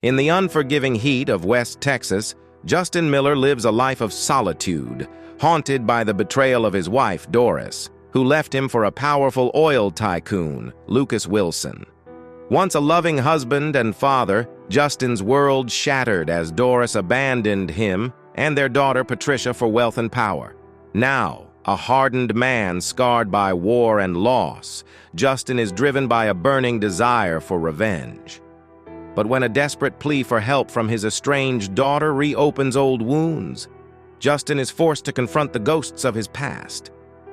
In the unforgiving heat of West Texas, Justin Miller lives a life of solitude, haunted by the betrayal of his wife, Doris, who left him for a powerful oil tycoon, Lucas Wilson. Once a loving husband and father, Justin's world shattered as Doris abandoned him and their daughter Patricia for wealth and power. Now, a hardened man scarred by war and loss, Justin is driven by a burning desire for revenge. But when a desperate plea for help from his estranged daughter reopens old wounds, Justin is forced to confront the ghosts of his past.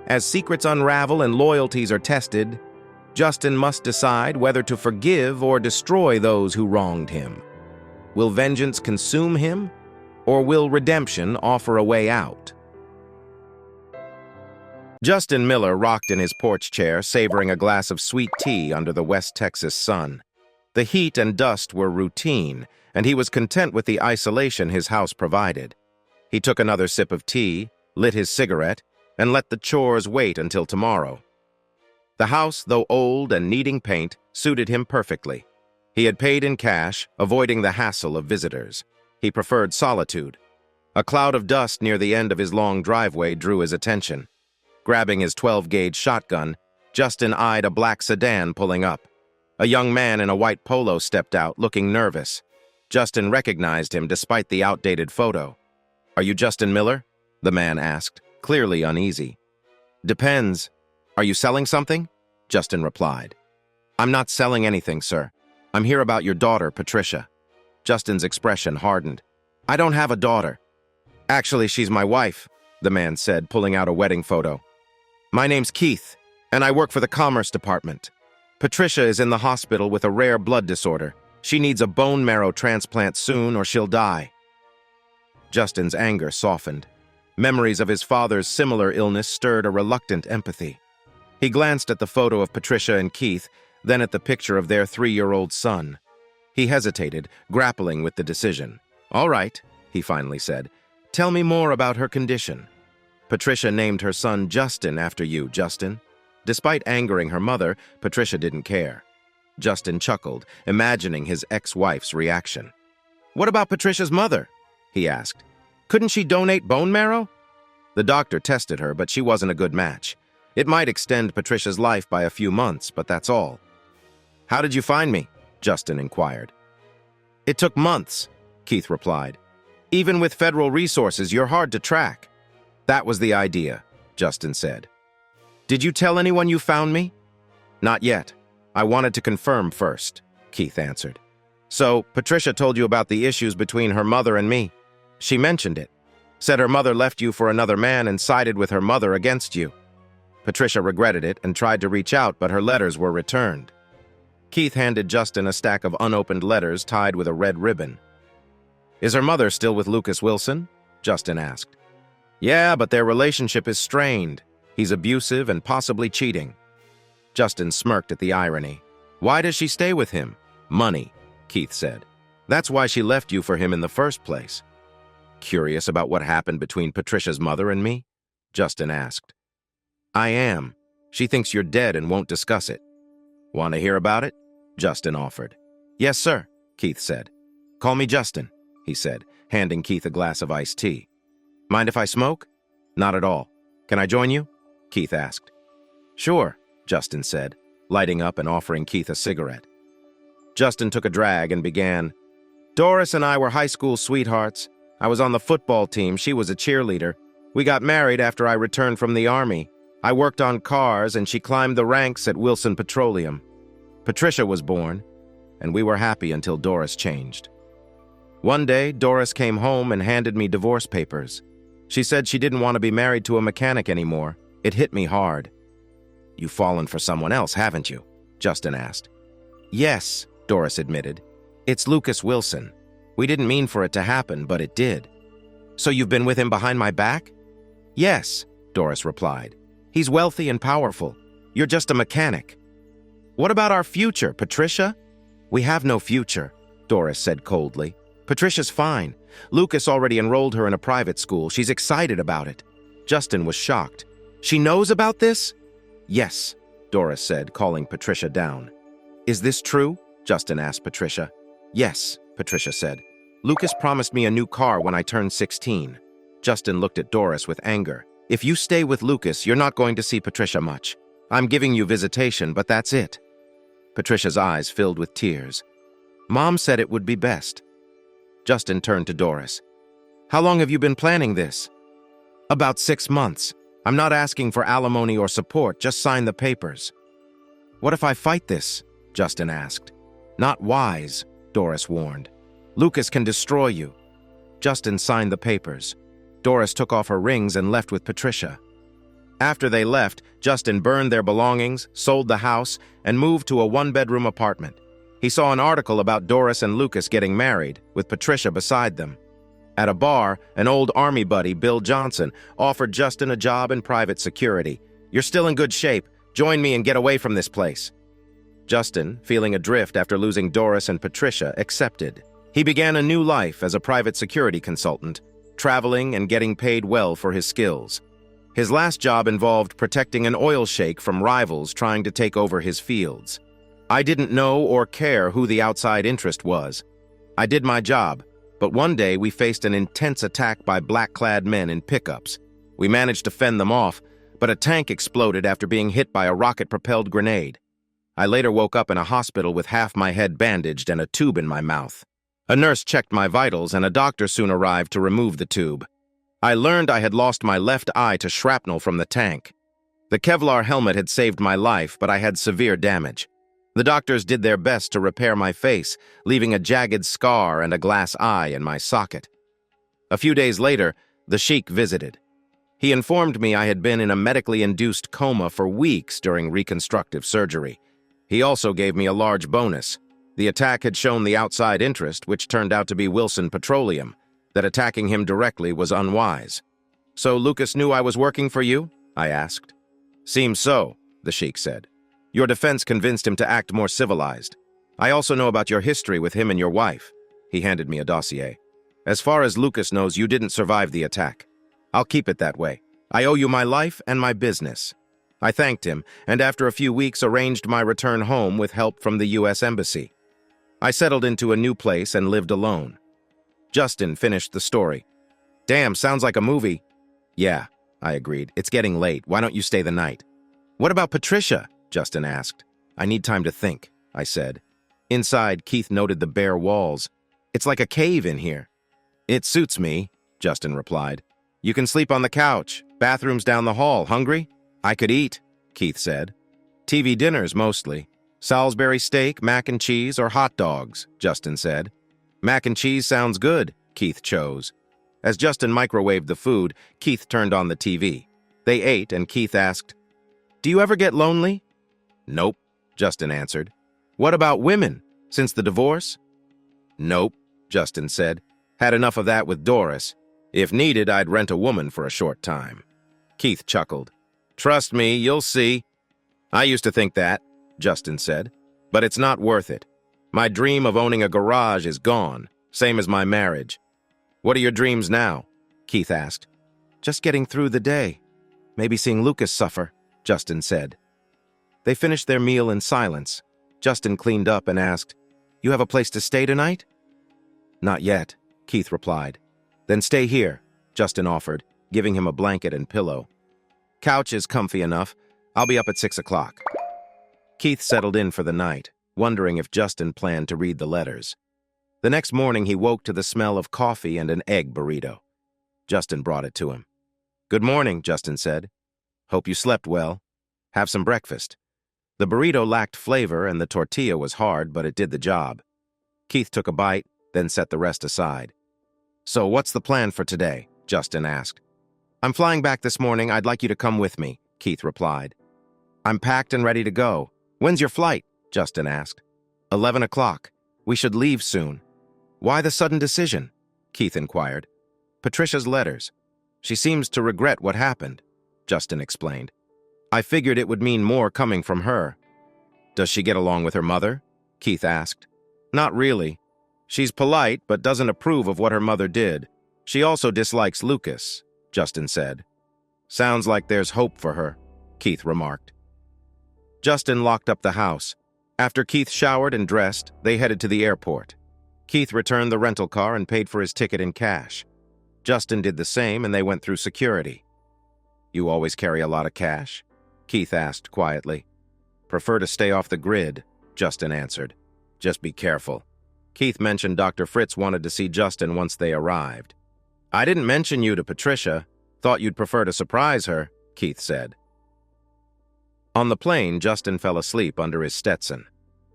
As secrets unravel and loyalties are tested, Justin must decide whether to forgive or destroy those who wronged him. Will vengeance consume him, or will redemption offer a way out? Justin Miller rocked in his porch chair, savoring a glass of sweet tea under the West Texas sun. The heat and dust were routine, and he was content with the isolation his house provided. He took another sip of tea, lit his cigarette, and let the chores wait until tomorrow. The house, though old and needing paint, suited him perfectly. He had paid in cash, avoiding the hassle of visitors. He preferred solitude. A cloud of dust near the end of his long driveway drew his attention. Grabbing his 12-gauge shotgun, Justin eyed a black sedan pulling up. A young man in a white polo stepped out, looking nervous. Justin recognized him despite the outdated photo. "Are you Justin Miller?" the man asked, clearly uneasy. "Depends. Are you selling something?" Justin replied. "I'm not selling anything, sir. I'm here about your daughter, Patricia." Justin's expression hardened. "I don't have a daughter." "Actually, she's my wife," the man said, pulling out a wedding photo. "My name's Keith, and I work for the Commerce Department. Patricia is in the hospital with a rare blood disorder. She needs a bone marrow transplant soon or she'll die." Justin's anger softened. Memories of his father's similar illness stirred a reluctant empathy. He glanced at the photo of Patricia and Keith, then at the picture of their 3-year-old son. He hesitated, grappling with the decision. "All right," he finally said. "Tell me more about her condition." "Patricia named her son Justin after you, Justin." Despite angering her mother, Patricia didn't care. Justin chuckled, imagining his ex-wife's reaction. "What about Patricia's mother?" he asked. "Couldn't she donate bone marrow?" "The doctor tested her, but she wasn't a good match. It might extend Patricia's life by a few months, but that's all." "How did you find me?" Justin inquired. "It took months," Keith replied. "Even with federal resources, you're hard to track." "That was the idea," Justin said. "Did you tell anyone you found me?" "Not yet. I wanted to confirm first," Keith answered. "So, Patricia told you about the issues between her mother and me?" "She mentioned it. Said her mother left you for another man and sided with her mother against you. Patricia regretted it and tried to reach out, but her letters were returned." Keith handed Justin a stack of unopened letters tied with a red ribbon. "Is her mother still with Lucas Wilson?" Justin asked. "Yeah, but their relationship is strained. He's abusive and possibly cheating." Justin smirked at the irony. "Why does she stay with him?" "Money," Keith said. "That's why she left you for him in the first place." "Curious about what happened between Patricia's mother and me?" Justin asked. "I am. She thinks you're dead and won't discuss it." "Want to hear about it?" Justin offered. "Yes, sir," Keith said. "Call me Justin," he said, handing Keith a glass of iced tea. "Mind if I smoke?" "Not at all. Can I join you?" Keith asked. "Sure," Justin said, lighting up and offering Keith a cigarette. Justin took a drag and began. "Doris and I were high school sweethearts. I was on the football team. She was a cheerleader. We got married after I returned from the Army. I worked on cars, and she climbed the ranks at Wilson Petroleum. Patricia was born, and we were happy until Doris changed. One day, Doris came home and handed me divorce papers. She said she didn't want to be married to a mechanic anymore. It hit me hard." "You've fallen for someone else, haven't you?" Justin asked. "Yes," Doris admitted. "It's Lucas Wilson. We didn't mean for it to happen, but it did." "So you've been with him behind my back?" "Yes," Doris replied. "He's wealthy and powerful. You're just a mechanic." "What about our future, Patricia?" "We have no future," Doris said coldly. "Patricia's fine. Lucas already enrolled her in a private school. She's excited about it." Justin was shocked. "She knows about this?" "Yes," Doris said, calling Patricia down. "Is this true?" Justin asked Patricia. Yes, Patricia said. Lucas promised me a new car when I turned 16. Justin looked at Doris with anger. If you stay with Lucas, you're not going to see Patricia much. I'm giving you visitation, but that's it. Patricia's eyes filled with tears. Mom said it would be best. Justin turned to Doris. How long have you been planning this? About 6 months. I'm not asking for alimony or support, just sign the papers. What if I fight this? Justin asked. Not wise, Doris warned. Lucas can destroy you. Justin signed the papers. Doris took off her rings and left with Patricia. After they left, Justin burned their belongings, sold the house, and moved to a one-bedroom apartment. He saw an article about Doris and Lucas getting married, with Patricia beside them. At a bar, an old army buddy, Bill Johnson, offered Justin a job in private security. You're still in good shape. Join me and get away from this place. Justin, feeling adrift after losing Doris and Patricia, accepted. He began a new life as a private security consultant, traveling and getting paid well for his skills. His last job involved protecting an oil sheik from rivals trying to take over his fields. I didn't know or care who the outside interest was. I did my job, but one day we faced an intense attack by black-clad men in pickups. We managed to fend them off, but a tank exploded after being hit by a rocket-propelled grenade. I later woke up in a hospital with half my head bandaged and a tube in my mouth. A nurse checked my vitals and a doctor soon arrived to remove the tube. I learned I had lost my left eye to shrapnel from the tank. The Kevlar helmet had saved my life, but I had severe damage. The doctors did their best to repair my face, leaving a jagged scar and a glass eye in my socket. A few days later, the sheik visited. He informed me I had been in a medically induced coma for weeks during reconstructive surgery. He also gave me a large bonus. The attack had shown the outside interest, which turned out to be Wilson Petroleum, that attacking him directly was unwise. So Lucas knew I was working for you? I asked. Seems so, the sheik said. Your defense convinced him to act more civilized. I also know about your history with him and your wife. He handed me a dossier. As far as Lucas knows, you didn't survive the attack. I'll keep it that way. I owe you my life and my business. I thanked him, and after a few weeks arranged my return home with help from the U.S. Embassy. I settled into a new place and lived alone. Justin finished the story. Damn, sounds like a movie. Yeah, I agreed. It's getting late. Why don't you stay the night? What about Patricia? Justin asked. I need time to think, I said. Inside, Keith noted the bare walls. It's like a cave in here. It suits me, Justin replied. You can sleep on the couch. Bathroom's down the hall. Hungry? I could eat, Keith said. TV dinners, mostly. Salisbury steak, mac and cheese, or hot dogs, Justin said. Mac and cheese sounds good, Keith chose. As Justin microwaved the food, Keith turned on the TV. They ate, and Keith asked, Do you ever get lonely? Nope, Justin answered. What about women, since the divorce? Nope, Justin said. Had enough of that with Doris. If needed, I'd rent a woman for a short time. Keith chuckled. Trust me, you'll see. I used to think that, Justin said, but it's not worth it. My dream of owning a garage is gone, same as my marriage. What are your dreams now? Keith asked. Just getting through the day. Maybe seeing Lucas suffer, Justin said. They finished their meal in silence. Justin cleaned up and asked, You have a place to stay tonight? Not yet, Keith replied. Then stay here, Justin offered, giving him a blanket and pillow. Couch is comfy enough. I'll be up at 6 o'clock. Keith settled in for the night, wondering if Justin planned to read the letters. The next morning, he woke to the smell of coffee and an egg burrito. Justin brought it to him. Good morning, Justin said. Hope you slept well. Have some breakfast. The burrito lacked flavor and the tortilla was hard, but it did the job. Keith took a bite, then set the rest aside. So what's the plan for today? Justin asked. I'm flying back this morning. I'd like you to come with me, Keith replied. I'm packed and ready to go. When's your flight? Justin asked. 11 o'clock. We should leave soon. Why the sudden decision? Keith inquired. Patricia's letters. She seems to regret what happened, Justin explained. I figured it would mean more coming from her. Does she get along with her mother? Keith asked. Not really. She's polite, but doesn't approve of what her mother did. She also dislikes Lucas, Justin said. Sounds like there's hope for her, Keith remarked. Justin locked up the house. After Keith showered and dressed, they headed to the airport. Keith returned the rental car and paid for his ticket in cash. Justin did the same, and they went through security. "You always carry a lot of cash?" Keith asked quietly. "Prefer to stay off the grid," Justin answered. "Just be careful." Keith mentioned Dr. Fritz wanted to see Justin once they arrived. "I didn't mention you to Patricia. Thought you'd prefer to surprise her," Keith said. On the plane, Justin fell asleep under his Stetson.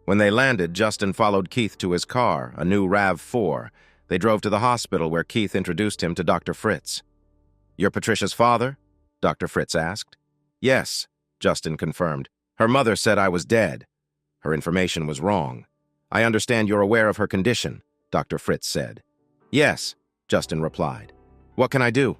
When they landed, Justin followed Keith to his car, a new RAV4. They drove to the hospital where Keith introduced him to Dr. Fritz. "You're Patricia's father?" Dr. Fritz asked. "Yes," Justin confirmed. "Her mother said I was dead. Her information was wrong. I understand you're aware of her condition," Dr. Fritz said. "Yes," Justin replied. "What can I do?"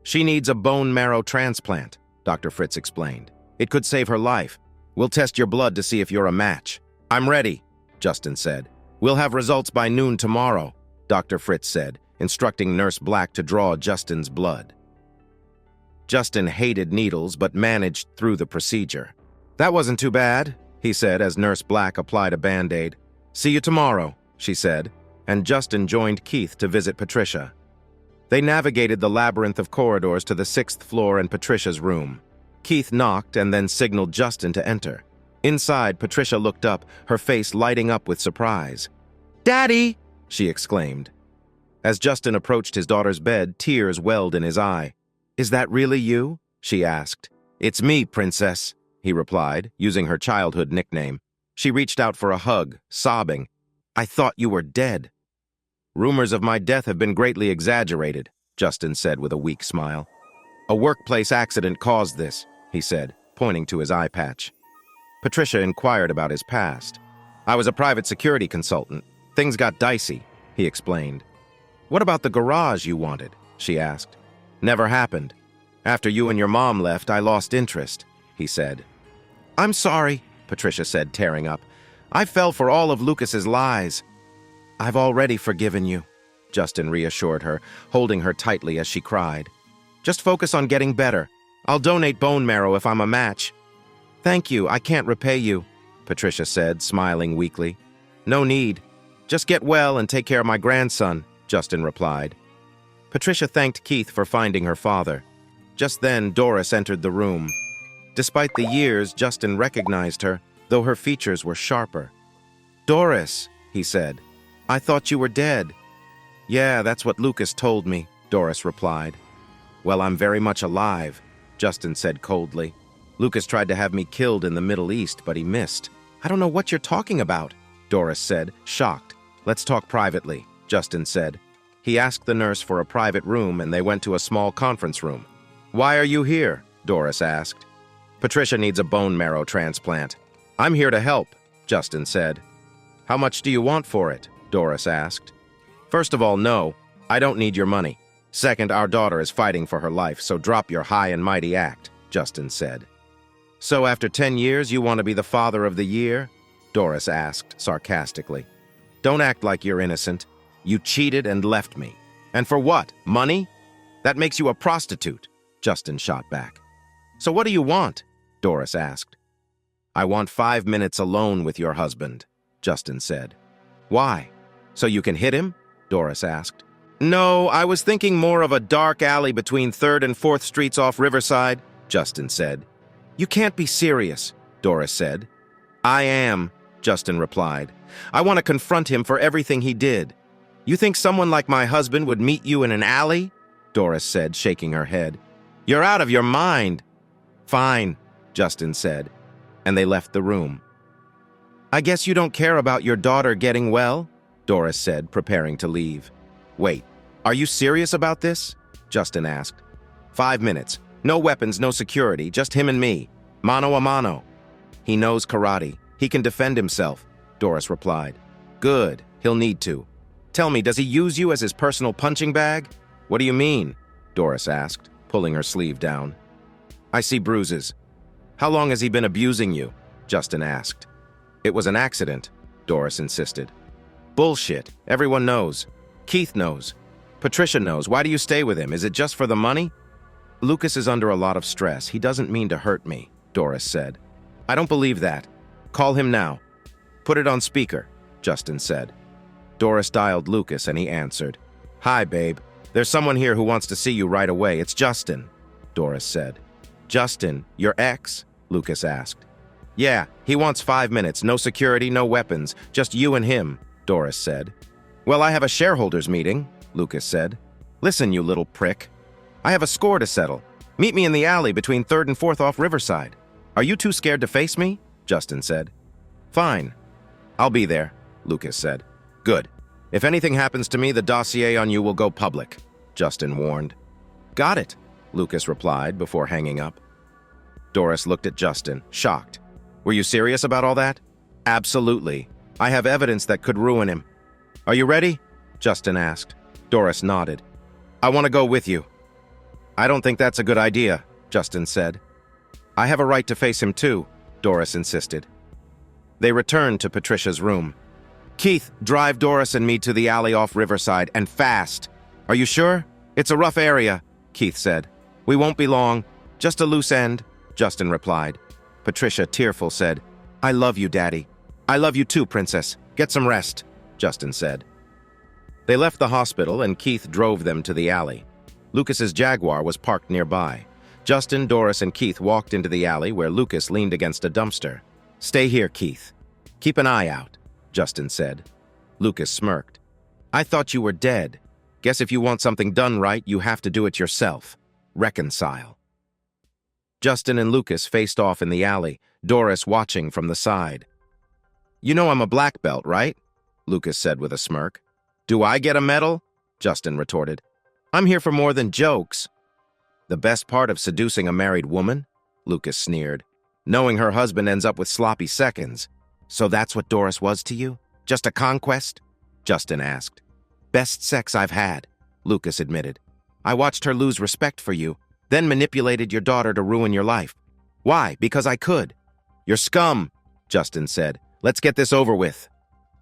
"She needs a bone marrow transplant," Dr. Fritz explained. "It could save her life. We'll test your blood to see if you're a match." "I'm ready," Justin said. "We'll have results by noon tomorrow," Dr. Fritz said, instructing Nurse Black to draw Justin's blood. Justin hated needles but managed through the procedure. "That wasn't too bad," he said as Nurse Black applied a Band-Aid. "See you tomorrow," she said, and Justin joined Keith to visit Patricia. They navigated the labyrinth of corridors to the 6th floor and Patricia's room. Keith knocked and then signaled Justin to enter. Inside, Patricia looked up, her face lighting up with surprise. "Daddy!" she exclaimed. As Justin approached his daughter's bed, tears welled in his eye. "Is that really you?" she asked. "It's me, Princess," he replied, using her childhood nickname. She reached out for a hug, sobbing. "I thought you were dead." "Rumors of my death have been greatly exaggerated," Justin said with a weak smile. "A workplace accident caused this," he said, pointing to his eye patch. Patricia inquired about his past. "I was a private security consultant. Things got dicey," he explained. "What about the garage you wanted?" she asked. "Never happened. After you and your mom left, I lost interest," he said. "I'm sorry," Patricia said, tearing up. "I fell for all of Lucas's lies." "I've already forgiven you," Justin reassured her, holding her tightly as she cried. "Just focus on getting better. I'll donate bone marrow if I'm a match." "Thank you, I can't repay you," Patricia said, smiling weakly. "No need. Just get well and take care of my grandson," Justin replied. Patricia thanked Keith for finding her father. Just then, Doris entered the room. Despite the years, Justin recognized her, though her features were sharper. "Doris," he said, "I thought you were dead." "Yeah, that's what Lucas told me," Doris replied. "Well, I'm very much alive," Justin said coldly. "Lucas tried to have me killed in the Middle East, but he missed." "I don't know what you're talking about," Doris said, shocked. "Let's talk privately," Justin said. He asked the nurse for a private room, and they went to a small conference room. "Why are you here?" Doris asked. "Patricia needs a bone marrow transplant." "I'm here to help," Justin said. "How much do you want for it?" Doris asked. "First of all, no, I don't need your money. Second, our daughter is fighting for her life, so drop your high and mighty act," Justin said. "So after 10 years, you want to be the father of the year?" Doris asked sarcastically. "Don't act like you're innocent. You cheated and left me. And for what? Money? That makes you a prostitute," Justin shot back. "So what do you want?" Doris asked. "I want 5 minutes alone with your husband," Justin said. "Why? So you can hit him?" Doris asked. "No, I was thinking more of a dark alley between 3rd and 4th Streets off Riverside," Justin said. "You can't be serious," Doris said. "I am," Justin replied. "I want to confront him for everything he did." "You think someone like my husband would meet you in an alley?" Doris said, shaking her head. "You're out of your mind." "Fine," Justin said, and they left the room. "I guess you don't care about your daughter getting well?" Doris said, preparing to leave. "Wait, are you serious about this?" Justin asked. 5 minutes. No weapons, no security, just him and me. Mano a mano. "He knows karate. He can defend himself," Doris replied. "Good. He'll need to. Tell me, does he use you as his personal punching bag?" "What do you mean?" Doris asked, pulling her sleeve down. "I see bruises." "How long has he been abusing you?" Justin asked. "It was an accident," Doris insisted. "Bullshit. Everyone knows. Keith knows. Patricia knows. Why do you stay with him? Is it just for the money?" "Lucas is under a lot of stress. He doesn't mean to hurt me," Doris said. "I don't believe that. Call him now." "Put it on speaker," Justin said. Doris dialed Lucas and he answered. "Hi, babe. There's someone here who wants to see you right away. It's Justin," Doris said. "Justin, your ex?" Lucas asked. "Yeah, he wants 5 minutes, no security, no weapons, just you and him," Doris said. "Well, I have a shareholders meeting," Lucas said. "Listen, you little prick. I have a score to settle. Meet me in the alley between 3rd and 4th off Riverside. Are you too scared to face me?" Justin said. "Fine. I'll be there," Lucas said. "Good. If anything happens to me, the dossier on you will go public," Justin warned. "Got it," Lucas replied before hanging up. Doris looked at Justin, shocked. "Were you serious about all that?" "Absolutely. I have evidence that could ruin him." "Are you ready?" Justin asked. Doris nodded. "I want to go with you." "I don't think that's a good idea," Justin said. "I have a right to face him too," Doris insisted. They returned to Patricia's room. "Keith, drive Doris and me to the alley off Riverside, and fast." "Are you sure? It's a rough area," Keith said. "We won't be long. Just a loose end," Justin replied. Patricia, tearful, said, "I love you, Daddy." "I love you too, Princess. Get some rest," Justin said. They left the hospital and Keith drove them to the alley. Lucas's Jaguar was parked nearby. Justin, Doris, and Keith walked into the alley where Lucas leaned against a dumpster. "Stay here, Keith. Keep an eye out," Justin said. Lucas smirked. "I thought you were dead. Guess if you want something done right, you have to do it yourself. Reconcile." Justin and Lucas faced off in the alley, Doris watching from the side. "You know I'm a black belt, right?" Lucas said with a smirk. "Do I get a medal?" Justin retorted. "I'm here for more than jokes." "The best part of seducing a married woman?" Lucas sneered. "Knowing her husband ends up with sloppy seconds." "So that's what Doris was to you? Just a conquest?" Justin asked. "Best sex I've had," Lucas admitted. "I watched her lose respect for you, then manipulated your daughter to ruin your life. Why? Because I could." "You're scum," Justin said. "Let's get this over with."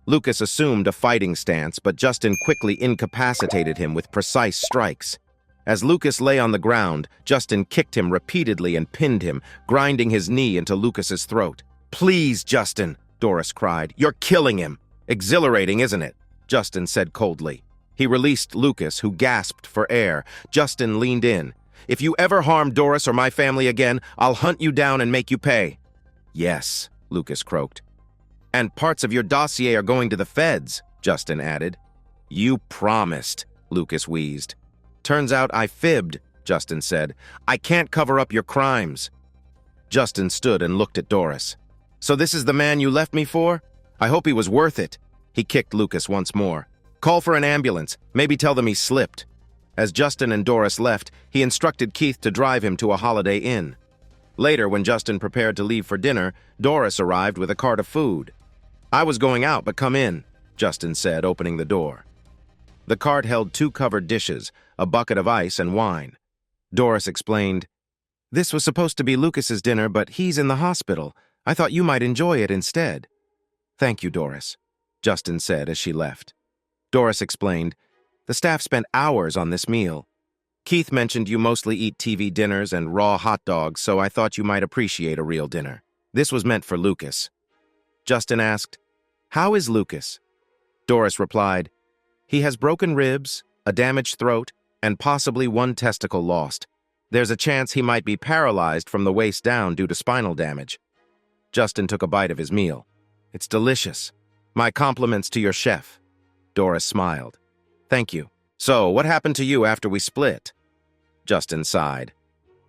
Lucas assumed a fighting stance, but Justin quickly incapacitated him with precise strikes. As Lucas lay on the ground, Justin kicked him repeatedly and pinned him, grinding his knee into Lucas's throat. "Please, Justin," Doris cried. "You're killing him." "Exhilarating, isn't it?" Justin said coldly. He released Lucas, who gasped for air. Justin leaned in. "If you ever harm Doris or my family again, I'll hunt you down and make you pay." "Yes," Lucas croaked. "And parts of your dossier are going to the feds," Justin added. "You promised," Lucas wheezed. "Turns out I fibbed," Justin said. "I can't cover up your crimes." Justin stood and looked at Doris. "So this is the man you left me for? I hope he was worth it." He kicked Lucas once more. "Call for an ambulance. Maybe tell them he slipped." As Justin and Doris left, he instructed Keith to drive him to a Holiday Inn. Later, when Justin prepared to leave for dinner, Doris arrived with a cart of food. "I was going out, but come in," Justin said, opening the door. The cart held 2 covered dishes, a bucket of ice, and wine. Doris explained, "This was supposed to be Lucas's dinner, but he's in the hospital. I thought you might enjoy it instead." "Thank you, Doris," Justin said as she left. Doris explained, "The staff spent hours on this meal. Keith mentioned you mostly eat TV dinners and raw hot dogs, so I thought you might appreciate a real dinner. This was meant for Lucas." Justin asked, "How is Lucas?" Doris replied, "He has broken ribs, a damaged throat, and possibly 1 testicle lost. There's a chance he might be paralyzed from the waist down due to spinal damage." Justin took a bite of his meal. "It's delicious. My compliments to your chef." Doris smiled. "Thank you. So, what happened to you after we split?" Justin sighed.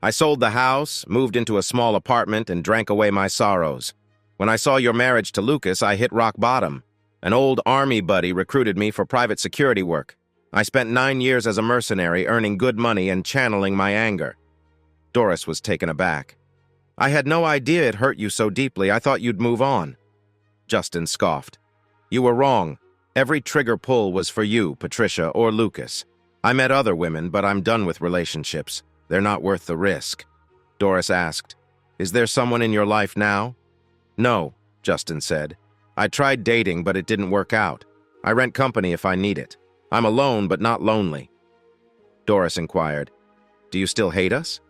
"I sold the house, moved into a small apartment, and drank away my sorrows. When I saw your marriage to Lucas, I hit rock bottom. An old army buddy recruited me for private security work. I spent 9 years as a mercenary, earning good money and channeling my anger." Doris was taken aback. "I had no idea it hurt you so deeply. I thought you'd move on." Justin scoffed. "You were wrong. Every trigger pull was for you, Patricia, or Lucas. I met other women, but I'm done with relationships. They're not worth the risk." Doris asked, "Is there someone in your life now?" "No," Justin said. "I tried dating, but it didn't work out. I rent company if I need it. I'm alone, but not lonely." Doris inquired, "Do you still hate us?"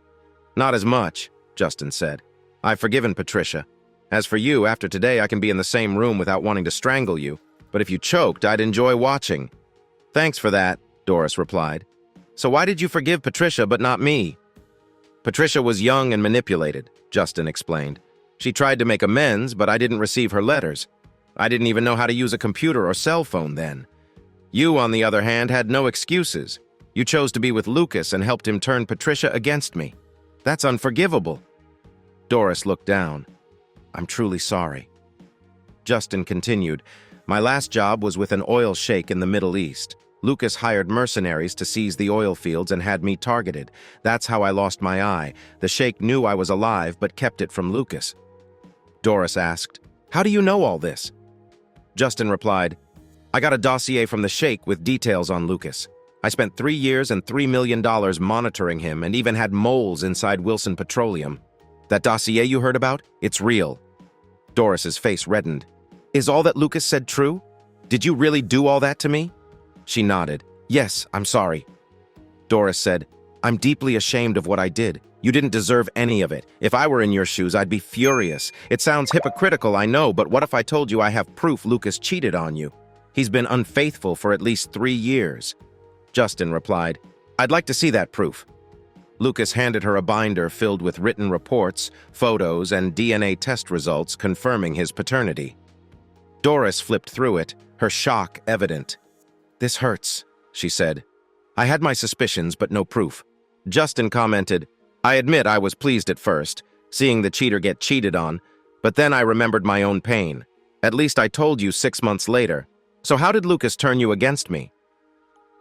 "Not as much," Justin said. "I've forgiven Patricia. As for you, after today I can be in the same room without wanting to strangle you. but if you choked, I'd enjoy watching. Thanks for that, Doris replied. So why did you forgive Patricia but not me? Patricia was young and manipulated, Justin explained. She tried to make amends, but I didn't receive her letters. I didn't even know how to use a computer or cell phone then. You, on the other hand, had no excuses. You chose to be with Lucas and helped him turn Patricia against me. That's unforgivable. Doris looked down. I'm truly sorry. Justin continued. My last job was with an oil sheik in the Middle East. Lucas hired mercenaries to seize the oil fields and had me targeted. That's how I lost my eye. The sheik knew I was alive but kept it from Lucas. Doris asked, How do you know all this? Justin replied, I got a dossier from the sheik with details on Lucas. I spent 3 years and $3 million monitoring him and even had moles inside Wilson Petroleum. That dossier you heard about? It's real. Doris's face reddened. Is all that Lucas said true? Did you really do all that to me? She nodded. Yes, I'm sorry. Doris said, I'm deeply ashamed of what I did. You didn't deserve any of it. If I were in your shoes, I'd be furious. It sounds hypocritical, I know, but what if I told you I have proof Lucas cheated on you? He's been unfaithful for at least 3 years. Justin replied, I'd like to see that proof. Lucas handed her a binder filled with written reports, photos, and DNA test results confirming his paternity. Doris flipped through it, her shock evident. This hurts, she said. I had my suspicions, but no proof. Justin commented, I admit I was pleased at first, seeing the cheater get cheated on, but then I remembered my own pain. At least I told you 6 months later. So how did Lucas turn you against me?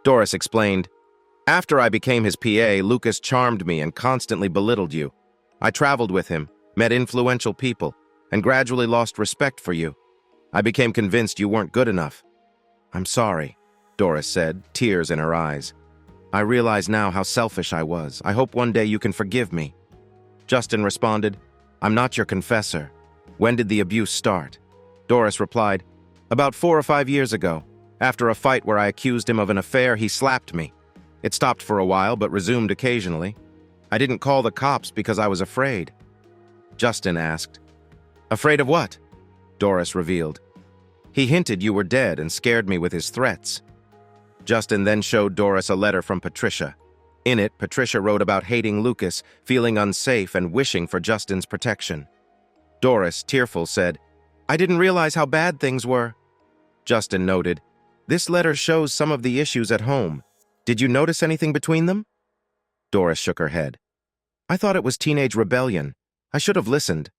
Doris explained, After I became his PA, Lucas charmed me and constantly belittled you. I traveled with him, met influential people, and gradually lost respect for you. I became convinced you weren't good enough. I'm sorry, Doris said, tears in her eyes. I realize now how selfish I was. I hope one day you can forgive me. Justin responded, I'm not your confessor. When did the abuse start? Doris replied, About 4 or 5 years ago. After a fight where I accused him of an affair, he slapped me. It stopped for a while, but resumed occasionally. I didn't call the cops because I was afraid. Justin asked, Afraid of what? Doris revealed. He hinted you were dead and scared me with his threats. Justin then showed Doris a letter from Patricia. In it, Patricia wrote about hating Lucas, feeling unsafe, and wishing for Justin's protection. Doris, tearful, said, I didn't realize how bad things were. Justin noted, This letter shows some of the issues at home. Did you notice anything between them? Doris shook her head. I thought it was teenage rebellion. I should have listened.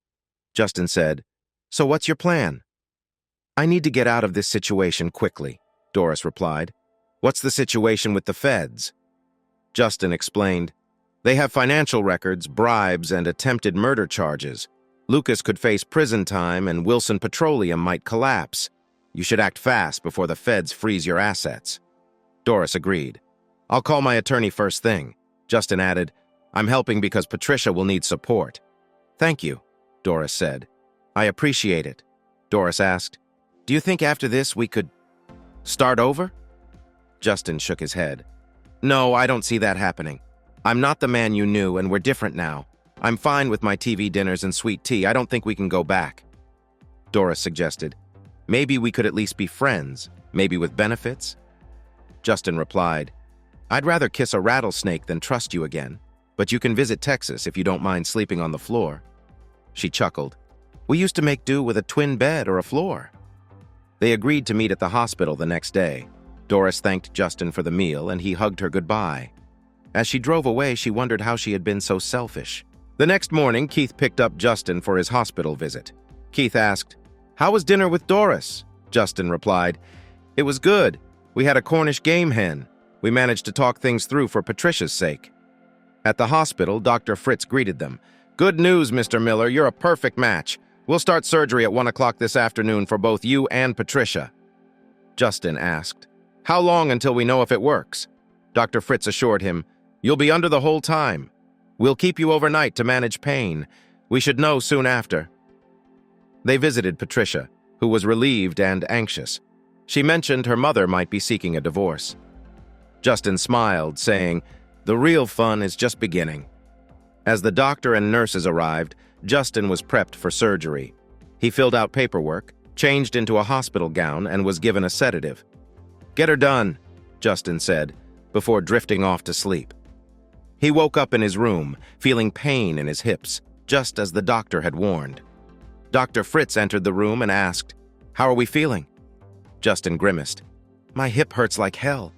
Justin said, So what's your plan? I need to get out of this situation quickly, Doris replied. What's the situation with the feds? Justin explained, They have financial records, bribes, and attempted murder charges. Lucas could face prison time and Wilson Petroleum might collapse. You should act fast before the feds freeze your assets. Doris agreed. I'll call my attorney first thing. Justin added, I'm helping because Patricia will need support. Thank you, Doris said. I appreciate it. Doris asked, Do you think after this we could start over? Justin shook his head. No, I don't see that happening. I'm not the man you knew and we're different now. I'm fine with my TV dinners and sweet tea. I don't think we can go back. Doris suggested, Maybe we could at least be friends, maybe with benefits? Justin replied, I'd rather kiss a rattlesnake than trust you again, but you can visit Texas if you don't mind sleeping on the floor. She chuckled. We used to make do with a twin bed or a floor. They agreed to meet at the hospital the next day. Doris thanked Justin for the meal and he hugged her goodbye. As she drove away, she wondered how she had been so selfish. The next morning, Keith picked up Justin for his hospital visit. Keith asked, How was dinner with Doris? Justin replied, It was good. We had a Cornish game hen. We managed to talk things through for Patricia's sake. At the hospital, Dr. Fritz greeted them. Good news, Mr. Miller. You're a perfect match. We'll start surgery at 1 o'clock this afternoon for both you and Patricia. Justin asked, How long until we know if it works? Dr. Fritz assured him, You'll be under the whole time. We'll keep you overnight to manage pain. We should know soon after. They visited Patricia, who was relieved and anxious. She mentioned her mother might be seeking a divorce. Justin smiled, saying, The real fun is just beginning. As the doctor and nurses arrived, Justin was prepped for surgery. He filled out paperwork, changed into a hospital gown, and was given a sedative. "Get her done," Justin said, before drifting off to sleep. He woke up in his room, feeling pain in his hips, just as the doctor had warned. Dr. Fritz entered the room and asked, "How are we feeling?" Justin grimaced. "My hip hurts like hell."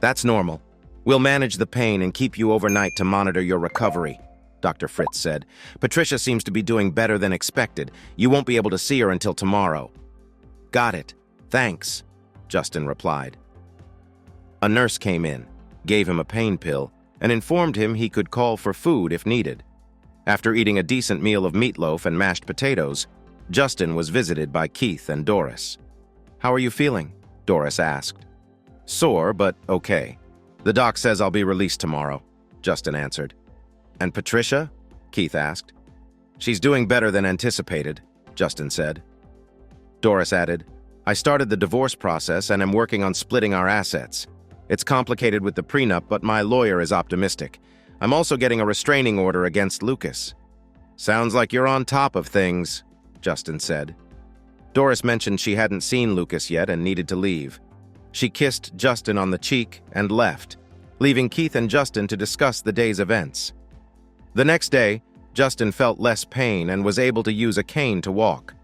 "That's normal. We'll manage the pain and keep you overnight to monitor your recovery," Dr. Fritz said. "Patricia seems to be doing better than expected. You won't be able to see her until tomorrow." "Got it. Thanks," Justin replied. A nurse came in, gave him a pain pill, and informed him he could call for food if needed. After eating a decent meal of meatloaf and mashed potatoes, Justin was visited by Keith and Doris. "How are you feeling?" Doris asked. "Sore, but okay. The doc says I'll be released tomorrow," Justin answered. "And Patricia?" Keith asked. "She's doing better than anticipated," Justin said. Doris added, "I started the divorce process and am working on splitting our assets. It's complicated with the prenup, but my lawyer is optimistic. I'm also getting a restraining order against Lucas." "Sounds like you're on top of things," Justin said. Doris mentioned she hadn't seen Lucas yet and needed to leave. She kissed Justin on the cheek and left, leaving Keith and Justin to discuss the day's events. The next day, Justin felt less pain and was able to use a cane to walk.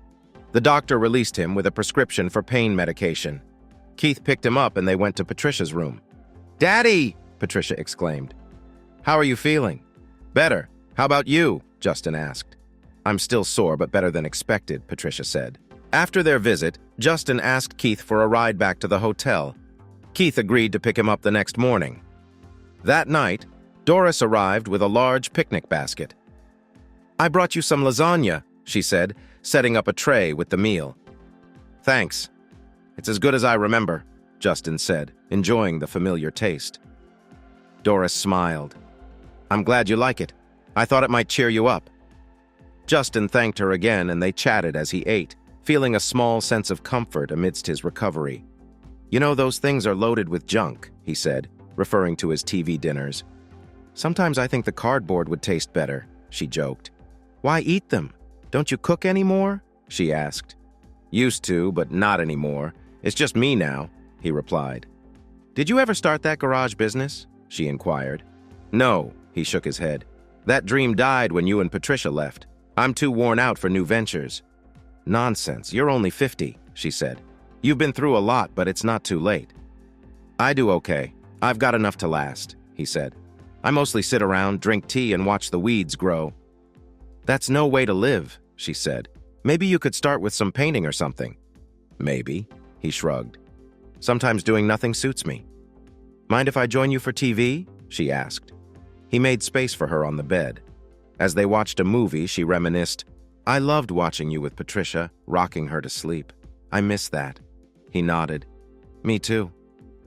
The doctor released him with a prescription for pain medication. Keith picked him up and they went to Patricia's room. "Daddy!" Patricia exclaimed. "How are you feeling?" "Better. How about you?" Justin asked. "I'm still sore, but better than expected," Patricia said. After their visit, Justin asked Keith for a ride back to the hotel. Keith agreed to pick him up the next morning. That night, Doris arrived with a large picnic basket. "I brought you some lasagna," she said, setting up a tray with the meal. "Thanks. It's as good as I remember," Justin said, enjoying the familiar taste. Doris smiled. "I'm glad you like it. I thought it might cheer you up." Justin thanked her again and they chatted as he ate, feeling a small sense of comfort amidst his recovery. "You know, those things are loaded with junk," he said, referring to his TV dinners. "Sometimes I think the cardboard would taste better," she joked. "Why eat them? Don't you cook anymore?" she asked. "Used to, but not anymore. It's just me now," he replied. "Did you ever start that garage business?" she inquired. "No," he shook his head. "That dream died when you and Patricia left. I'm too worn out for new ventures." "Nonsense, you're only 50, she said. "You've been through a lot, but it's not too late." "I do okay. I've got enough to last," he said. "I mostly sit around, drink tea, and watch the weeds grow." "That's no way to live," she said. "Maybe you could start with some painting or something." "Maybe," he shrugged. "Sometimes doing nothing suits me." "Mind if I join you for TV?" she asked. He made space for her on the bed. As they watched a movie, she reminisced, "I loved watching you with Patricia, rocking her to sleep. I miss that." He nodded. "Me too."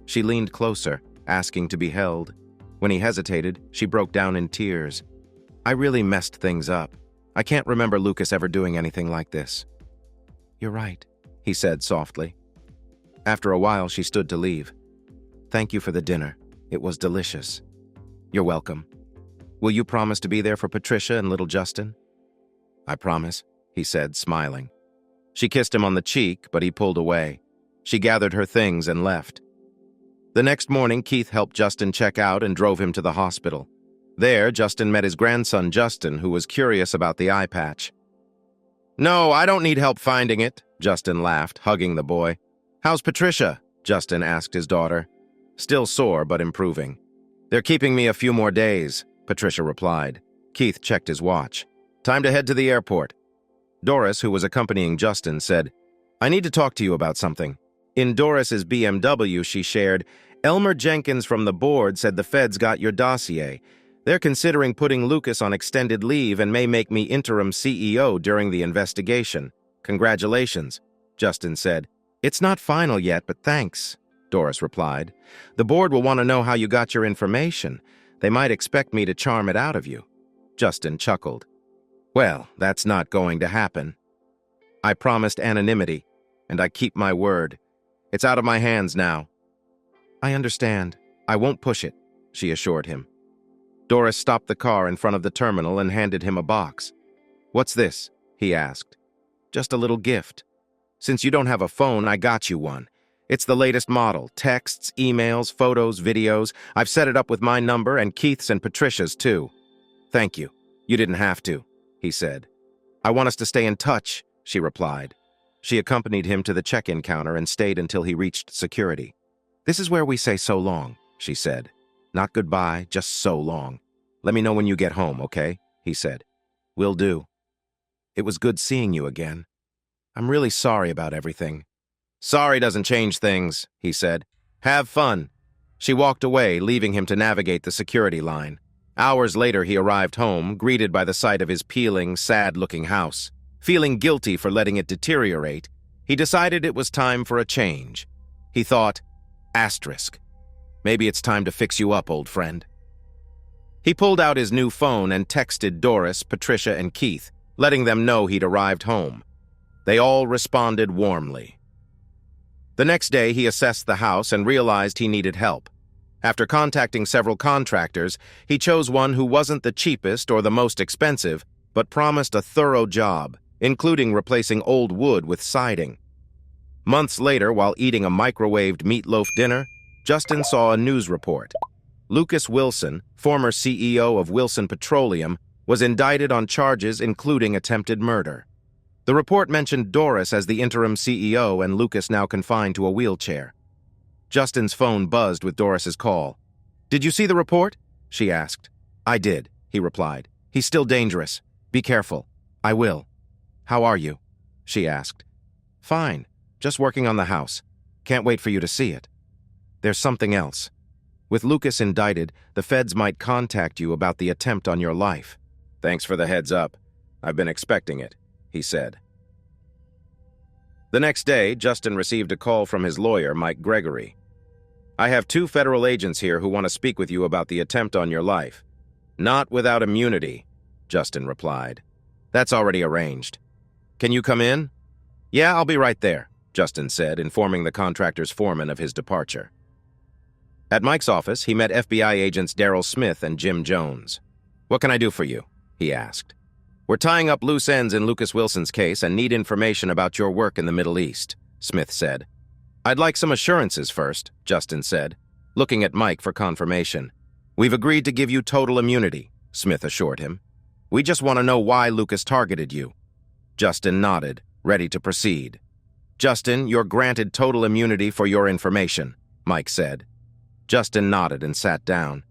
She leaned closer, asking to be held. When he hesitated, she broke down in tears. "I really messed things up. I can't remember Lucas ever doing anything like this." "You're right," he said softly. After a while, she stood to leave. "Thank you for the dinner. It was delicious." "You're welcome. Will you promise to be there for Patricia and little Justin?" "I promise," he said, smiling. She kissed him on the cheek, but he pulled away. She gathered her things and left. The next morning, Keith helped Justin check out and drove him to the hospital. There, Justin met his grandson, Justin, who was curious about the eye patch. "No, I don't need help finding it," Justin laughed, hugging the boy. "How's Patricia?" Justin asked his daughter. "Still sore, but improving." "They're keeping me a few more days," Patricia replied. Keith checked his watch. "Time to head to the airport." Doris, who was accompanying Justin, said, "I need to talk to you about something." In Doris's BMW, she shared, "Elmer Jenkins from the board said the feds got your dossier. They're considering putting Lucas on extended leave and may make me interim CEO during the investigation. Congratulations," Justin said. "It's not final yet, but thanks," Doris replied. "The board will want to know how you got your information. They might expect me to charm it out of you." Justin chuckled. "Well, that's not going to happen. I promised anonymity, and I keep my word. It's out of my hands now." "I understand. I won't push it," she assured him. Doris stopped the car in front of the terminal and handed him a box. "What's this?" he asked. "Just a little gift." Since you don't have a phone, I got you one. It's the latest model. Texts, emails, photos, videos. I've set it up with my number and Keith's and Patricia's too. Thank you. You didn't have to, he said. I want us to stay in touch, she replied. She accompanied him to the check-in counter and stayed until he reached security. This is where we say so long, she said. Not goodbye, just so long. Let me know when you get home, okay? He said. Will do. It was good seeing you again. I'm really sorry about everything. Sorry doesn't change things, he said. Have fun. She walked away, leaving him to navigate the security line. Hours later, he arrived home, greeted by the sight of his peeling, sad-looking house. Feeling guilty for letting it deteriorate, he decided it was time for a change. He thought, asterisk. Maybe it's time to fix you up, old friend. He pulled out his new phone and texted Doris, Patricia, and Keith, letting them know he'd arrived home. They all responded warmly. The next day, he assessed the house and realized he needed help. After contacting several contractors, he chose one who wasn't the cheapest or the most expensive, but promised a thorough job, including replacing old wood with siding. Months later, while eating a microwaved meatloaf dinner, Justin saw a news report. Lucas Wilson, former CEO of Wilson Petroleum, was indicted on charges including attempted murder. The report mentioned Doris as the interim CEO and Lucas now confined to a wheelchair. Justin's phone buzzed with Doris's call. Did you see the report? She asked. I did, he replied. He's still dangerous. Be careful. I will. How are you? She asked. Fine. Just working on the house. Can't wait for you to see it. There's something else. With Lucas indicted, the feds might contact you about the attempt on your life. Thanks for the heads up. I've been expecting it, he said. The next day, Justin received a call from his lawyer, Mike Gregory. I have 2 federal agents here who want to speak with you about the attempt on your life. Not without immunity, Justin replied. That's already arranged. Can you come in? Yeah, I'll be right there, Justin said, informing the contractor's foreman of his departure. At Mike's office, he met FBI agents Daryl Smith and Jim Jones. What can I do for you? He asked. We're tying up loose ends in Lucas Wilson's case and need information about your work in the Middle East, Smith said. I'd like some assurances first, Justin said, looking at Mike for confirmation. We've agreed to give you total immunity, Smith assured him. We just want to know why Lucas targeted you. Justin nodded, ready to proceed. Justin, you're granted total immunity for your information, Mike said. Justin nodded and sat down.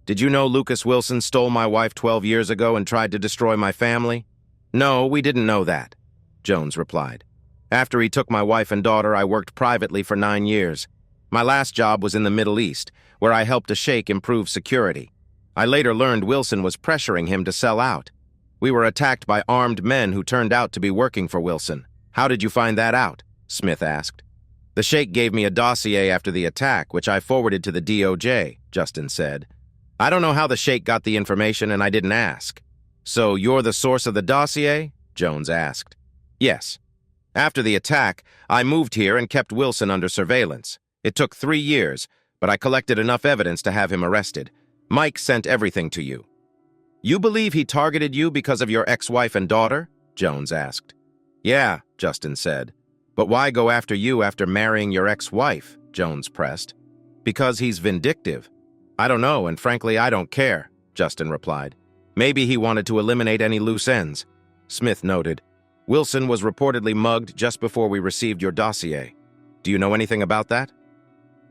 Did you know Lucas Wilson stole my wife 12 years ago and tried to destroy my family? No, we didn't know that, Jones replied. After he took my wife and daughter, I worked privately for 9 years. My last job was in the Middle East, where I helped a sheikh improve security. I later learned Wilson was pressuring him to sell out. We were attacked by armed men who turned out to be working for Wilson. How did you find that out? Smith asked. The sheikh gave me a dossier after the attack, which I forwarded to the DOJ, Justin said. I don't know how the sheikh got the information and I didn't ask. So you're the source of the dossier? Jones asked. Yes. After the attack, I moved here and kept Wilson under surveillance. It took 3 years, but I collected enough evidence to have him arrested. Mike sent everything to you. You believe he targeted you because of your ex-wife and daughter? Jones asked. Yeah, Justin said. But why go after you after marrying your ex-wife? Jones pressed. Because he's vindictive. I don't know, and frankly, I don't care, Justin replied. Maybe he wanted to eliminate any loose ends. Smith noted. Wilson was reportedly mugged just before we received your dossier. Do you know anything about that?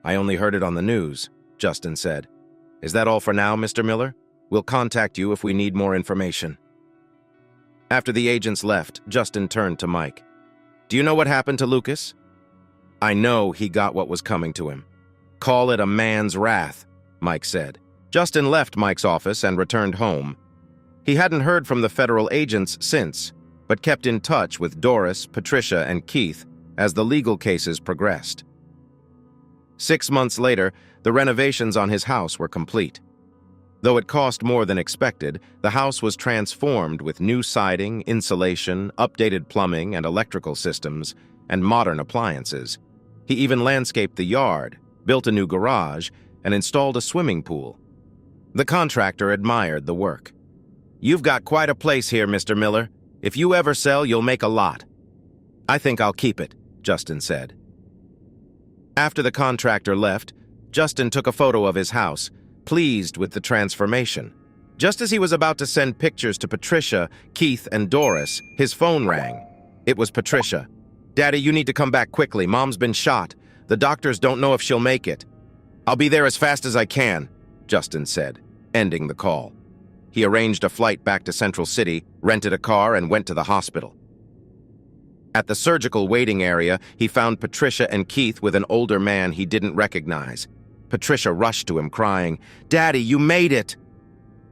I only heard it on the news, Justin said. Is that all for now, Mr. Miller? We'll contact you if we need more information. After the agents left, Justin turned to Mike. Do you know what happened to Lucas? I know he got what was coming to him. Call it a man's wrath, Mike said. Justin left Mike's office and returned home. He hadn't heard from the federal agents since, but kept in touch with Doris, Patricia, and Keith as the legal cases progressed. 6 months later, the renovations on his house were complete. Though it cost more than expected, the house was transformed with new siding, insulation, updated plumbing and electrical systems, and modern appliances. He even landscaped the yard, built a new garage, and installed a swimming pool. The contractor admired the work. You've got quite a place here, Mr. Miller. If you ever sell, you'll make a lot. I think I'll keep it, Justin said. After the contractor left, Justin took a photo of his house, pleased with the transformation. Just as he was about to send pictures to Patricia, Keith, and Doris, his phone rang. It was Patricia. "Daddy, you need to come back quickly. Mom's been shot. The doctors don't know if she'll make it." "I'll be there as fast as I can," Justin said, ending the call. He arranged a flight back to Central City, rented a car, and went to the hospital. At the surgical waiting area, he found Patricia and Keith with an older man he didn't recognize. Patricia rushed to him, crying, "Daddy, you made it!"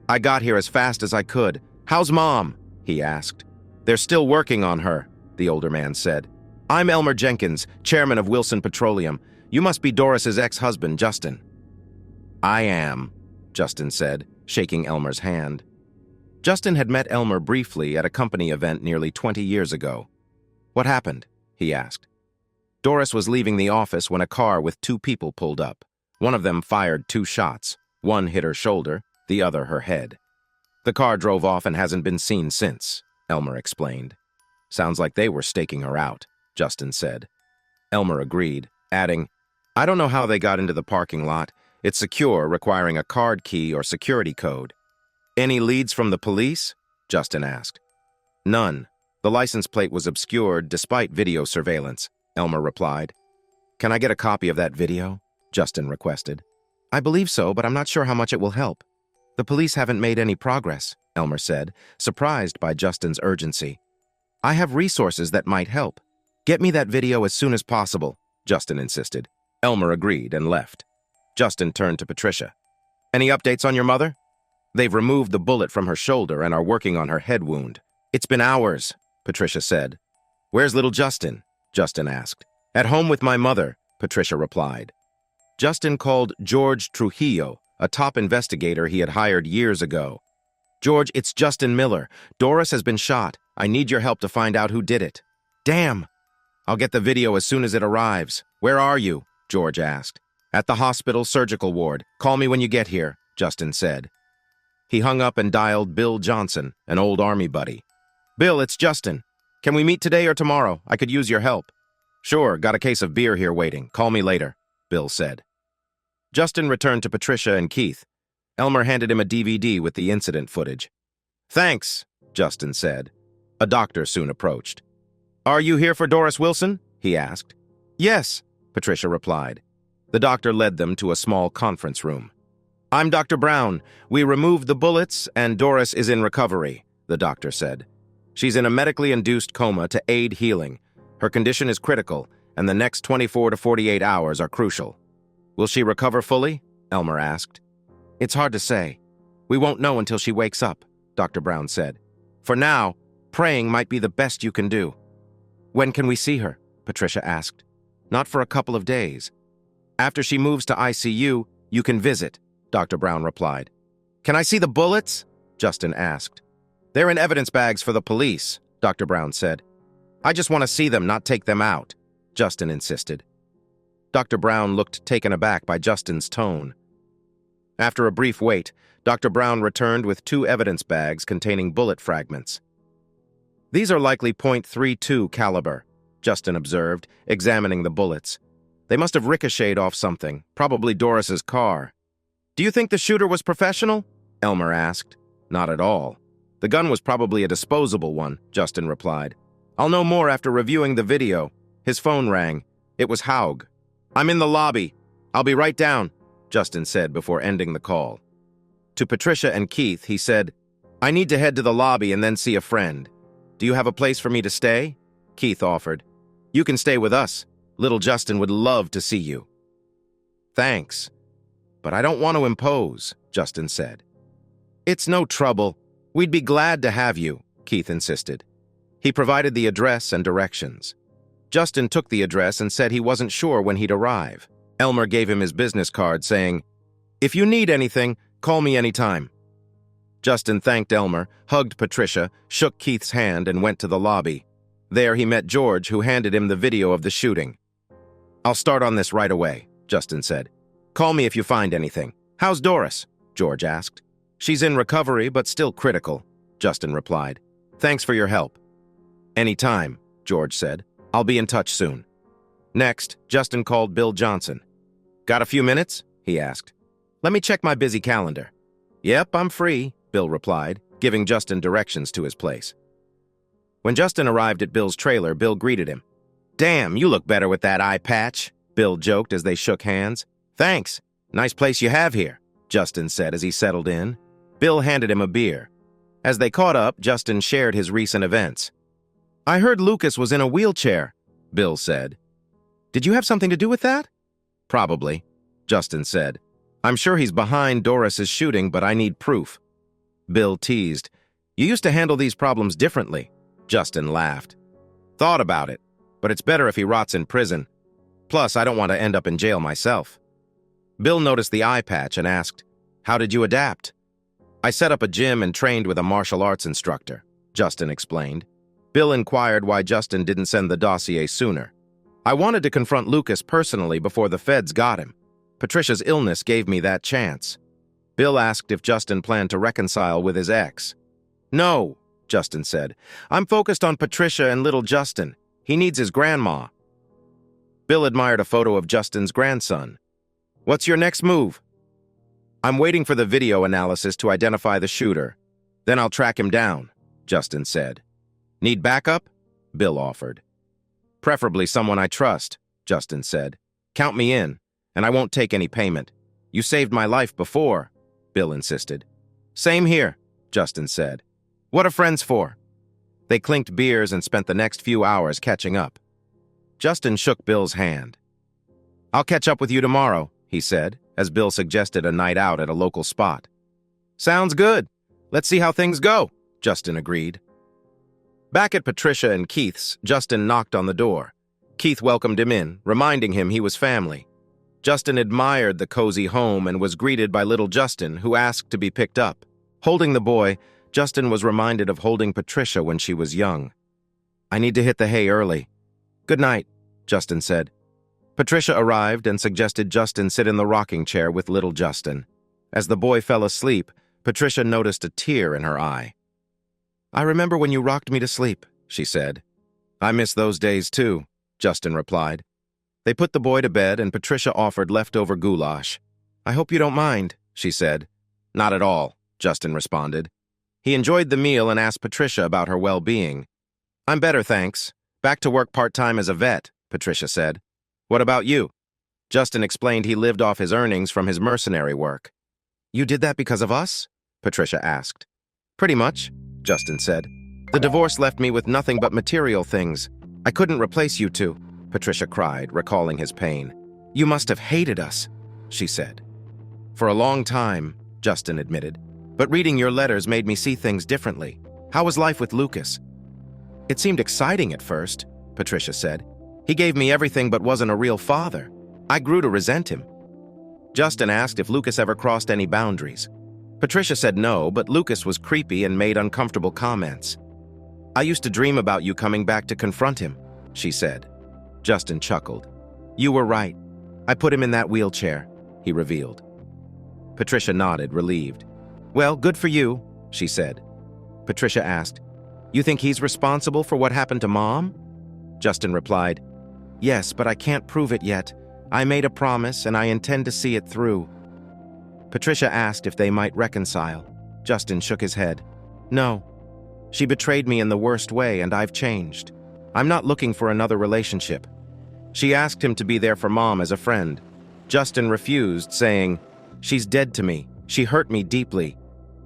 "I got here as fast as I could. How's Mom?" he asked. "They're still working on her," the older man said. "I'm Elmer Jenkins, chairman of Wilson Petroleum. You must be Doris's ex-husband, Justin." "I am," Justin said, shaking Elmer's hand. Justin had met Elmer briefly at a company event nearly 20 years ago. "What happened?" he asked. Doris was leaving the office when a car with two people pulled up. One of them fired 2 shots. One hit her shoulder, the other her head. "The car drove off and hasn't been seen since," Elmer explained. "Sounds like they were staking her out," Justin said. Elmer agreed, adding, "I don't know how they got into the parking lot. It's secure, requiring a card key or security code." "Any leads from the police?" Justin asked. "None. The license plate was obscured despite video surveillance," Elmer replied. "Can I get a copy of that video?" Justin requested. "I believe so, but I'm not sure how much it will help." "The police haven't made any progress," Elmer said, surprised by Justin's urgency. "I have resources that might help. Get me that video as soon as possible," Justin insisted. Elmer agreed and left. Justin turned to Patricia. "Any updates on your mother?" "They've removed the bullet from her shoulder and are working on her head wound." "It's been hours," Patricia said. "Where's little Justin?" Justin asked. "At home with my mother," Patricia replied. Justin called George Trujillo, a top investigator he had hired years ago. "George, it's Justin Miller. Doris has been shot. I need your help to find out who did it." "Damn!" "I'll get the video as soon as it arrives." "Where are you?" George asked. "At the hospital surgical ward. Call me when you get here," Justin said. He hung up and dialed Bill Johnson, an old Army buddy. "Bill, it's Justin. Can we meet today or tomorrow? I could use your help." "Sure, got a case of beer here waiting. Call me later," Bill said. Justin returned to Patricia and Keith. Elmer handed him a DVD with the incident footage. "Thanks," Justin said. A doctor soon approached. "Are you here for Doris Wilson?" he asked. "Yes," Patricia replied. The doctor led them to a small conference room. "I'm Dr. Brown. We removed the bullets and Doris is in recovery," the doctor said. "She's in a medically induced coma to aid healing. Her condition is critical, and the next 24 to 48 hours are crucial." "Will she recover fully?" Elmer asked. "It's hard to say. We won't know until she wakes up," Dr. Brown said. "For now, praying might be the best you can do." "When can we see her?" Patricia asked. "Not for a couple of days. After she moves to ICU, you can visit," Dr. Brown replied. "Can I see the bullets?" Justin asked. "They're in evidence bags for the police," Dr. Brown said. "I just want to see them, not take them out," Justin insisted. Dr. Brown looked taken aback by Justin's tone. After a brief wait, Dr. Brown returned with 2 evidence bags containing bullet fragments. "These are likely .32 caliber," Justin observed, examining the bullets. "They must have ricocheted off something, probably Doris's car." "Do you think the shooter was professional?" Elmer asked. "Not at all. The gun was probably a disposable one," Justin replied. "I'll know more after reviewing the video." His phone rang. It was Haug. "I'm in the lobby. I'll be right down," Justin said before ending the call. To Patricia and Keith, he said, "I need to head to the lobby and then see a friend. Do you have a place for me to stay?" Keith offered. "You can stay with us. Little Justin would love to see you." "Thanks. But I don't want to impose," Justin said. "It's no trouble. We'd be glad to have you," Keith insisted. He provided the address and directions. Justin took the address and said he wasn't sure when he'd arrive. Elmer gave him his business card, saying, "If you need anything, call me anytime." Justin thanked Elmer, hugged Patricia, shook Keith's hand, and went to the lobby. There he met George, who handed him the video of the shooting. "I'll start on this right away," Justin said. "Call me if you find anything." "How's Doris?" George asked. "She's in recovery, but still critical," Justin replied. "Thanks for your help." "Anytime," George said. "I'll be in touch soon." Next, Justin called Bill Johnson. "Got a few minutes?" he asked. "Let me check my busy calendar." "Yep, I'm free," Bill replied, giving Justin directions to his place. When Justin arrived at Bill's trailer, Bill greeted him. "Damn, you look better with that eye patch," Bill joked as they shook hands. "Thanks. Nice place you have here," Justin said as he settled in. Bill handed him a beer. As they caught up, Justin shared his recent events. "I heard Lucas was in a wheelchair," Bill said. "Did you have something to do with that?" "Probably," Justin said. "I'm sure he's behind Doris's shooting, but I need proof." Bill teased. "You used to handle these problems differently." Justin laughed. "Thought about it, but it's better if he rots in prison. Plus, I don't want to end up in jail myself." Bill noticed the eye patch and asked, "How did you adapt?" "I set up a gym and trained with a martial arts instructor," Justin explained. Bill inquired why Justin didn't send the dossier sooner. "I wanted to confront Lucas personally before the feds got him. Patricia's illness gave me that chance." Bill asked if Justin planned to reconcile with his ex. "No," Justin said. "I'm focused on Patricia and little Justin. He needs his grandma." Bill admired a photo of Justin's grandson. "What's your next move?" "I'm waiting for the video analysis to identify the shooter. Then I'll track him down," Justin said. "Need backup?" Bill offered. "Preferably someone I trust," Justin said. "Count me in, and I won't take any payment. You saved my life before," Bill insisted. "Same here," Justin said. "What are friends for?" They clinked beers and spent the next few hours catching up. Justin shook Bill's hand. "I'll catch up with you tomorrow," he said, as Bill suggested a night out at a local spot. "Sounds good. Let's see how things go," Justin agreed. Back at Patricia and Keith's, Justin knocked on the door. Keith welcomed him in, reminding him he was family. Justin admired the cozy home and was greeted by little Justin, who asked to be picked up. Holding the boy, Justin was reminded of holding Patricia when she was young. "I need to hit the hay early." "Good night," Justin said. Patricia arrived and suggested Justin sit in the rocking chair with little Justin. As the boy fell asleep, Patricia noticed a tear in her eye. "I remember when you rocked me to sleep," she said. "I miss those days too," Justin replied. They put the boy to bed and Patricia offered leftover goulash. "I hope you don't mind," she said. "Not at all," Justin responded. He enjoyed the meal and asked Patricia about her well-being. "I'm better, thanks. Back to work part-time as a vet," Patricia said. "What about you?" Justin explained he lived off his earnings from his mercenary work. "You did that because of us?" Patricia asked. "Pretty much," Justin said. "The divorce left me with nothing but material things. I couldn't replace you two," Patricia cried, recalling his pain. "You must have hated us," she said. "For a long time," Justin admitted. "But reading your letters made me see things differently. How was life with Lucas?" "It seemed exciting at first," Patricia said. "He gave me everything but wasn't a real father. I grew to resent him." Justin asked if Lucas ever crossed any boundaries. Patricia said no, but Lucas was creepy and made uncomfortable comments. "I used to dream about you coming back to confront him," she said. Justin chuckled. "You were right. I put him in that wheelchair," he revealed. Patricia nodded, relieved. "Well, good for you," she said. Patricia asked, "You think he's responsible for what happened to Mom?" Justin replied, "Yes, but I can't prove it yet. I made a promise and I intend to see it through." Patricia asked if they might reconcile. Justin shook his head. "No. She betrayed me in the worst way and I've changed. I'm not looking for another relationship." She asked him to be there for Mom as a friend. Justin refused, saying, "She's dead to me. She hurt me deeply."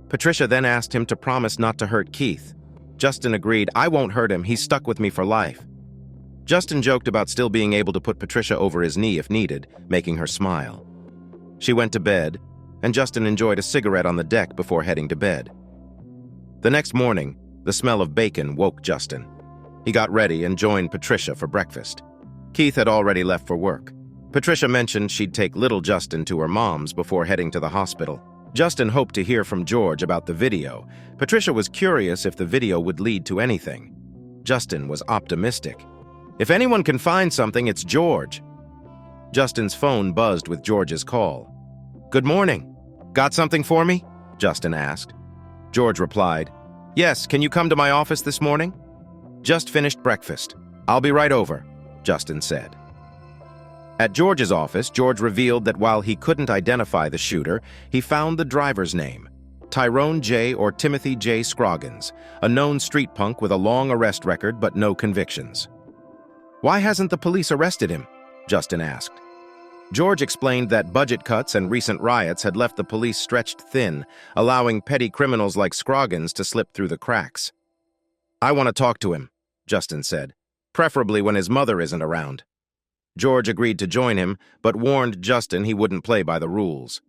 Patricia then asked him to promise not to hurt Keith. Justin agreed, "I won't hurt him. He's stuck with me for life." Justin joked about still being able to put Patricia over his knee if needed, making her smile. She went to bed, and Justin enjoyed a cigarette on the deck before heading to bed. The next morning, the smell of bacon woke Justin. He got ready and joined Patricia for breakfast. Keith had already left for work. Patricia mentioned she'd take little Justin to her mom's before heading to the hospital. Justin hoped to hear from George about the video. Patricia was curious if the video would lead to anything. Justin was optimistic. "If anyone can find something, it's George." Justin's phone buzzed with George's call. "Good morning. Got something for me?" Justin asked. George replied, "Yes, can you come to my office this morning?" "Just finished breakfast. I'll be right over," Justin said. At George's office, George revealed that while he couldn't identify the shooter, he found the driver's name, Tyrone J. or Timothy J. Scroggins, a known street punk with a long arrest record but no convictions. "Why hasn't the police arrested him?" Justin asked. George explained that budget cuts and recent riots had left the police stretched thin, allowing petty criminals like Scroggins to slip through the cracks. "I want to talk to him," Justin said, "preferably when his mother isn't around." George agreed to join him, but warned Justin he wouldn't play by the rules.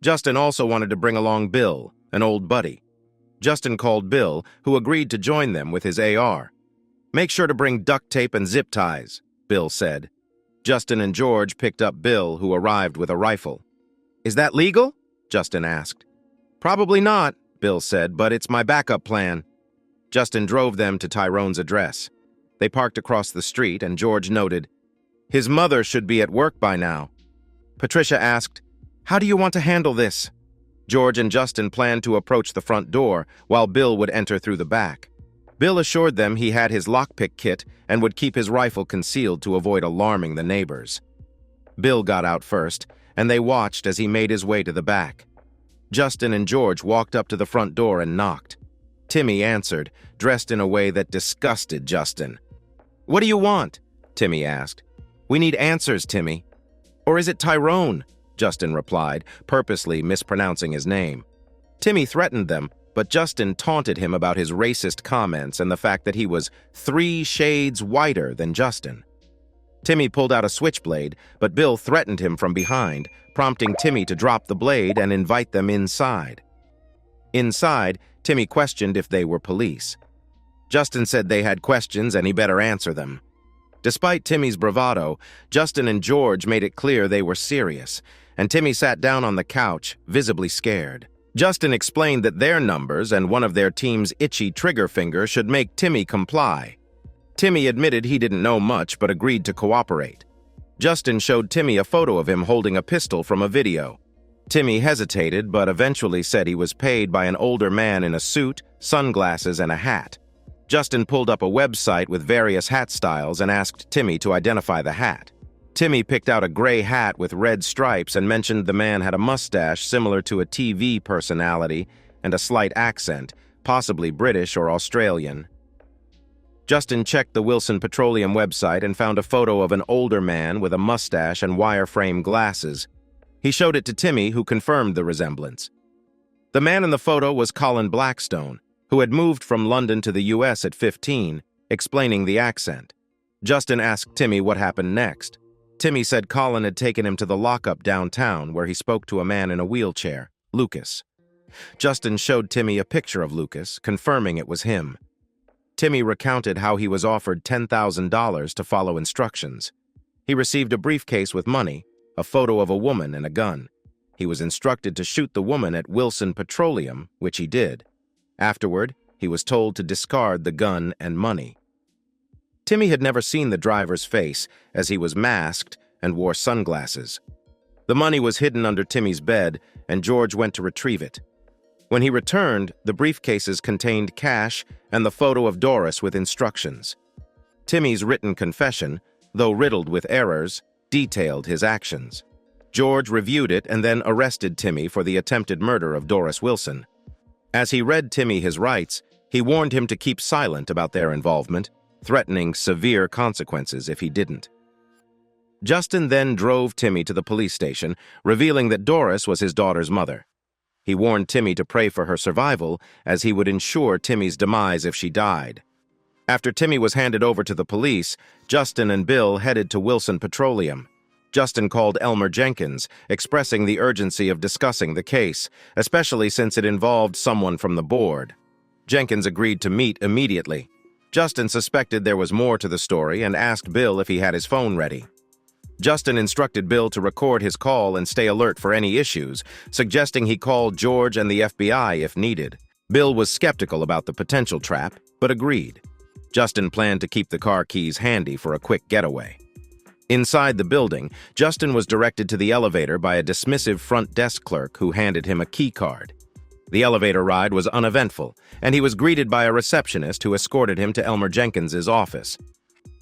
Justin also wanted to bring along Bill, an old buddy. Justin called Bill, who agreed to join them with his AR. "Make sure to bring duct tape and zip ties," Bill said. Justin and George picked up Bill, who arrived with a rifle. "Is that legal?" Justin asked. "Probably not," Bill said, "but it's my backup plan." Justin drove them to Tyrone's address. They parked across the street, and George noted, "His mother should be at work by now." Patricia asked, "How do you want to handle this?" George and Justin planned to approach the front door, while Bill would enter through the back. Bill assured them he had his lockpick kit and would keep his rifle concealed to avoid alarming the neighbors. Bill got out first, and they watched as he made his way to the back. Justin and George walked up to the front door and knocked. Timmy answered, dressed in a way that disgusted Justin. "What do you want?" Timmy asked. "We need answers, Timmy." "Or is it Tyrone?" Justin replied, purposely mispronouncing his name. Timmy threatened them, but Justin taunted him about his racist comments and the fact that he was 3 shades whiter than Justin. Timmy pulled out a switchblade, but Bill threatened him from behind, prompting Timmy to drop the blade and invite them inside. Inside, Timmy questioned if they were police. Justin said they had questions and he better answer them. Despite Timmy's bravado, Justin and George made it clear they were serious, and Timmy sat down on the couch, visibly scared. Justin explained that their numbers and one of their team's itchy trigger finger should make Timmy comply. Timmy admitted he didn't know much but agreed to cooperate. Justin showed Timmy a photo of him holding a pistol from a video. Timmy hesitated but eventually said he was paid by an older man in a suit, sunglasses, and a hat. Justin pulled up a website with various hat styles and asked Timmy to identify the hat. Timmy picked out a gray hat with red stripes and mentioned the man had a mustache similar to a TV personality and a slight accent, possibly British or Australian. Justin checked the Wilson Petroleum website and found a photo of an older man with a mustache and wireframe glasses. He showed it to Timmy, who confirmed the resemblance. The man in the photo was Colin Blackstone, who had moved from London to the US at 15, explaining the accent. Justin asked Timmy what happened next. Timmy said Colin had taken him to the lockup downtown where he spoke to a man in a wheelchair, Lucas. Justin showed Timmy a picture of Lucas, confirming it was him. Timmy recounted how he was offered $10,000 to follow instructions. He received a briefcase with money, a photo of a woman and a gun. He was instructed to shoot the woman at Wilson Petroleum, which he did. Afterward, he was told to discard the gun and money. Timmy had never seen the driver's face, as he was masked and wore sunglasses. The money was hidden under Timmy's bed, and George went to retrieve it. When he returned, the briefcases contained cash and the photo of Doris with instructions. Timmy's written confession, though riddled with errors, detailed his actions. George reviewed it and then arrested Timmy for the attempted murder of Doris Wilson. As he read Timmy his rights, he warned him to keep silent about their involvement, threatening severe consequences if he didn't. Justin then drove Timmy to the police station, revealing that Doris was his daughter's mother. He warned Timmy to pray for her survival, as he would ensure Timmy's demise if she died. After Timmy was handed over to the police, Justin and Bill headed to Wilson Petroleum. Justin called Elmer Jenkins, expressing the urgency of discussing the case, especially since it involved someone from the board. Jenkins agreed to meet immediately. Justin suspected there was more to the story and asked Bill if he had his phone ready. Justin instructed Bill to record his call and stay alert for any issues, suggesting he call George and the FBI if needed. Bill was skeptical about the potential trap, but agreed. Justin planned to keep the car keys handy for a quick getaway. Inside the building, Justin was directed to the elevator by a dismissive front desk clerk who handed him a key card. The elevator ride was uneventful, and he was greeted by a receptionist who escorted him to Elmer Jenkins's office.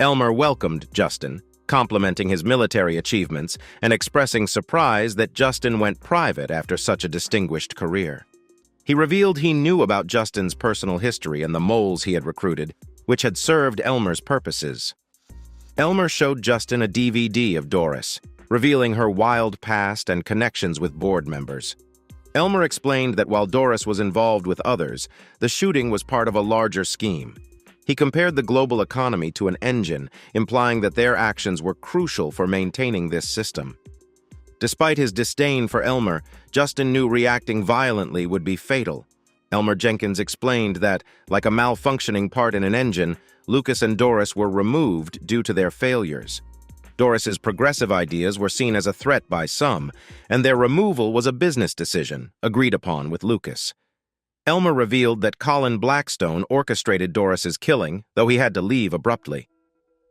Elmer welcomed Justin, complimenting his military achievements and expressing surprise that Justin went private after such a distinguished career. He revealed he knew about Justin's personal history and the moles he had recruited, which had served Elmer's purposes. Elmer showed Justin a DVD of Doris, revealing her wild past and connections with board members. Elmer explained that while Doris was involved with others, the shooting was part of a larger scheme. He compared the global economy to an engine, implying that their actions were crucial for maintaining this system. Despite his disdain for Elmer, Justin knew reacting violently would be fatal. Elmer Jenkins explained that, like a malfunctioning part in an engine, Lucas and Doris were removed due to their failures. Doris's progressive ideas were seen as a threat by some, and their removal was a business decision, agreed upon with Lucas. Elmer revealed that Colin Blackstone orchestrated Doris's killing, though he had to leave abruptly.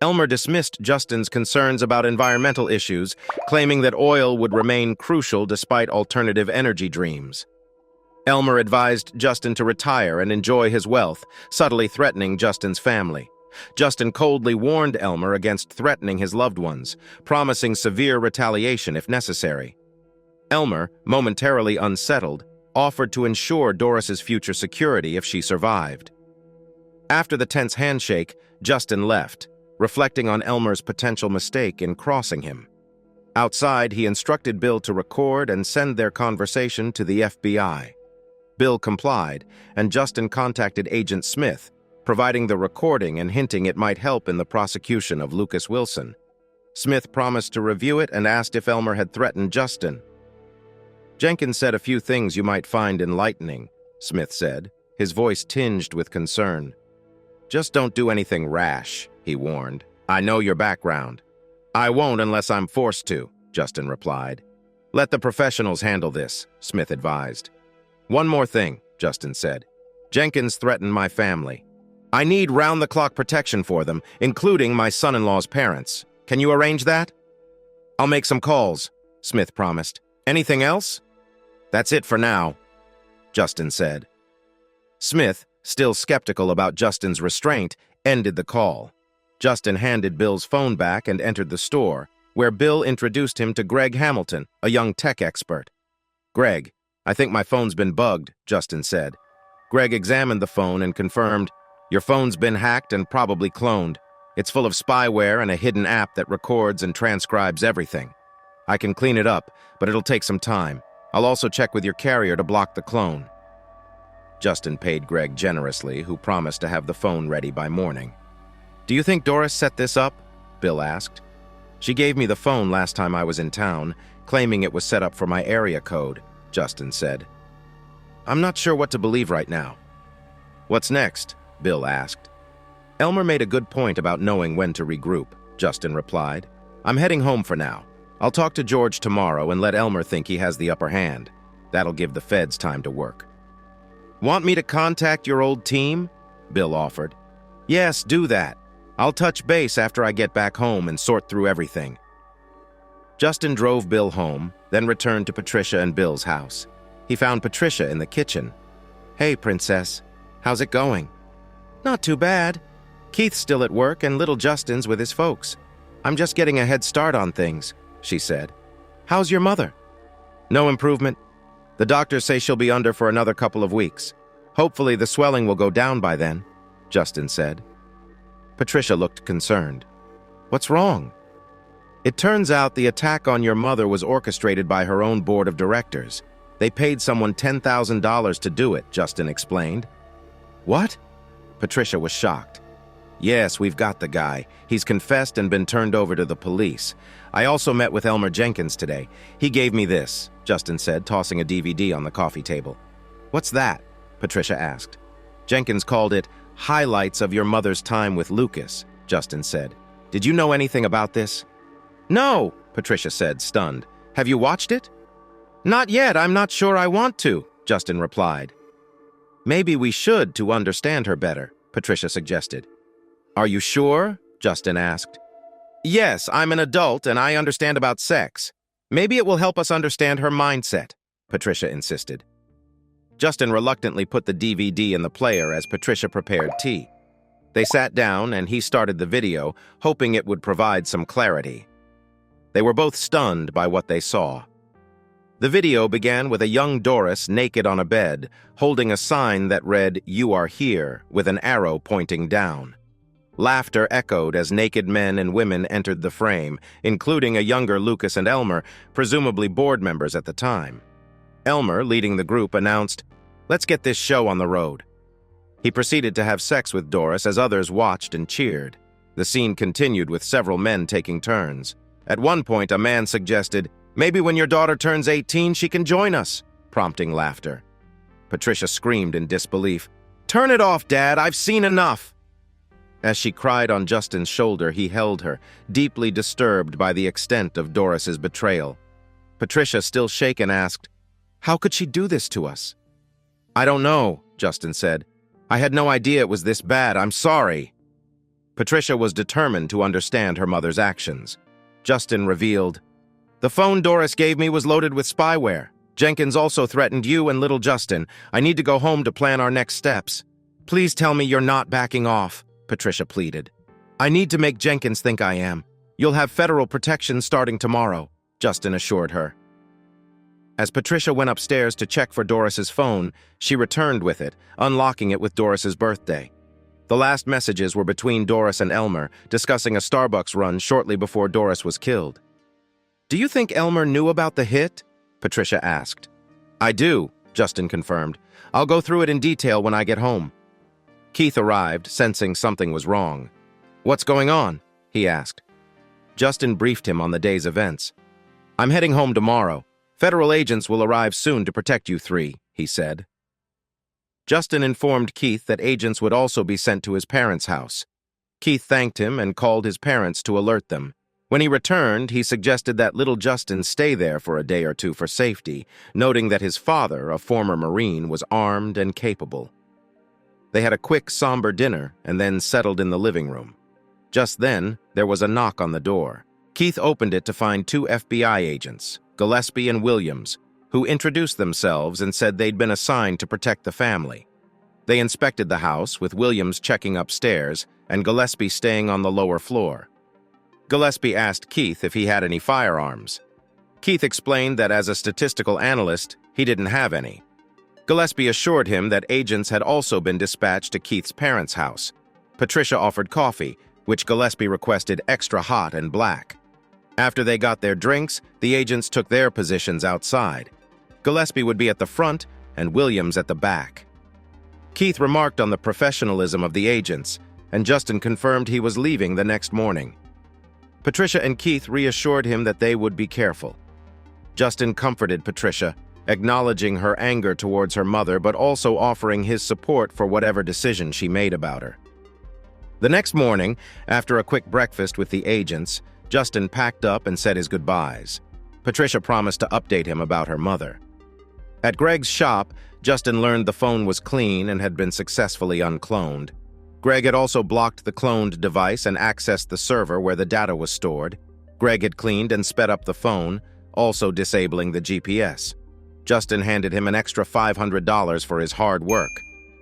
Elmer dismissed Justin's concerns about environmental issues, claiming that oil would remain crucial despite alternative energy dreams. Elmer advised Justin to retire and enjoy his wealth, subtly threatening Justin's family. Justin coldly warned Elmer against threatening his loved ones, promising severe retaliation if necessary. Elmer, momentarily unsettled, offered to ensure Doris's future security if she survived. After the tense handshake, Justin left, reflecting on Elmer's potential mistake in crossing him. Outside, he instructed Bill to record and send their conversation to the FBI. Bill complied, and Justin contacted Agent Smith, providing the recording and hinting it might help in the prosecution of Lucas Wilson. Smith promised to review it and asked if Elmer had threatened Justin. "Jenkins said a few things you might find enlightening," Smith said, his voice tinged with concern. "Just don't do anything rash," he warned. "I know your background." "I won't unless I'm forced to," Justin replied. "Let the professionals handle this," Smith advised. "One more thing," Justin said. "Jenkins threatened my family. I need round-the-clock protection for them, including my son-in-law's parents. Can you arrange that?" "I'll make some calls," Smith promised. "Anything else?" "That's it for now," Justin said. Smith, still skeptical about Justin's restraint, ended the call. Justin handed Bill's phone back and entered the store, where Bill introduced him to Greg Hamilton, a young tech expert. "Greg, I think my phone's been bugged," Justin said. Greg examined the phone and confirmed, "Your phone's been hacked and probably cloned. It's full of spyware and a hidden app that records and transcribes everything. I can clean it up, but it'll take some time. I'll also check with your carrier to block the clone." Justin paid Greg generously, who promised to have the phone ready by morning. "Do you think Doris set this up?" Bill asked. "She gave me the phone last time I was in town, claiming it was set up for my area code," Justin said. "I'm not sure what to believe right now." "What's next?" Bill asked. "Elmer made a good point about knowing when to regroup," Justin replied. "I'm heading home for now. I'll talk to George tomorrow and let Elmer think he has the upper hand. That'll give the feds time to work." "Want me to contact your old team?" Bill offered. "Yes, do that. I'll touch base after I get back home and sort through everything." Justin drove Bill home, then returned to Patricia and Bill's house. He found Patricia in the kitchen. "Hey, Princess. How's it going?" "Not too bad. Keith's still at work and little Justin's with his folks. I'm just getting a head start on things," she said. "How's your mother?" "No improvement. The doctors say she'll be under for another couple of weeks. Hopefully the swelling will go down by then," Justin said. Patricia looked concerned. "What's wrong?" "It turns out the attack on your mother was orchestrated by her own board of directors. They paid someone $10,000 to do it," Justin explained. "What?" Patricia was shocked. "Yes, we've got the guy. He's confessed and been turned over to the police. I also met with Elmer Jenkins today. He gave me this," Justin said, tossing a DVD on the coffee table. "What's that?" Patricia asked. "Jenkins called it Highlights of Your Mother's Time with Lucas," Justin said. "Did you know anything about this?" "No," Patricia said, stunned. "Have you watched it?" "Not yet. I'm not sure I want to," Justin replied. "Maybe we should to understand her better," Patricia suggested. "Are you sure?" Justin asked. "Yes, I'm an adult and I understand about sex. Maybe it will help us understand her mindset," Patricia insisted. Justin reluctantly put the DVD in the player as Patricia prepared tea. They sat down and he started the video, hoping it would provide some clarity. They were both stunned by what they saw. The video began with a young Doris naked on a bed, holding a sign that read, "You are here," with an arrow pointing down. Laughter echoed as naked men and women entered the frame, including a younger Lucas and Elmer, presumably board members at the time. Elmer, leading the group, announced, "Let's get this show on the road." He proceeded to have sex with Doris as others watched and cheered. The scene continued with several men taking turns. At one point, a man suggested, "Maybe when your daughter turns 18, she can join us," prompting laughter. Patricia screamed in disbelief, "Turn it off, Dad, I've seen enough." As she cried on Justin's shoulder, he held her, deeply disturbed by the extent of Doris's betrayal. Patricia, still shaken, asked, "How could she do this to us?" "I don't know," Justin said. "I had no idea it was this bad. I'm sorry." Patricia was determined to understand her mother's actions. Justin revealed, "The phone Doris gave me was loaded with spyware. Jenkins also threatened you and little Justin. I need to go home to plan our next steps. Please tell me you're not backing off," Patricia pleaded. "I need to make Jenkins think I am. You'll have federal protection starting tomorrow," Justin assured her. As Patricia went upstairs to check for Doris's phone, she returned with it, unlocking it with Doris's birthday. The last messages were between Doris and Elmer, discussing a Starbucks run shortly before Doris was killed. "Do you think Elmer knew about the hit?" Patricia asked. "I do," Justin confirmed. "I'll go through it in detail when I get home." Keith arrived, sensing something was wrong. "What's going on?" he asked. Justin briefed him on the day's events. "I'm heading home tomorrow. Federal agents will arrive soon to protect you three," he said. Justin informed Keith that agents would also be sent to his parents' house. Keith thanked him and called his parents to alert them. When he returned, he suggested that little Justin stay there for a day or two for safety, noting that his father, a former Marine, was armed and capable. They had a quick, somber dinner and then settled in the living room. Just then, there was a knock on the door. Keith opened it to find two FBI agents, Gillespie and Williams, who introduced themselves and said they'd been assigned to protect the family. They inspected the house, with Williams checking upstairs and Gillespie staying on the lower floor. Gillespie asked Keith if he had any firearms. Keith explained that as a statistical analyst, he didn't have any. Gillespie assured him that agents had also been dispatched to Keith's parents' house. Patricia offered coffee, which Gillespie requested extra hot and black. After they got their drinks, the agents took their positions outside. Gillespie would be at the front and Williams at the back. Keith remarked on the professionalism of the agents, and Justin confirmed he was leaving the next morning. Patricia and Keith reassured him that they would be careful. Justin comforted Patricia, acknowledging her anger towards her mother but also offering his support for whatever decision she made about her. The next morning, after a quick breakfast with the agents, Justin packed up and said his goodbyes. Patricia promised to update him about her mother. At Greg's shop, Justin learned the phone was clean and had been successfully uncloned. Greg had also blocked the cloned device and accessed the server where the data was stored. Greg had cleaned and sped up the phone, also disabling the GPS. Justin handed him an extra $500 for his hard work.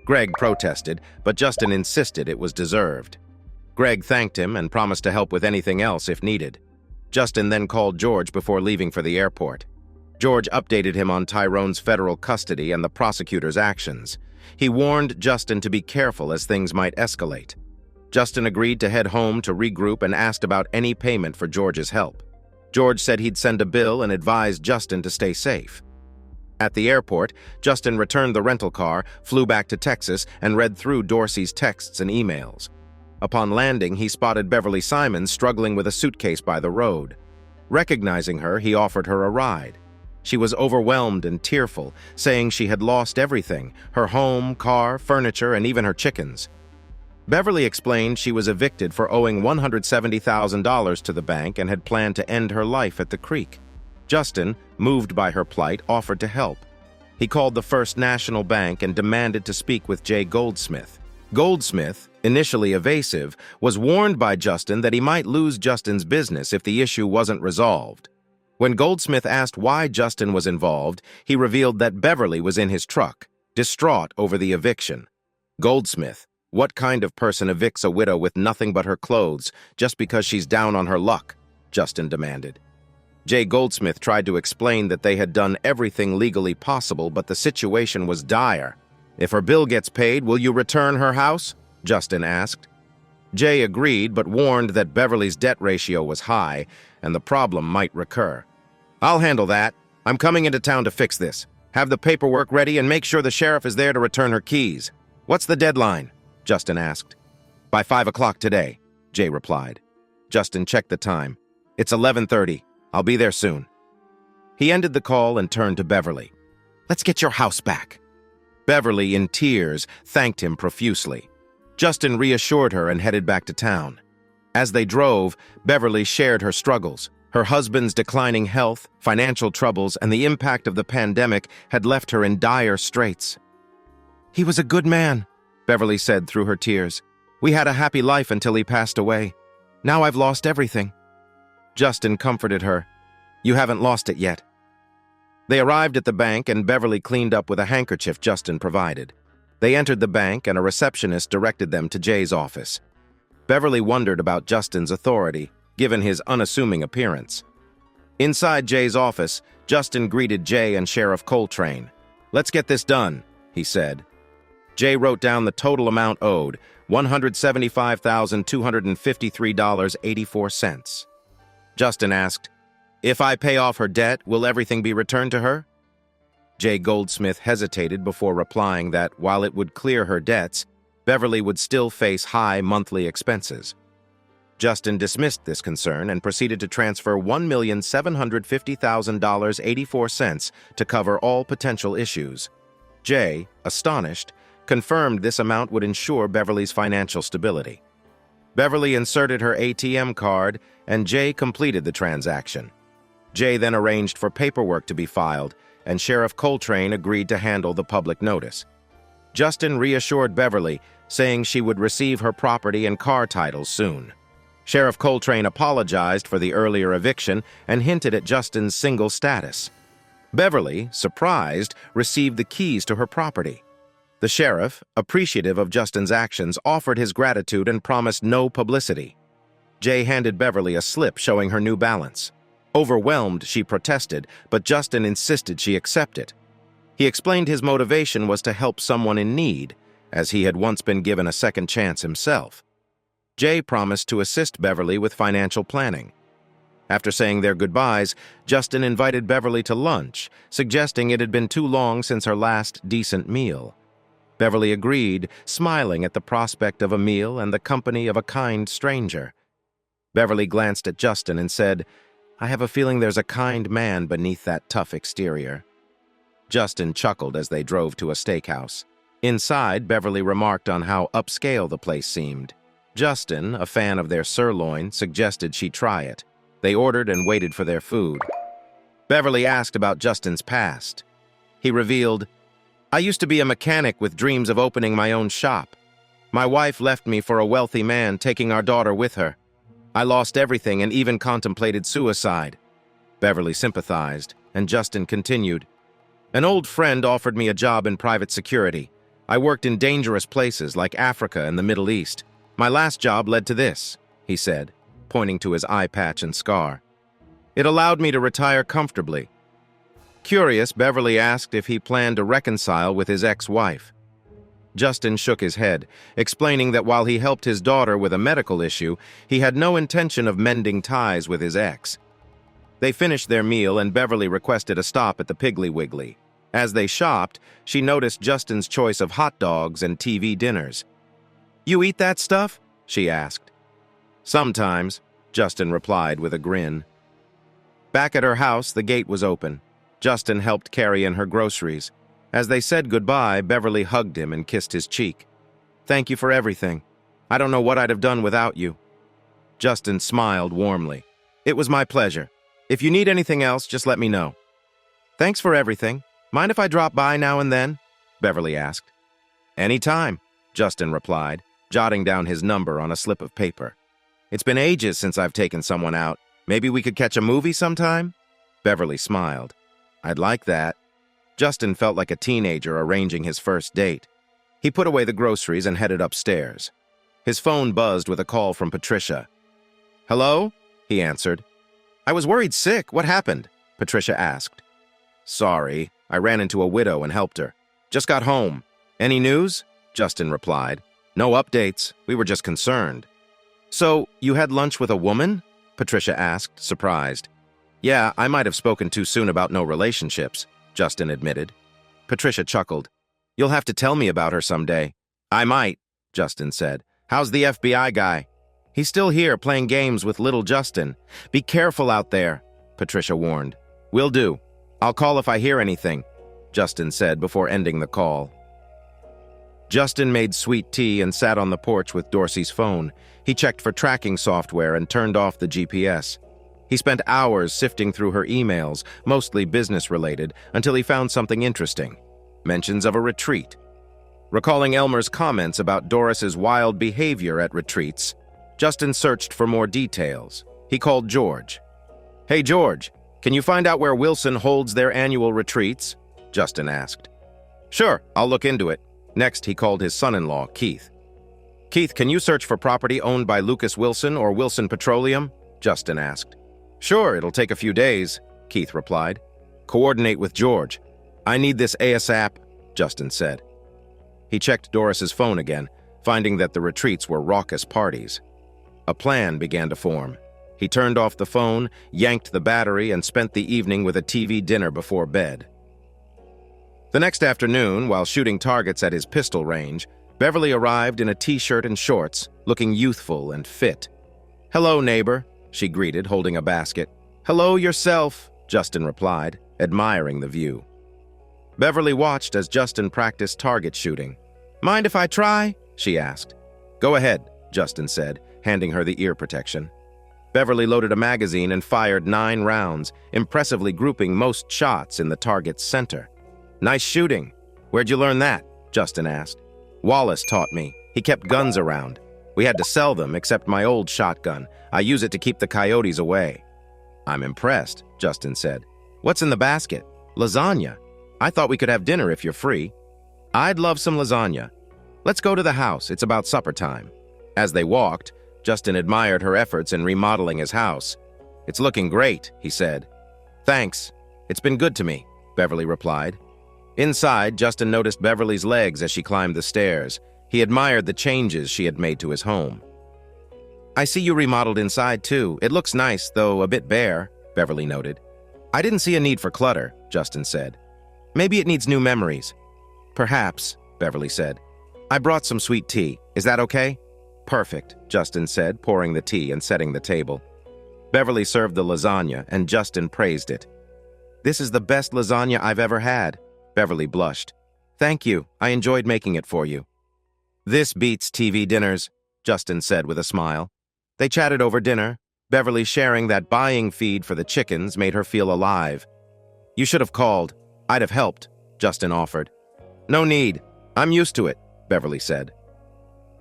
Greg protested, but Justin insisted it was deserved. Greg thanked him and promised to help with anything else if needed. Justin then called George before leaving for the airport. George updated him on Tyrone's federal custody and the prosecutor's actions. He warned Justin to be careful as things might escalate. Justin agreed to head home to regroup and asked about any payment for George's help. George said he'd send a bill and advised Justin to stay safe. At the airport, Justin returned the rental car, flew back to Texas, and read through Dorsey's texts and emails. Upon landing, he spotted Beverly Simons struggling with a suitcase by the road. Recognizing her, he offered her a ride. She was overwhelmed and tearful, saying she had lost everything: her home, car, furniture, and even her chickens. Beverly explained she was evicted for owing $170,000 to the bank and had planned to end her life at the creek. Justin, moved by her plight, offered to help. He called the First National Bank and demanded to speak with Jay Goldsmith. Goldsmith, initially evasive, was warned by Justin that he might lose Justin's business if the issue wasn't resolved. When Goldsmith asked why Justin was involved, he revealed that Beverly was in his truck, distraught over the eviction. Goldsmith, What kind of person evicts a widow with nothing but her clothes just because she's down on her luck? Justin demanded. Jay Goldsmith tried to explain that they had done everything legally possible, but the situation was dire. If her bill gets paid, will you return her house? Justin asked. Jay agreed, but warned that Beverly's debt ratio was high, and the problem might recur. I'll handle that. I'm coming into town to fix this. Have the paperwork ready and make sure the sheriff is there to return her keys. What's the deadline? Justin asked. By 5 o'clock today, Jay replied. Justin checked the time. It's 11:30. I'll be there soon. He ended the call and turned to Beverly. Let's get your house back. Beverly, in tears, thanked him profusely. Justin reassured her and headed back to town. As they drove, Beverly shared her struggles. Her husband's declining health, financial troubles, and the impact of the pandemic had left her in dire straits. He was a good man, Beverly said through her tears. We had a happy life until he passed away. Now I've lost everything. Justin comforted her. You haven't lost it yet. They arrived at the bank and Beverly cleaned up with a handkerchief Justin provided. They entered the bank and a receptionist directed them to Jay's office. Beverly wondered about Justin's authority, given his unassuming appearance. Inside Jay's office, Justin greeted Jay and Sheriff Coltrane. Let's get this done, he said. Jay wrote down the total amount owed, $175,253.84. Justin asked, If I pay off her debt, will everything be returned to her? Jay Goldsmith hesitated before replying that while it would clear her debts, Beverly would still face high monthly expenses. Justin dismissed this concern and proceeded to transfer $1,750,000.84 to cover all potential issues. Jay, astonished, confirmed this amount would ensure Beverly's financial stability. Beverly inserted her ATM card, and Jay completed the transaction. Jay then arranged for paperwork to be filed, and Sheriff Coltrane agreed to handle the public notice. Justin reassured Beverly, saying she would receive her property and car titles soon. Sheriff Coltrane apologized for the earlier eviction and hinted at Justin's single status. Beverly, surprised, received the keys to her property. The sheriff, appreciative of Justin's actions, offered his gratitude and promised no publicity. Jay handed Beverly a slip showing her new balance. Overwhelmed, she protested, but Justin insisted she accept it. He explained his motivation was to help someone in need, as he had once been given a second chance himself. Jay promised to assist Beverly with financial planning. After saying their goodbyes, Justin invited Beverly to lunch, suggesting it had been too long since her last decent meal. Beverly agreed, smiling at the prospect of a meal and the company of a kind stranger. Beverly glanced at Justin and said, I have a feeling there's a kind man beneath that tough exterior. Justin chuckled as they drove to a steakhouse. Inside, Beverly remarked on how upscale the place seemed. Justin, a fan of their sirloin, suggested she try it. They ordered and waited for their food. Beverly asked about Justin's past. He revealed, I used to be a mechanic with dreams of opening my own shop. My wife left me for a wealthy man, taking our daughter with her. I lost everything and even contemplated suicide. Beverly sympathized, and Justin continued. An old friend offered me a job in private security. I worked in dangerous places like Africa and the Middle East. My last job led to this, he said, pointing to his eye patch and scar. It allowed me to retire comfortably. Curious, Beverly asked if he planned to reconcile with his ex-wife. Justin shook his head, explaining that while he helped his daughter with a medical issue, he had no intention of mending ties with his ex. They finished their meal and Beverly requested a stop at the Piggly Wiggly. As they shopped, she noticed Justin's choice of hot dogs and TV dinners. You eat that stuff? She asked. Sometimes, Justin replied with a grin. Back at her house, the gate was open. Justin helped carry in her groceries. As they said goodbye, Beverly hugged him and kissed his cheek. Thank you for everything. I don't know what I'd have done without you. Justin smiled warmly. It was my pleasure. If you need anything else, just let me know. Thanks for everything. Mind if I drop by now and then? Beverly asked. Anytime, Justin replied, jotting down his number on a slip of paper. It's been ages since I've taken someone out. Maybe we could catch a movie sometime? Beverly smiled. I'd like that. Justin felt like a teenager arranging his first date. He put away the groceries and headed upstairs. His phone buzzed with a call from Patricia. "Hello?" he answered. "I was worried sick. What happened?" Patricia asked. "Sorry, I ran into a widow and helped her. Just got home. Any news?" Justin replied. "No updates. We were just concerned." "So, you had lunch with a woman?" Patricia asked, surprised. "Yeah, I might have spoken too soon about no relationships," Justin admitted. Patricia chuckled. "You'll have to tell me about her someday." "I might," Justin said. "How's the FBI guy?" "He's still here playing games with little Justin. Be careful out there," Patricia warned. "Will do. I'll call if I hear anything," Justin said before ending the call. Justin made sweet tea and sat on the porch with Dorsey's phone. He checked for tracking software and turned off the GPS. He spent hours sifting through her emails, mostly business-related, until he found something interesting. Mentions of a retreat. Recalling Elmer's comments about Doris's wild behavior at retreats, Justin searched for more details. He called George. "Hey, George, can you find out where Wilson holds their annual retreats?" Justin asked. "Sure, I'll look into it." Next, he called his son-in-law, Keith. "Keith, can you search for property owned by Lucas Wilson or Wilson Petroleum?" Justin asked. "Sure, it'll take a few days," Keith replied. "Coordinate with George. I need this ASAP," Justin said. He checked Doris's phone again, finding that the retreats were raucous parties. A plan began to form. He turned off the phone, yanked the battery, and spent the evening with a TV dinner before bed. The next afternoon, while shooting targets at his pistol range, Beverly arrived in a t-shirt and shorts, looking youthful and fit. "Hello, neighbor," she greeted, holding a basket. "Hello yourself," Justin replied, admiring the view. Beverly watched as Justin practiced target shooting. "Mind if I try?" she asked. "Go ahead," Justin said, handing her the ear protection. Beverly loaded a magazine and fired 9 rounds, impressively grouping most shots in the target's center. "Nice shooting. Where'd you learn that?" Justin asked. "Wallace taught me. He kept guns around. We had to sell them, except my old shotgun. I use it to keep the coyotes away." "I'm impressed," Justin said. "What's in the basket?" "Lasagna. I thought we could have dinner if you're free." "I'd love some lasagna. Let's go to the house. It's about supper time." As they walked, Justin admired her efforts in remodeling his house. "It's looking great," he said. "Thanks. It's been good to me," Beverly replied. Inside, Justin noticed Beverly's legs as she climbed the stairs. He admired the changes she had made to his home. "I see you remodeled inside, too. It looks nice, though a bit bare," Beverly noted. "I didn't see a need for clutter," Justin said. "Maybe it needs new memories." "Perhaps," Beverly said. "I brought some sweet tea. Is that okay?" "Perfect," Justin said, pouring the tea and setting the table. Beverly served the lasagna, and Justin praised it. "This is the best lasagna I've ever had." Beverly blushed. "Thank you. I enjoyed making it for you." "This beats TV dinners," Justin said with a smile. They chatted over dinner, Beverly sharing that buying feed for the chickens made her feel alive. "You should have called. I'd have helped," Justin offered. "No need. I'm used to it," Beverly said.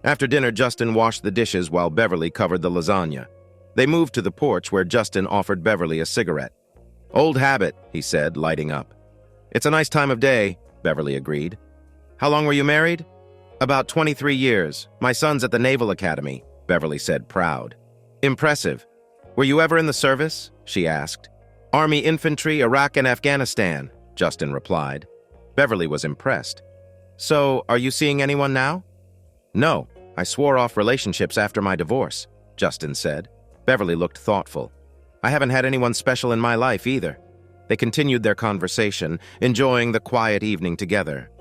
After dinner, Justin washed the dishes while Beverly covered the lasagna. They moved to the porch where Justin offered Beverly a cigarette. "Old habit," he said, lighting up. "It's a nice time of day," Beverly agreed. "How long were you married?" "About 23 years. My son's at the Naval Academy," Beverly said, proud. "Impressive. Were you ever in the service?" she asked. "Army infantry, Iraq and Afghanistan," Justin replied. Beverly was impressed. "So, are you seeing anyone now?" "No, I swore off relationships after my divorce," Justin said. Beverly looked thoughtful. "I haven't had anyone special in my life either." They continued their conversation, enjoying the quiet evening together.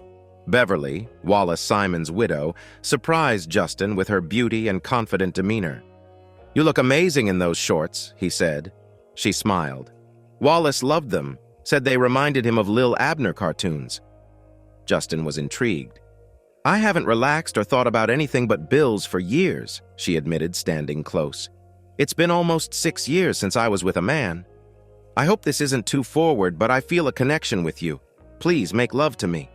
Beverly, Wallace Simon's widow, surprised Justin with her beauty and confident demeanor. "You look amazing in those shorts," he said. She smiled. Wallace loved them, said they reminded him of Lil Abner cartoons. Justin was intrigued. "I haven't relaxed or thought about anything but bills for years," she admitted, standing close. "It's been almost 6 years since I was with a man. I hope this isn't too forward, but I feel a connection with you. Please make love to me."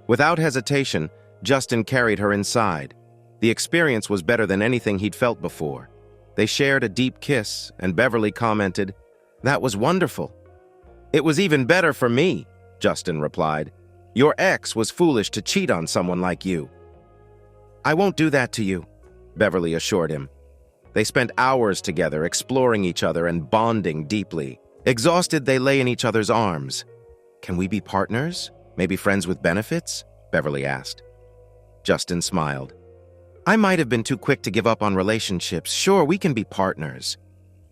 Without hesitation, Justin carried her inside. The experience was better than anything he'd felt before. They shared a deep kiss, and Beverly commented, "That was wonderful." "It was even better for me," Justin replied. Your ex was foolish to cheat on someone like you." "I won't do that to you," Beverly assured him. They spent hours together, exploring each other and bonding deeply. Exhausted, they lay in each other's arms. "Can we be partners? Maybe friends with benefits?" Beverly asked. Justin smiled. "I might have been too quick to give up on relationships. Sure, we can be partners."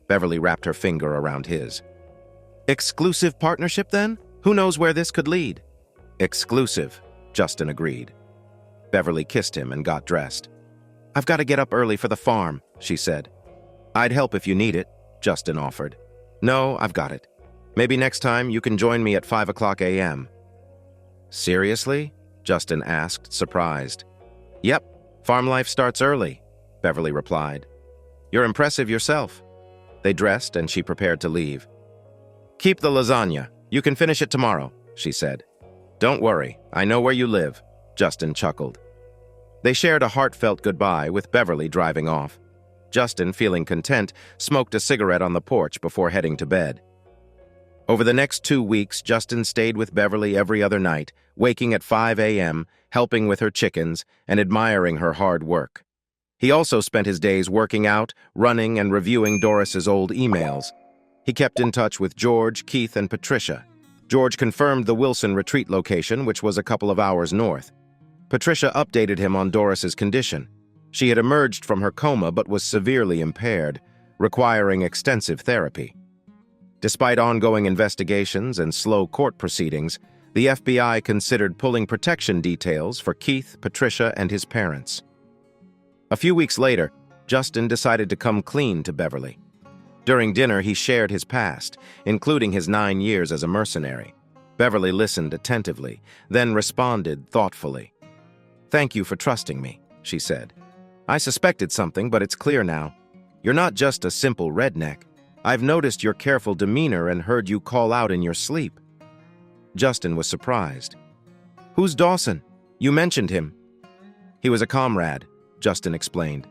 Beverly wrapped her finger around his. "Exclusive partnership, then? Who knows where this could lead?" "Exclusive," Justin agreed. Beverly kissed him and got dressed. "I've got to get up early for the farm," she said. "I'd help if you need it," Justin offered. "No, I've got it. Maybe next time you can join me at 5 a.m. "Seriously?" Justin asked, surprised. "Yep, farm life starts early," Beverly replied. "You're impressive yourself." They dressed and she prepared to leave. "Keep the lasagna. You can finish it tomorrow," she said. "Don't worry, I know where you live," Justin chuckled. They shared a heartfelt goodbye with Beverly driving off. Justin, feeling content, smoked a cigarette on the porch before heading to bed. Over the next 2 weeks, Justin stayed with Beverly every other night, waking at 5 a.m., helping with her chickens, and admiring her hard work. He also spent his days working out, running, and reviewing Doris's old emails. He kept in touch with George, Keith, and Patricia. George confirmed the Wilson retreat location, which was a couple of hours north. Patricia updated him on Doris's condition. She had emerged from her coma but was severely impaired, requiring extensive therapy. Despite ongoing investigations and slow court proceedings, the FBI considered pulling protection details for Keith, Patricia, and his parents. A few weeks later, Justin decided to come clean to Beverly. During dinner, he shared his past, including his 9 years as a mercenary. Beverly listened attentively, then responded thoughtfully. "Thank you for trusting me," she said. "I suspected something, but it's clear now. You're not just a simple redneck. I've noticed your careful demeanor and heard you call out in your sleep." Justin was surprised. "Who's Dawson? You mentioned him." "He was a comrade," Justin explained.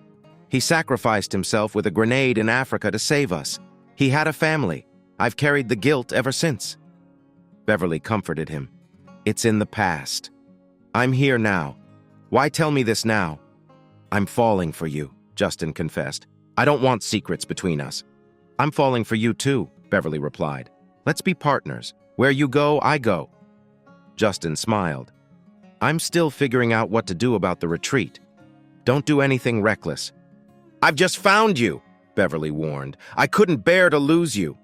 "He sacrificed himself with a grenade in Africa to save us. He had a family. I've carried the guilt ever since." Beverly comforted him. "It's in the past. I'm here now. Why tell me this now?" "I'm falling for you," Justin confessed. "I don't want secrets between us." "I'm falling for you too," Beverly replied. "Let's be partners. Where you go, I go." Justin smiled. "I'm still figuring out what to do about the retreat. Don't do anything reckless." "I've just found you," Beverly warned. "I couldn't bear to lose you."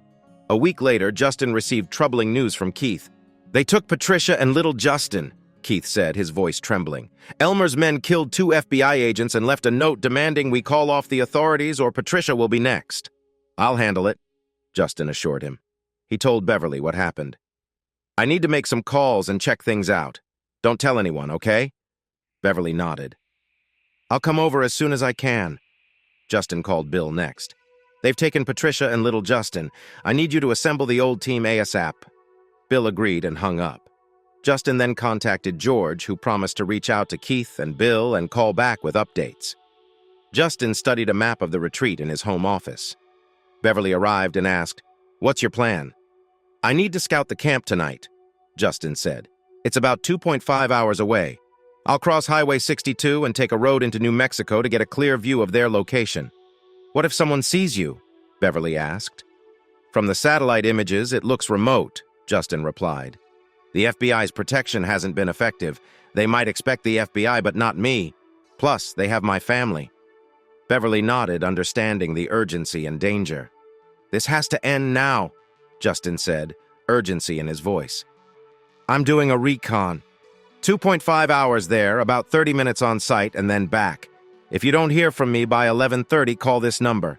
A week later, Justin received troubling news from Keith. "They took Patricia and little Justin," Keith said, his voice trembling. "Elmer's men killed 2 FBI agents and left a note demanding we call off the authorities or Patricia will be next." "I'll handle it," Justin assured him. He told Beverly what happened. "I need to make some calls and check things out. Don't tell anyone, okay?" Beverly nodded. "I'll come over as soon as I can." Justin called Bill next. "They've taken Patricia and little Justin. I need you to assemble the old team ASAP." Bill agreed and hung up. Justin then contacted George, who promised to reach out to Keith and Bill and call back with updates. Justin studied a map of the retreat in his home office. Beverly arrived and asked, "What's your plan?" "I need to scout the camp tonight," Justin said. "It's about 2.5 hours away. I'll cross Highway 62 and take a road into New Mexico to get a clear view of their location." "What if someone sees you?" Beverly asked. "From the satellite images, it looks remote," Justin replied. "The FBI's protection hasn't been effective. They might expect the FBI, but not me. Plus, they have my family." Beverly nodded, understanding the urgency and danger. "This has to end now," Justin said, urgency in his voice. "I'm doing a recon. 2.5 hours there, about 30 minutes on site, and then back. If you don't hear from me by 11:30, call this number."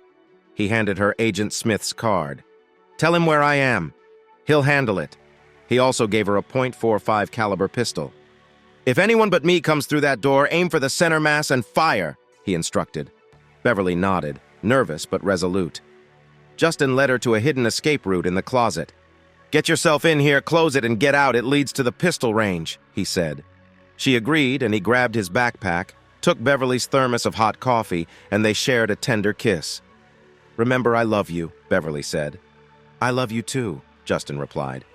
He handed her Agent Smith's card. "Tell him where I am. He'll handle it." He also gave her a .45 caliber pistol. "If anyone but me comes through that door, aim for the center mass and fire," he instructed. Beverly nodded, nervous but resolute. Justin led her to a hidden escape route in the closet. "Get yourself in here, close it, and get out. It leads to the pistol range," he said. She agreed, and he grabbed his backpack, took Beverly's thermos of hot coffee, and they shared a tender kiss. "Remember, I love you," Beverly said. "I love you too," Justin replied.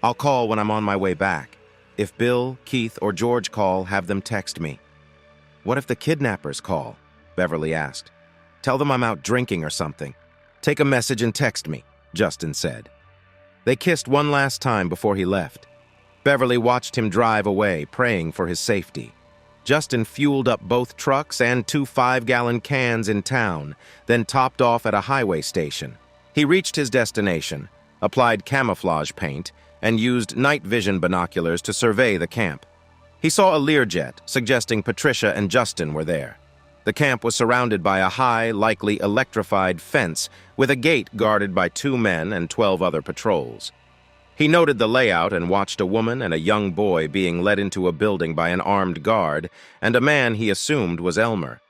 "I'll call when I'm on my way back." If Bill, Keith, or George call, have them text me. What if the kidnappers call? Beverly asked. Tell them I'm out drinking or something. Take a message and text me, Justin said. They kissed one last time before he left. Beverly watched him drive away, praying for his safety. Justin fueled up both trucks and 2 5-gallon cans in town, then topped off at a highway station. He reached his destination, applied camouflage paint, and used night vision binoculars to survey the camp. He saw a Learjet, suggesting Patricia and Justin were there. The camp was surrounded by a high, likely electrified fence with a gate guarded by 2 men and 12 other patrols. He noted the layout and watched a woman and a young boy being led into a building by an armed guard and a man he assumed was Elmer.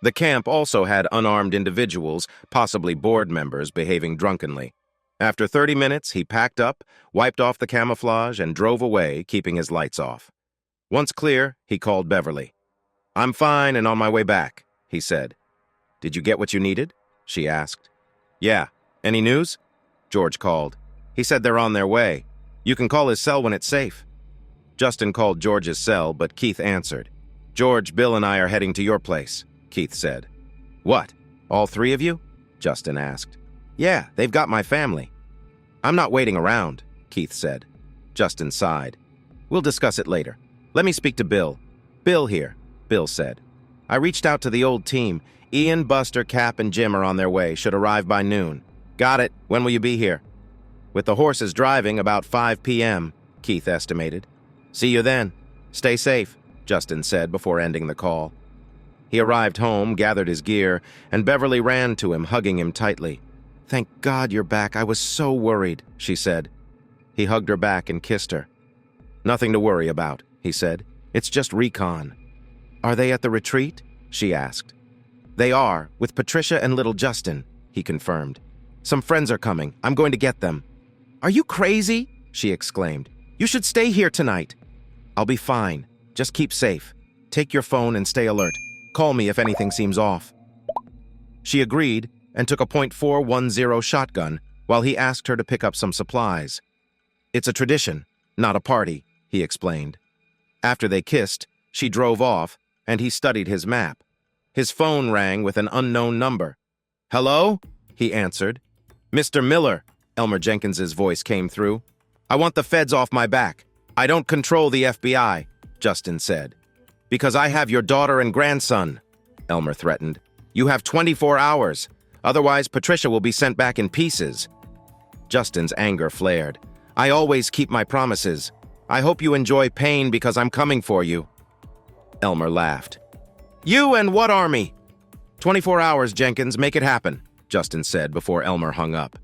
The camp also had unarmed individuals, possibly board members, behaving drunkenly. After 30 minutes, he packed up, wiped off the camouflage, and drove away, keeping his lights off. Once clear, he called Beverly. I'm fine and on my way back, he said. Did you get what you needed? She asked. Yeah. Any news? George called. He said they're on their way. You can call his cell when it's safe. Justin called George's cell, but Keith answered. George, Bill, and I are heading to your place, Keith said. What? All 3 of you? Justin asked. Yeah, they've got my family. I'm not waiting around, Keith said. Justin sighed. We'll discuss it later. Let me speak to Bill. Bill here, Bill said. I reached out to the old team. Ian, Buster, Cap, and Jim are on their way. Should arrive by noon. Got it. When will you be here? With the horses driving, about 5 p.m., Keith estimated. See you then. Stay safe, Justin said before ending the call. He arrived home, gathered his gear, and Beverly ran to him, hugging him tightly. Thank God you're back. I was so worried, she said. He hugged her back and kissed her. Nothing to worry about, he said. It's just recon. Are they at the retreat? She asked. They are, with Patricia and little Justin, he confirmed. Some friends are coming. I'm going to get them. Are you crazy? She exclaimed. You should stay here tonight. I'll be fine. Just keep safe. Take your phone and stay alert. Call me if anything seems off. She agreed and took a .410 shotgun while he asked her to pick up some supplies. It's a tradition, not a party, he explained. After they kissed, she drove off, and he studied his map. His phone rang with an unknown number. Hello? He answered. Mr. Miller, Elmer Jenkins's voice came through. I want the feds off my back. I don't control the FBI, Justin said. Because I have your daughter and grandson, Elmer threatened. You have 24 hours. Otherwise, Patricia will be sent back in pieces. Justin's anger flared. I always keep my promises. I hope you enjoy pain because I'm coming for you. Elmer laughed. You and what army? 24 hours, Jenkins. Make it happen, Justin said before Elmer hung up.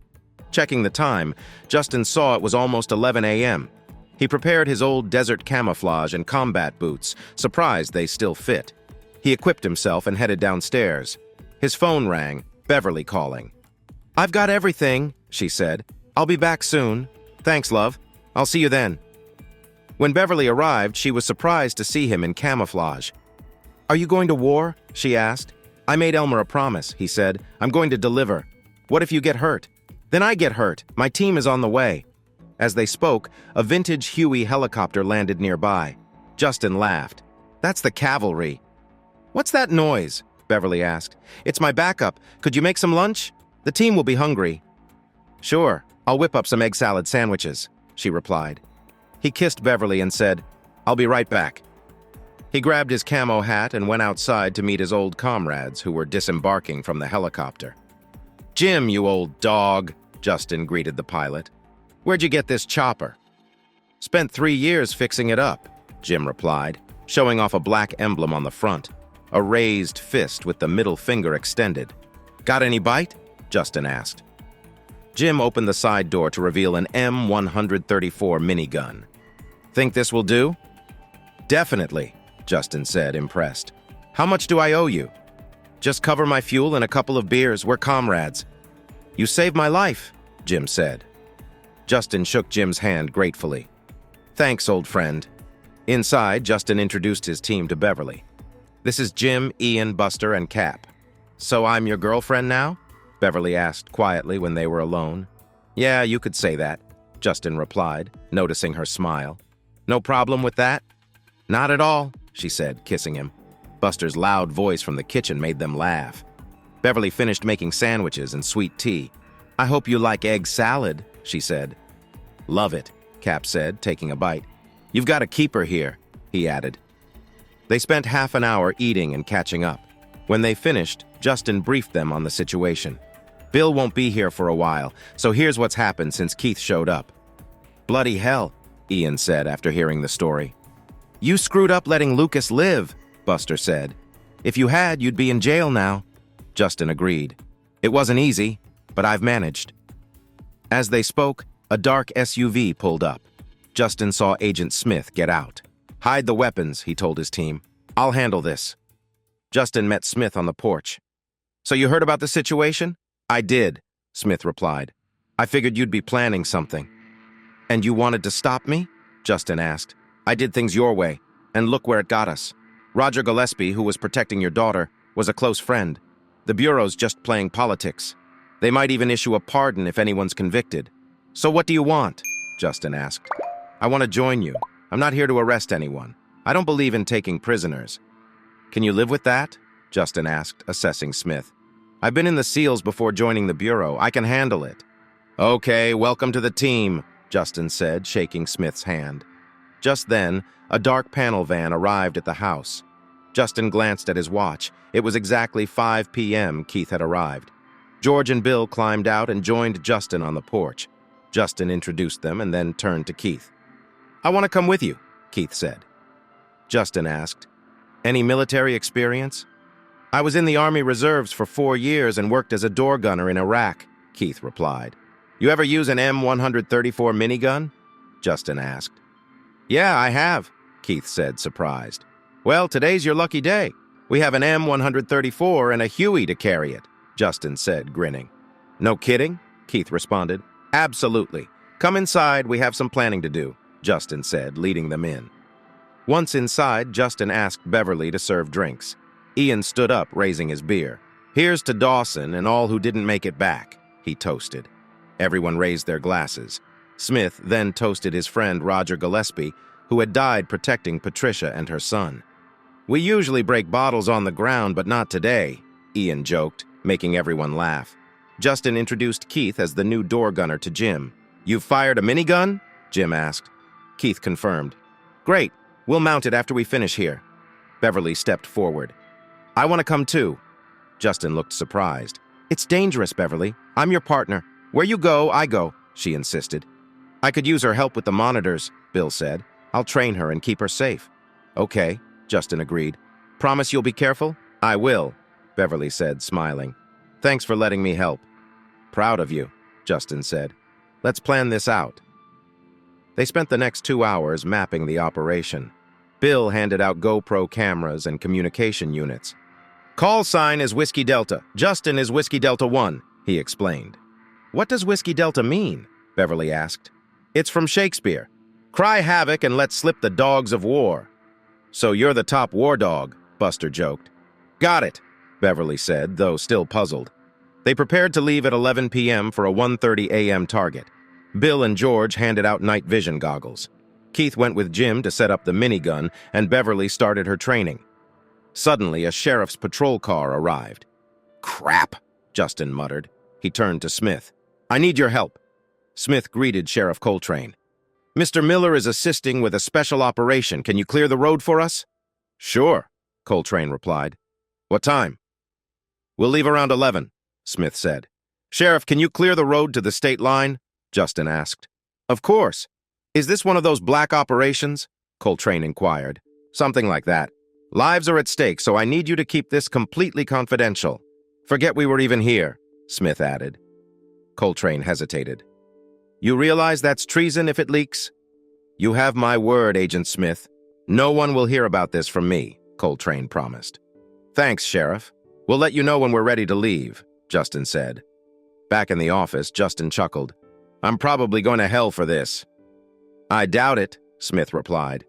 Checking the time, Justin saw it was almost 11 a.m. He prepared his old desert camouflage and combat boots, surprised they still fit. He equipped himself and headed downstairs. His phone rang, Beverly calling. I've got everything, she said. I'll be back soon. Thanks, love. I'll see you then. When Beverly arrived, she was surprised to see him in camouflage. Are you going to war? She asked. I made Elmer a promise, he said. I'm going to deliver. What if you get hurt? Then I get hurt. My team is on the way. As they spoke, a vintage Huey helicopter landed nearby. Justin laughed. That's the cavalry. What's that noise? Beverly asked. It's my backup. Could you make some lunch? The team will be hungry. Sure, I'll whip up some egg salad sandwiches, she replied. He kissed Beverly and said, I'll be right back. He grabbed his camo hat and went outside to meet his old comrades who were disembarking from the helicopter. Jim, you old dog, Justin greeted the pilot. Where'd you get this chopper? Spent 3 years fixing it up, Jim replied, showing off a black emblem on the front, a raised fist with the middle finger extended. Got any bite? Justin asked. Jim opened the side door to reveal an M134 minigun. Think this will do? Definitely, Justin said, impressed. How much do I owe you? Just cover my fuel and a couple of beers. We're comrades. You saved my life, Jim said. Justin shook Jim's hand gratefully. Thanks, old friend. Inside, Justin introduced his team to Beverly. This is Jim, Ian, Buster, and Cap. So I'm your girlfriend now? Beverly asked quietly when they were alone. Yeah, you could say that, Justin replied, noticing her smile. No problem with that? Not at all, she said, kissing him. Buster's loud voice from the kitchen made them laugh. Beverly finished making sandwiches and sweet tea. I hope you like egg salad, she said. Love it, Cap said, taking a bite. You've got a keeper here, he added. They spent half an hour eating and catching up. When they finished, Justin briefed them on the situation. Bill won't be here for a while, so here's what's happened since Keith showed up. Bloody hell, Ian said after hearing the story. You screwed up letting Lucas live, Buster said. If you had, you'd be in jail now. Justin agreed. It wasn't easy, but I've managed. As they spoke, a dark SUV pulled up. Justin saw Agent Smith get out. Hide the weapons, he told his team. I'll handle this. Justin met Smith on the porch. So you heard about the situation? I did, Smith replied. I figured you'd be planning something. And you wanted to stop me? Justin asked. I did things your way, and look where it got us. Roger Gillespie, who was protecting your daughter, was a close friend. The Bureau's just playing politics. They might even issue a pardon if anyone's convicted. So what do you want? Justin asked. I want to join you. I'm not here to arrest anyone. I don't believe in taking prisoners. Can you live with that? Justin asked, assessing Smith. I've been in the SEALs before joining the Bureau. I can handle it. Okay, welcome to the team, Justin said, shaking Smith's hand. Just then, a dark panel van arrived at the house. Justin glanced at his watch. It was exactly 5 p.m. Keith had arrived. George and Bill climbed out and joined Justin on the porch. Justin introduced them and then turned to Keith. I want to come with you, Keith said. Justin asked, Any military experience? I was in the Army Reserves for 4 years and worked as a door gunner in Iraq, Keith replied. You ever use an M134 minigun? Justin asked. Yeah, I have, Keith said, surprised. Well, today's your lucky day. We have an M134 and a Huey to carry it, Justin said, grinning. No kidding? Keith responded. Absolutely. Come inside, we have some planning to do, Justin said, leading them in. Once inside, Justin asked Beverly to serve drinks. Ian stood up, raising his beer. Here's to Dawson and all who didn't make it back, he toasted. Everyone raised their glasses. Smith then toasted his friend Roger Gillespie, who had died protecting Patricia and her son. We usually break bottles on the ground, but not today, Ian joked, making everyone laugh. Justin introduced Keith as the new door gunner to Jim. You've fired a minigun? Jim asked. Keith confirmed. Great, we'll mount it after we finish here. Beverly stepped forward. I want to come too. Justin looked surprised. It's dangerous, Beverly. I'm your partner. Where you go, I go, she insisted. I could use her help with the monitors, Bill said. I'll train her and keep her safe. Okay, Justin agreed. Promise you'll be careful? I will, Beverly said, smiling. Thanks for letting me help. Proud of you, Justin said. Let's plan this out. They spent the next 2 hours mapping the operation. Bill handed out GoPro cameras and communication units. Call sign is Whiskey Delta. Justin is Whiskey Delta 1, he explained. What does Whiskey Delta mean? Beverly asked. It's from Shakespeare. Cry havoc and let slip the dogs of war. So you're the top war dog, Buster joked. Got it, Beverly said, though still puzzled. They prepared to leave at 11 p.m. for a 1:30 a.m. target. Bill and George handed out night vision goggles. Keith went with Jim to set up the minigun, and Beverly started her training. Suddenly, a sheriff's patrol car arrived. Crap, Justin muttered. He turned to Smith. I need your help. Smith greeted Sheriff Coltrane. Mr. Miller is assisting with a special operation. Can you clear the road for us? Sure, Coltrane replied. What time? We'll leave around 11, Smith said. Sheriff, can you clear the road to the state line? Justin asked. Of course. Is this one of those black operations? Coltrane inquired. Something like that. Lives are at stake, so I need you to keep this completely confidential. Forget we were even here, Smith added. Coltrane hesitated. You realize that's treason if it leaks? You have my word, Agent Smith. No one will hear about this from me, Coltrane promised. Thanks, Sheriff. We'll let you know when we're ready to leave, Justin said. Back in the office, Justin chuckled. I'm probably going to hell for this. I doubt it, Smith replied.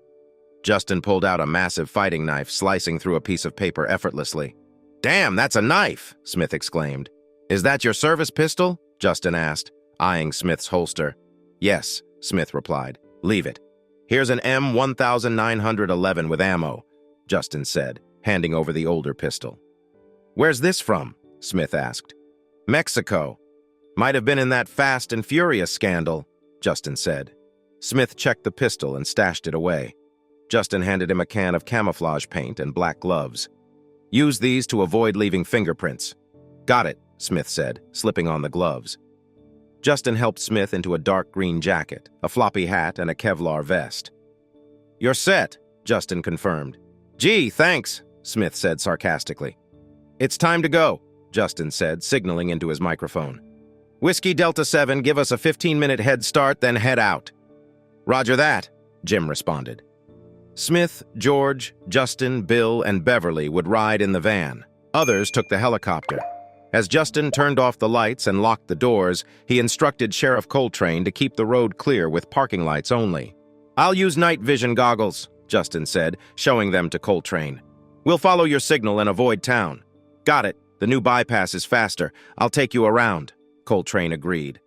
Justin pulled out a massive fighting knife, slicing through a piece of paper effortlessly. Damn, that's a knife, Smith exclaimed. Is that your service pistol? Justin asked, eyeing Smith's holster. Yes, Smith replied. Leave it. Here's an M1911 with ammo, Justin said, handing over the older pistol. Where's this from? Smith asked. Mexico. Might have been in that Fast and Furious scandal, Justin said. Smith checked the pistol and stashed it away. Justin handed him a can of camouflage paint and black gloves. Use these to avoid leaving fingerprints. Got it, Smith said, slipping on the gloves. Justin helped Smith into a dark green jacket, a floppy hat, and a Kevlar vest. You're set, Justin confirmed. Gee, thanks, Smith said sarcastically. It's time to go, Justin said, signaling into his microphone. Whiskey Delta 7, give us a 15-minute head start, then head out. Roger that, Jim responded. Smith, George, Justin, Bill, and Beverly would ride in the van. Others took the helicopter. As Justin turned off the lights and locked the doors, he instructed Sheriff Coltrane to keep the road clear with parking lights only. I'll use night vision goggles, Justin said, showing them to Coltrane. We'll follow your signal and avoid town. Got it. The new bypass is faster. I'll take you around, Coltrane agreed.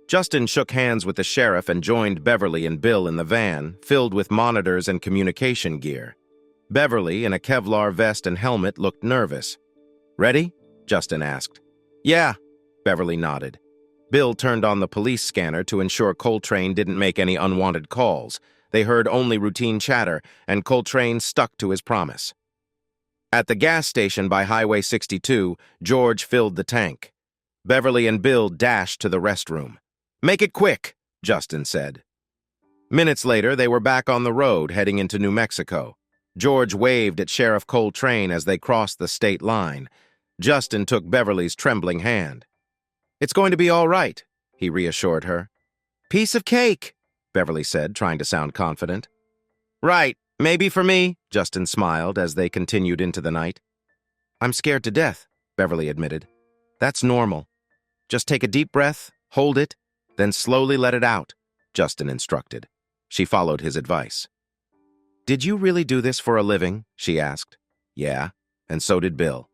Justin shook hands with the sheriff and joined Beverly and Bill in the van, filled with monitors and communication gear. Beverly, in a Kevlar vest and helmet, looked nervous. Ready? Justin asked. Yeah, Beverly nodded. Bill turned on the police scanner to ensure Coltrane didn't make any unwanted calls. They heard only routine chatter, and Coltrane stuck to his promise. At the gas station by Highway 62, George filled the tank. Beverly and Bill dashed to the restroom. Make it quick, Justin said. Minutes later, they were back on the road, heading into New Mexico. George waved at Sheriff Coltrane as they crossed the state line. Justin took Beverly's trembling hand. It's going to be all right, he reassured her. Piece of cake, Beverly said, trying to sound confident. Right, maybe for me, Justin smiled as they continued into the night. I'm scared to death, Beverly admitted. That's normal. Just take a deep breath, hold it, then slowly let it out, Justin instructed. She followed his advice. Did you really do this for a living? She asked. Yeah, and so did Bill.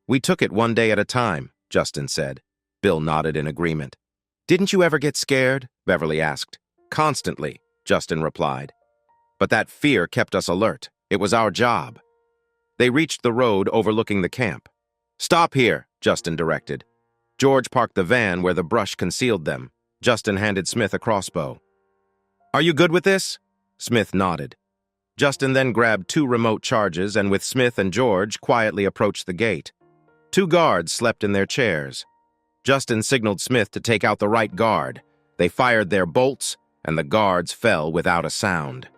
We took it one day at a time, Justin said. Bill nodded in agreement. Didn't you ever get scared? Beverly asked. Constantly, Justin replied. But that fear kept us alert. It was our job. They reached the road overlooking the camp. Stop here, Justin directed. George parked the van where the brush concealed them. Justin handed Smith a crossbow. Are you good with this? Smith nodded. Justin then grabbed 2 remote charges and with Smith and George quietly approached the gate. 2 guards slept in their chairs. Justin signaled Smith to take out the right guard. They fired their bolts, and the guards fell without a sound.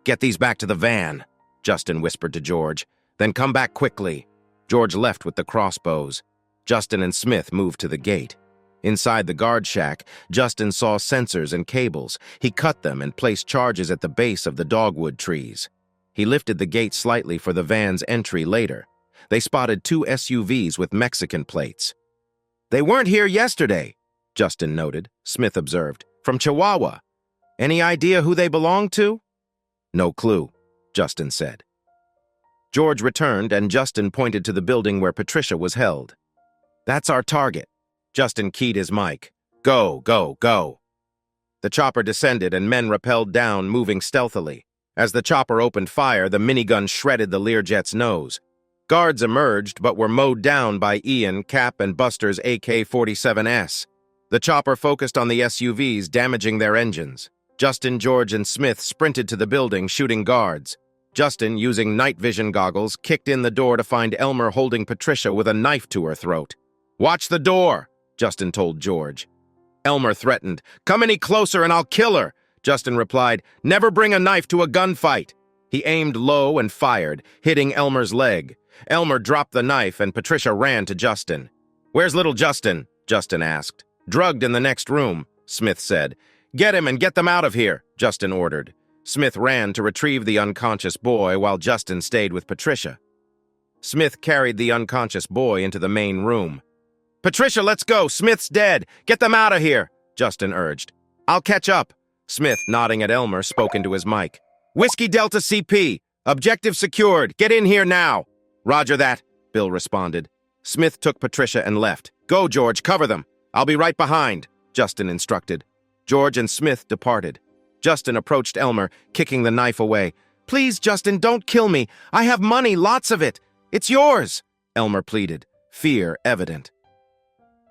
Get these back to the van, Justin whispered to George. Then come back quickly. George left with the crossbows. Justin and Smith moved to the gate. Inside the guard shack, Justin saw sensors and cables. He cut them and placed charges at the base of the dogwood trees. He lifted the gate slightly for the van's entry later. They spotted 2 SUVs with Mexican plates. They weren't here yesterday, Justin noted. Smith observed. From Chihuahua. Any idea who they belonged to? No clue, Justin said. George returned and Justin pointed to the building where Patricia was held. That's our target. Justin keyed his mic. Go, go, go. The chopper descended and men rappelled down, moving stealthily. As the chopper opened fire, the minigun shredded the Learjet's nose. Guards emerged, but were mowed down by Ian, Cap, and Buster's AK-47S. The chopper focused on the SUVs, damaging their engines. Justin, George, and Smith sprinted to the building, shooting guards. Justin, using night vision goggles, kicked in the door to find Elmer holding Patricia with a knife to her throat. Watch the door, Justin told George. Elmer threatened. Come any closer and I'll kill her. Justin replied, never bring a knife to a gunfight. He aimed low and fired, hitting Elmer's leg. Elmer dropped the knife and Patricia ran to Justin. Where's little Justin? Justin asked. Drugged in the next room, Smith said. Get him and get them out of here, Justin ordered. Smith ran to retrieve the unconscious boy while Justin stayed with Patricia. Smith carried the unconscious boy into the main room. Patricia, let's go. Smith's dead. Get them out of here, Justin urged. I'll catch up. Smith, nodding at Elmer, spoke into his mic. Whiskey Delta CP. Objective secured. Get in here now. Roger that, Bill responded. Smith took Patricia and left. Go, George, cover them. I'll be right behind, Justin instructed. George and Smith departed. Justin approached Elmer, kicking the knife away. "Please, Justin, don't kill me. I have money, lots of it. It's yours," Elmer pleaded, fear evident.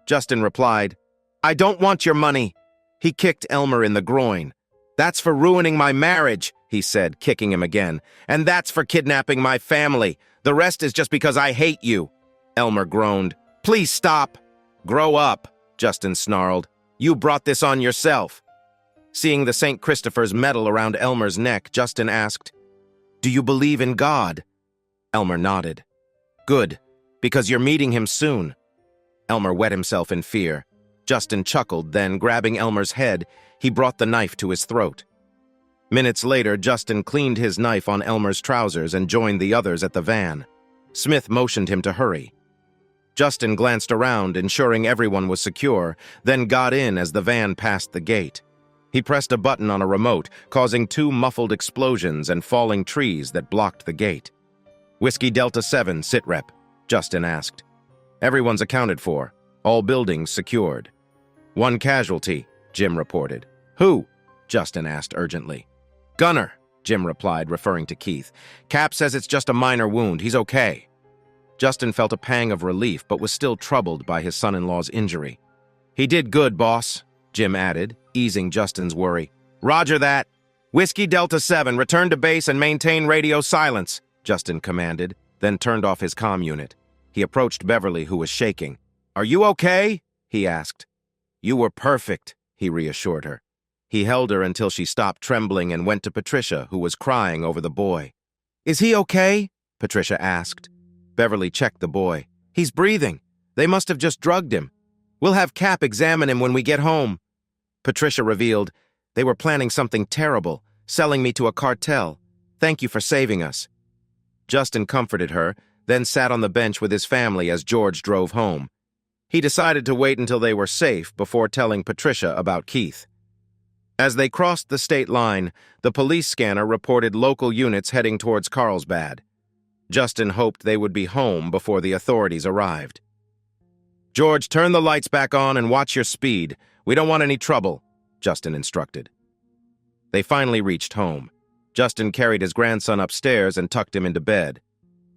Justin replied, "I don't want your money." He kicked Elmer in the groin. "That's for ruining my marriage," he said, kicking him again. "And that's for kidnapping my family. The rest is just because I hate you." Elmer groaned. "Please stop." "Grow up," Justin snarled. "You brought this on yourself." Seeing the St. Christopher's medal around Elmer's neck, Justin asked, "Do you believe in God?" Elmer nodded. "Good, because you're meeting him soon." Elmer wet himself in fear. Justin chuckled, then, grabbing Elmer's head, he brought the knife to his throat. Minutes later, Justin cleaned his knife on Elmer's trousers and joined the others at the van. Smith motioned him to hurry. Justin glanced around, ensuring everyone was secure, then got in as the van passed the gate. He pressed a button on a remote, causing 2 muffled explosions and falling trees that blocked the gate. "Whiskey Delta 7, sitrep," Justin asked. "Everyone's accounted for. All buildings secured." "One casualty," Jim reported. "Who?" Justin asked urgently. "Gunner," Jim replied, referring to Keith. "Cap says it's just a minor wound. He's okay." Justin felt a pang of relief, but was still troubled by his son-in-law's injury. "He did good, boss," Jim added, easing Justin's worry. "Roger that. Whiskey Delta 7, return to base and maintain radio silence," Justin commanded, then turned off his comm unit. He approached Beverly, who was shaking. "Are you okay?" he asked. "You were perfect," he reassured her. He held her until she stopped trembling and went to Patricia, who was crying over the boy. "Is he okay?" Patricia asked. Beverly checked the boy. "He's breathing. They must have just drugged him. We'll have Cap examine him when we get home." Patricia revealed, "They were planning something terrible, selling me to a cartel. Thank you for saving us." Justin comforted her, then sat on the bench with his family as George drove home. He decided to wait until they were safe before telling Patricia about Keith. As they crossed the state line, the police scanner reported local units heading towards Carlsbad. Justin hoped they would be home before the authorities arrived. "George, turn the lights back on and watch your speed. We don't want any trouble," Justin instructed. They finally reached home. Justin carried his grandson upstairs and tucked him into bed.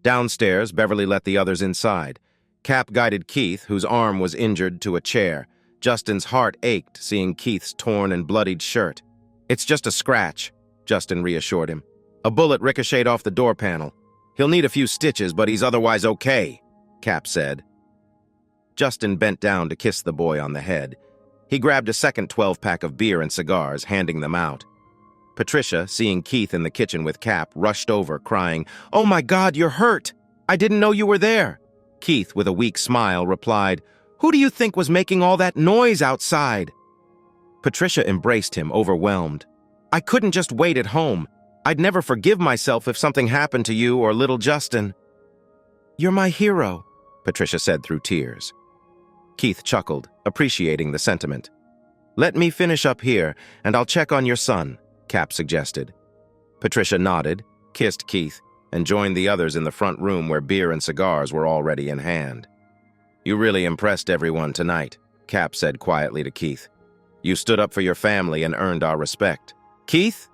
Downstairs, Beverly let the others inside. Cap guided Keith, whose arm was injured, to a chair. Justin's heart ached seeing Keith's torn and bloodied shirt. "It's just a scratch," Justin reassured him. "A bullet ricocheted off the door panel. He'll need a few stitches, but he's otherwise okay," Cap said. Justin bent down to kiss the boy on the head. He grabbed a second 12-pack of beer and cigars, handing them out. Patricia, seeing Keith in the kitchen with Cap, rushed over, crying, "Oh my God, you're hurt! I didn't know you were there!" Keith, with a weak smile, replied, "Who do you think was making all that noise outside?" Patricia embraced him, overwhelmed. "I couldn't just wait at home. I'd never forgive myself if something happened to you or little Justin." "You're my hero," Patricia said through tears. Keith chuckled, appreciating the sentiment. "Let me finish up here, and I'll check on your son," Cap suggested. Patricia nodded, kissed Keith, and joined the others in the front room where beer and cigars were already in hand. "You really impressed everyone tonight," Cap said quietly to Keith. "You stood up for your family and earned our respect." "Keith?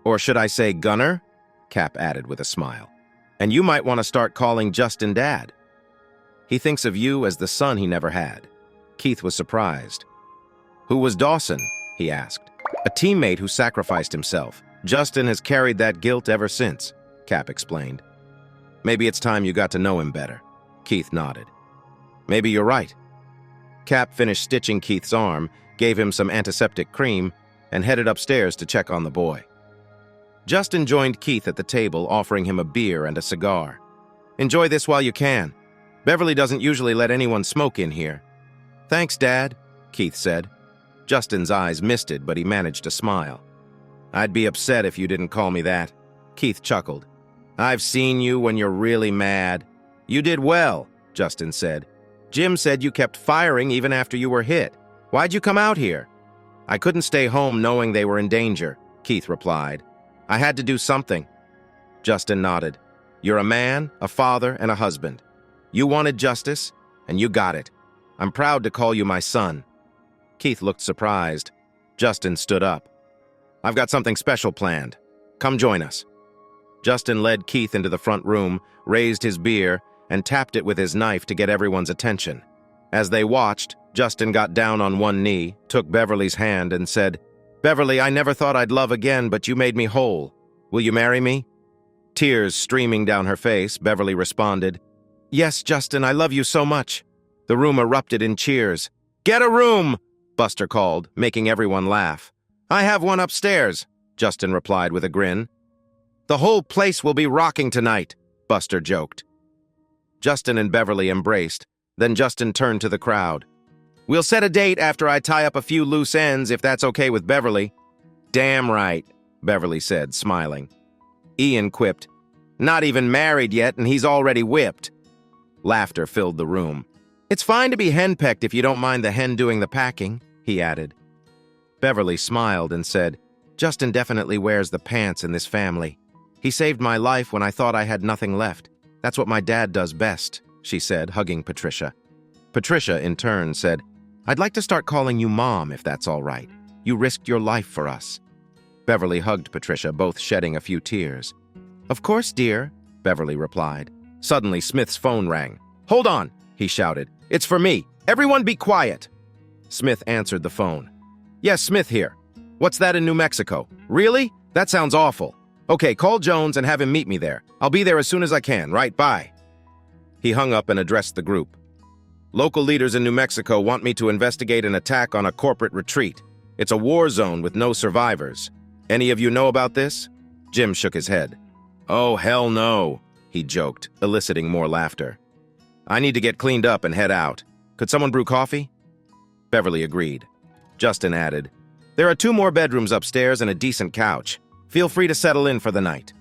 Or should I say Gunner?" Cap added with a smile. "And you might want to start calling Justin Dad. He thinks of you as the son he never had." Keith was surprised. "Who was Dawson?" he asked. "A teammate who sacrificed himself. Justin has carried that guilt ever since," Cap explained. "Maybe it's time you got to know him better." Keith nodded. "Maybe you're right." Cap finished stitching Keith's arm, gave him some antiseptic cream, and headed upstairs to check on the boy. Justin joined Keith at the table, offering him a beer and a cigar. "Enjoy this while you can. Beverly doesn't usually let anyone smoke in here." "Thanks, Dad," Keith said. Justin's eyes misted, but he managed to smile. "I'd be upset if you didn't call me that." Keith chuckled. "I've seen you when you're really mad." "You did well," Justin said. "Jim said you kept firing even after you were hit. Why'd you come out here?" "I couldn't stay home knowing they were in danger," Keith replied. "I had to do something." Justin nodded. "You're a man, a father, and a husband. You wanted justice, and you got it. I'm proud to call you my son." Keith looked surprised. Justin stood up. I've got something special planned. Come join us." Justin led Keith into the front room, raised his beer, and tapped it with his knife to get everyone's attention. As they watched, Justin got down on one knee, took Beverly's hand, and said, "Beverly, I never thought I'd love again, but you made me whole. Will you marry me?" Tears streaming down her face, Beverly responded, "Yes, Justin, I love you so much." The room erupted in cheers. "Get a room!" Buster called, making everyone laugh. "I have one upstairs," Justin replied with a grin. "The whole place will be rocking tonight," Buster joked. Justin and Beverly embraced. Then Justin turned to the crowd. "We'll set a date after I tie up a few loose ends, if that's okay with Beverly." "Damn right," Beverly said, smiling. Ian quipped, "Not even married yet, and he's already whipped." Laughter filled the room. "It's fine to be henpecked if you don't mind the hen doing the packing," he added. Beverly smiled and said, "Justin definitely wears the pants in this family. He saved my life when I thought I had nothing left. That's what my dad does best," she said, hugging Patricia. Patricia, in turn, said, "I'd like to start calling you Mom, if that's all right. You risked your life for us." Beverly hugged Patricia, both shedding a few tears. "Of course, dear," Beverly replied. Suddenly, Smith's phone rang. "Hold on," he shouted. "It's for me. Everyone be quiet." Smith answered the phone. "Yes, Smith here. What's that in New Mexico? Really? That sounds awful. Okay, call Jones and have him meet me there. I'll be there as soon as I can, right? Bye." He hung up and addressed the group. "Local leaders in New Mexico want me to investigate an attack on a corporate retreat. It's a war zone with no survivors. Any of you know about this?" Jim shook his head. "Oh, hell no," he joked, eliciting more laughter. "I need to get cleaned up and head out. Could someone brew coffee?" Beverly agreed. Justin added, "There are 2 more bedrooms upstairs and a decent couch. Feel free to settle in for the night."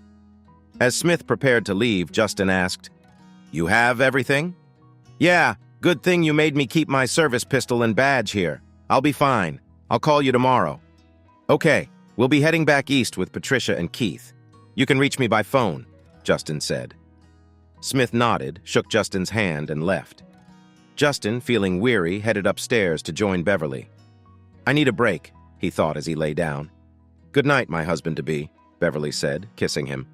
As Smith prepared to leave, Justin asked, "You have everything?" "Yeah, good thing you made me keep my service pistol and badge here. I'll be fine. I'll call you tomorrow." "Okay, we'll be heading back east with Patricia and Keith. You can reach me by phone," Justin said. Smith nodded, shook Justin's hand, and left. Justin, feeling weary, headed upstairs to join Beverly. "I need a break," he thought as he lay down. "Good night, my husband-to-be," Beverly said, kissing him.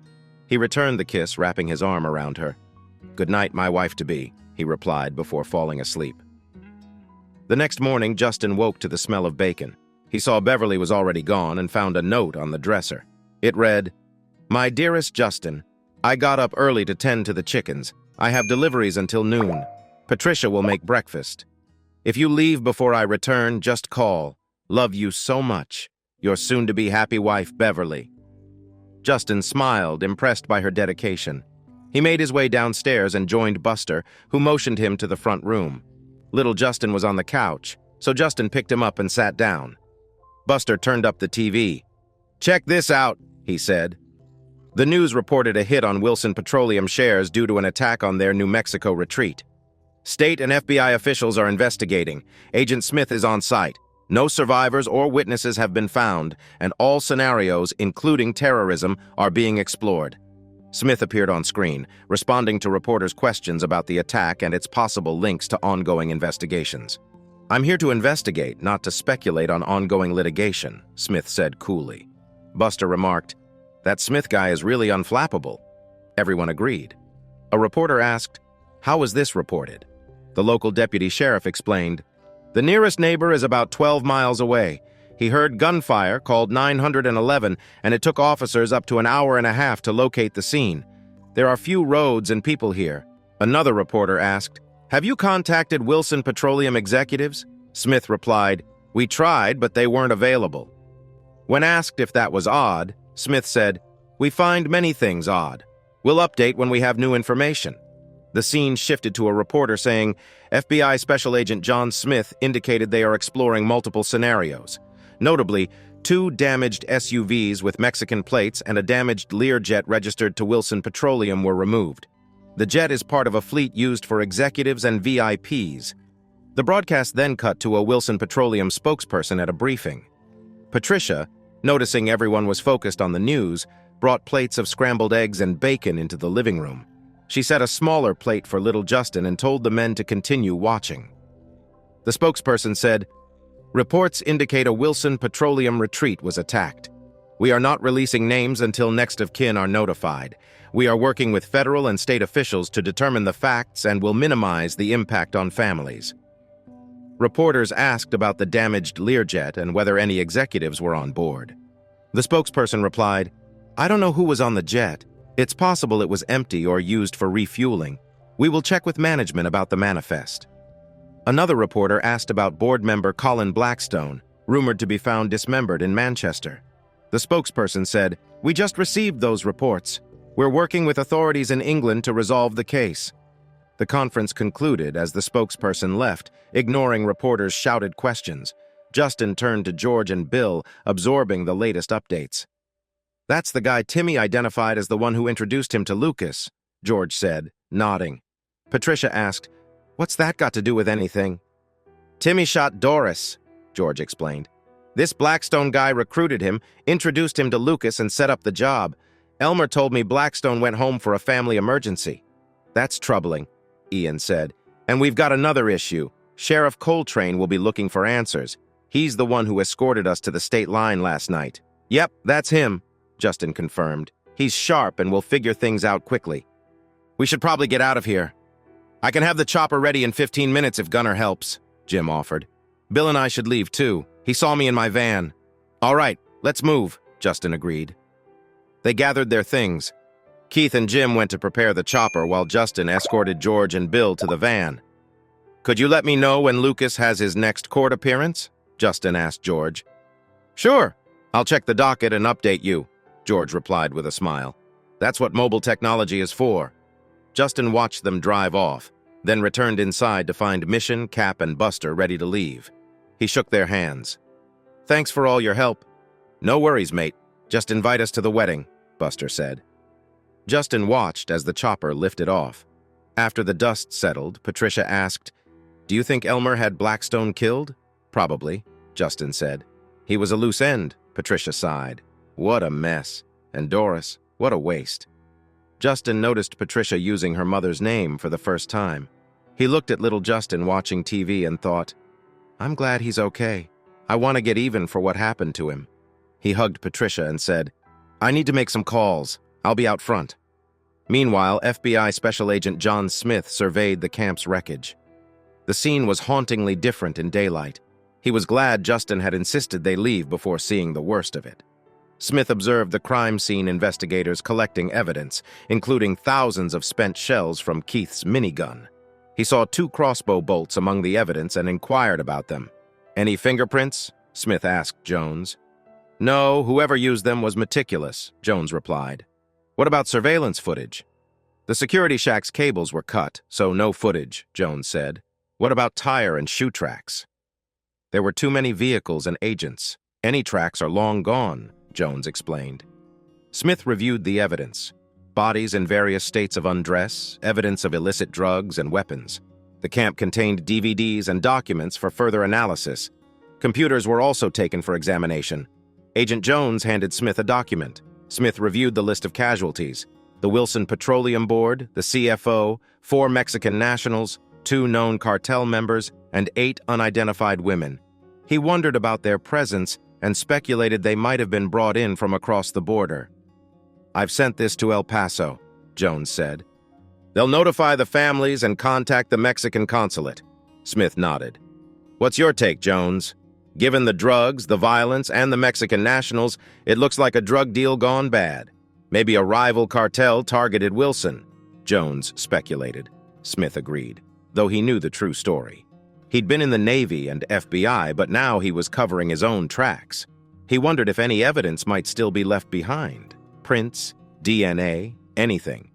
He returned the kiss, wrapping his arm around her. "Good night, my wife-to-be," he replied before falling asleep. The next morning, Justin woke to the smell of bacon. He saw Beverly was already gone and found a note on the dresser. It read, "My dearest Justin, I got up early to tend to the chickens. I have deliveries until noon. Patricia will make breakfast. If you leave before I return, just call. Love you so much. Your soon-to-be happy wife, Beverly." Justin smiled, impressed by her dedication. He made his way downstairs and joined Buster, who motioned him to the front room. Little Justin was on the couch, so Justin picked him up and sat down. Buster turned up the TV. "Check this out," he said. The news reported a hit on Wilson Petroleum shares due to an attack on their New Mexico retreat. State and FBI officials are investigating. Agent Smith is on site. No survivors or witnesses have been found, and all scenarios, including terrorism, are being explored. Smith appeared on screen, responding to reporters' questions about the attack and its possible links to ongoing investigations. "I'm here to investigate, not to speculate on ongoing litigation," Smith said coolly. Buster remarked, "That Smith guy is really unflappable." Everyone agreed. A reporter asked, "How was this reported?" The local deputy sheriff explained, "The nearest neighbor is about 12 miles away. He heard gunfire, called 911, and it took officers up to an hour and a half to locate the scene. There are few roads and people here." Another reporter asked, "Have you contacted Wilson Petroleum executives?" Smith replied, "We tried, but they weren't available." When asked if that was odd, Smith said, "We find many things odd. We'll update when we have new information." The scene shifted to a reporter saying, FBI Special Agent John Smith indicated they are exploring multiple scenarios. Notably, 2 damaged SUVs with Mexican plates and a damaged Learjet registered to Wilson Petroleum were removed. The jet is part of a fleet used for executives and VIPs. The broadcast then cut to a Wilson Petroleum spokesperson at a briefing. Patricia, noticing everyone was focused on the news, brought plates of scrambled eggs and bacon into the living room. She set a smaller plate for little Justin and told the men to continue watching. The spokesperson said, "Reports indicate a Wilson Petroleum retreat was attacked. We are not releasing names until next of kin are notified. We are working with federal and state officials to determine the facts and will minimize the impact on families. Reporters asked about the damaged Learjet and whether any executives were on board. The spokesperson replied, "I don't know who was on the jet. It's possible it was empty or used for refueling. We will check with management about the manifest." Another reporter asked about board member Colin Blackstone, rumored to be found dismembered in Manchester. The spokesperson said, "We just received those reports. We're working with authorities in England to resolve the case." The conference concluded as the spokesperson left, ignoring reporters' shouted questions. Justin turned to George and Bill, absorbing the latest updates. "That's the guy Timmy identified as the one who introduced him to Lucas," George said, nodding. Patricia asked, "What's that got to do with anything?" "Timmy shot Doris," George explained. "This Blackstone guy recruited him, introduced him to Lucas, and set up the job. Elmer told me Blackstone went home for a family emergency." "That's troubling," Ian said. "And we've got another issue. Sheriff Coltrane will be looking for answers. He's the one who escorted us to the state line last night." "Yep, that's him," Justin confirmed. "He's sharp and will figure things out quickly." "We should probably get out of here." "I can have the chopper ready in 15 minutes if Gunner helps," Jim offered. "Bill and I should leave too. He saw me in my van." "All right, let's move," Justin agreed. They gathered their things. Keith and Jim went to prepare the chopper while Justin escorted George and Bill to the van. "Could you let me know when Lucas has his next court appearance?" Justin asked George. "Sure. I'll check the docket and update you," George replied with a smile. "That's what mobile technology is for." Justin watched them drive off, then returned inside to find Mission, Cap, and Buster ready to leave. He shook their hands. "Thanks for all your help." "No worries, mate. Just invite us to the wedding," Buster said. Justin watched as the chopper lifted off. After the dust settled, Patricia asked, "Do you think Elmer had Blackstone killed?" "Probably," Justin said. "He was a loose end," Patricia sighed. "What a mess. And Doris, what a waste." Justin noticed Patricia using her mother's name for the first time. He looked at little Justin watching TV and thought, "I'm glad he's okay. I want to get even for what happened to him." He hugged Patricia and said, "I need to make some calls. I'll be out front." Meanwhile, FBI Special Agent John Smith surveyed the camp's wreckage. The scene was hauntingly different in daylight. He was glad Justin had insisted they leave before seeing the worst of it. Smith observed the crime scene investigators collecting evidence, including thousands of spent shells from Keith's minigun. He saw 2 crossbow bolts among the evidence and inquired about them. "Any fingerprints?" Smith asked Jones. "No, whoever used them was meticulous," Jones replied. "What about surveillance footage?" "The security shack's cables were cut, so no footage," Jones said. "What about tire and shoe tracks?" "There were too many vehicles and agents. Any tracks are long gone," Jones explained. Smith reviewed the evidence. Bodies in various states of undress, evidence of illicit drugs and weapons. The camp contained DVDs and documents for further analysis. Computers were also taken for examination. Agent Jones handed Smith a document. Smith reviewed the list of casualties: the Wilson Petroleum Board, the CFO, 4 Mexican nationals, 2 known cartel members, and 8 unidentified women. He wondered about their presence and speculated they might have been brought in from across the border. "I've sent this to El Paso," Jones said. "They'll notify the families and contact the Mexican consulate." Smith nodded. "What's your take, Jones? Given the drugs, the violence, and the Mexican nationals, it looks like a drug deal gone bad. Maybe a rival cartel targeted Wilson," Jones speculated. Smith agreed, though he knew the true story. He'd been in the Navy and FBI, but now he was covering his own tracks. He wondered if any evidence might still be left behind. Prints, DNA, anything.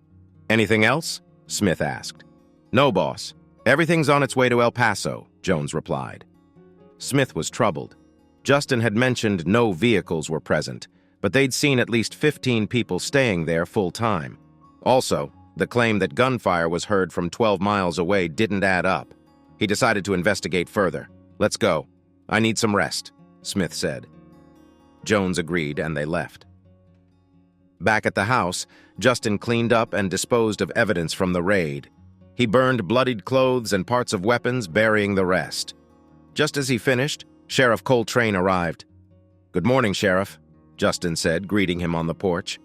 "Anything else?" Smith asked. "No, boss. Everything's on its way to El Paso," Jones replied. Smith was troubled. Justin had mentioned no vehicles were present, but they'd seen at least 15 people staying there full-time. Also, the claim that gunfire was heard from 12 miles away didn't add up. He decided to investigate further. "Let's go. I need some rest," Smith said. Jones agreed, and they left. Back at the house, Justin cleaned up and disposed of evidence from the raid. He burned bloodied clothes and parts of weapons, burying the rest. Just as he finished, Sheriff Coltrane arrived. "Good morning, Sheriff," Justin said, greeting him on the porch.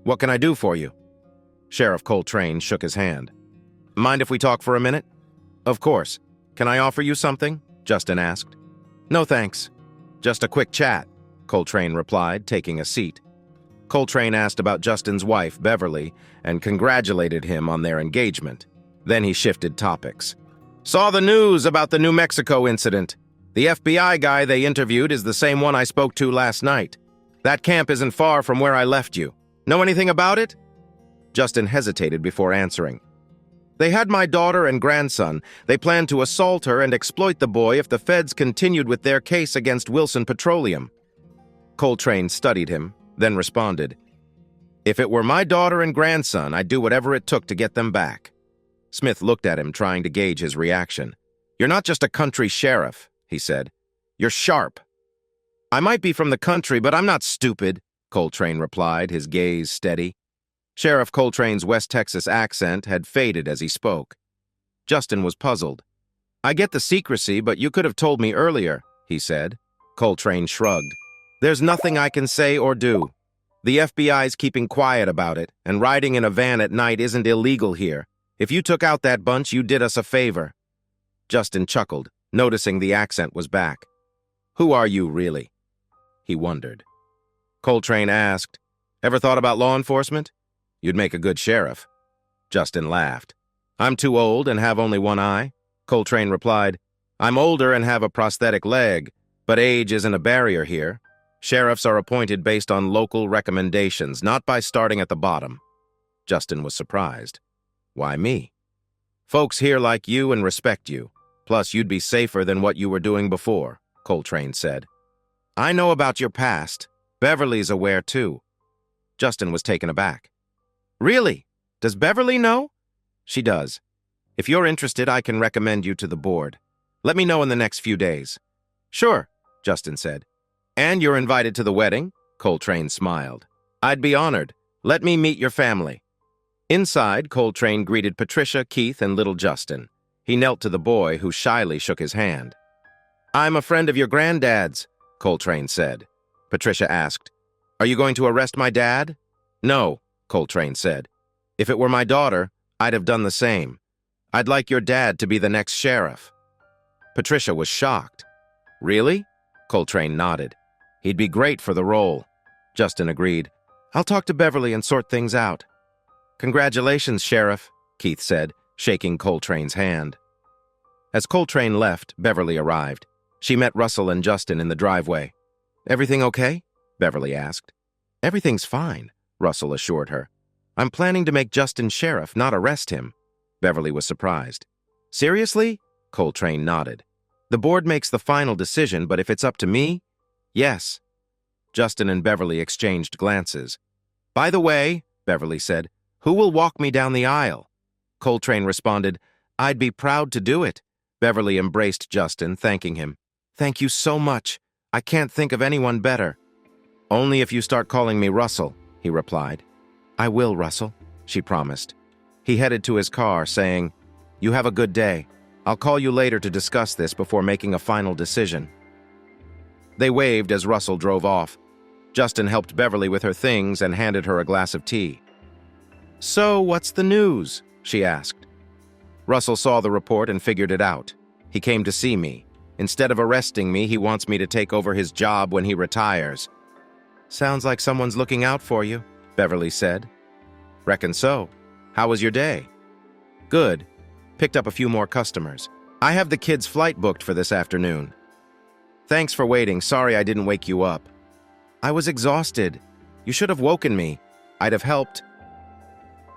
"What can I do for you?" Sheriff Coltrane shook his hand. "Mind if we talk for a minute?" "Of course. Can I offer you something?" Justin asked. "No thanks. Just a quick chat," Coltrane replied, taking a seat. Coltrane asked about Justin's wife, Beverly, and congratulated him on their engagement. Then he shifted topics. "Saw the news about the New Mexico incident. The FBI guy they interviewed is the same one I spoke to last night. That camp isn't far from where I left you. Know anything about it?" Justin hesitated before answering. "They had my daughter and grandson. They planned to assault her and exploit the boy if the feds continued with their case against Wilson Petroleum." Coltrane studied him, then responded, "If it were my daughter and grandson, I'd do whatever it took to get them back." Smith looked at him, trying to gauge his reaction. "You're not just a country sheriff," he said. "You're sharp." "I might be from the country, but I'm not stupid," Coltrane replied, his gaze steady. Sheriff Coltrane's West Texas accent had faded as he spoke. Justin was puzzled. "I get the secrecy, but you could have told me earlier," he said. Coltrane shrugged. "There's nothing I can say or do. The FBI's keeping quiet about it, and riding in a van at night isn't illegal here. If you took out that bunch, you did us a favor." Justin chuckled, noticing the accent was back. "Who are you, really?" He wondered. Coltrane asked, "Ever thought about law enforcement? You'd make a good sheriff." Justin laughed. "I'm too old and have only one eye." Coltrane replied, "I'm older and have a prosthetic leg, but age isn't a barrier here. Sheriffs are appointed based on local recommendations, not by starting at the bottom." Justin was surprised. "Why me?" "Folks here like you and respect you. Plus, you'd be safer than what you were doing before," Coltrane said. "I know about your past. Beverly's aware, too." Justin was taken aback. "Really? Does Beverly know?" "She does. If you're interested, I can recommend you to the board. Let me know in the next few days." "Sure," Justin said. "And you're invited to the wedding?" Coltrane smiled. "I'd be honored. Let me meet your family." Inside, Coltrane greeted Patricia, Keith, and little Justin. He knelt to the boy, who shyly shook his hand. "I'm a friend of your granddad's," Coltrane said. Patricia asked, "Are you going to arrest my dad?" "No," Coltrane said. "If it were my daughter, I'd have done the same. I'd like your dad to be the next sheriff." Patricia was shocked. "Really?" Coltrane nodded. "He'd be great for the role." Justin agreed. "I'll talk to Beverly and sort things out." "Congratulations, Sheriff," Keith said, shaking Coltrane's hand. As Coltrane left, Beverly arrived. She met Russell and Justin in the driveway. "Everything okay?" Beverly asked. "Everything's fine," Russell assured her. "I'm planning to make Justin sheriff, not arrest him." Beverly was surprised. "Seriously?" Coltrane nodded. "The board makes the final decision, but if it's up to me, yes." Justin and Beverly exchanged glances. "By the way," Beverly said, "who will walk me down the aisle?" Coltrane responded, "I'd be proud to do it." Beverly embraced Justin, thanking him. "Thank you so much. I can't think of anyone better." "Only if you start calling me Russell," he replied. "I will, Russell," she promised. He headed to his car, saying, "You have a good day. I'll call you later to discuss this before making a final decision." They waved as Russell drove off. Justin helped Beverly with her things and handed her a glass of tea. "So, what's the news?" she asked. Russell saw the report and figured it out. He came to see me. Instead of arresting me, he wants me to take over his job when he retires. "Sounds like someone's looking out for you," Beverly said. "Reckon so. How was your day?" "Good. Picked up a few more customers. I have the kids' flight booked for this afternoon." "Thanks for waiting. Sorry I didn't wake you up." "I was exhausted. You should have woken me. I'd have helped."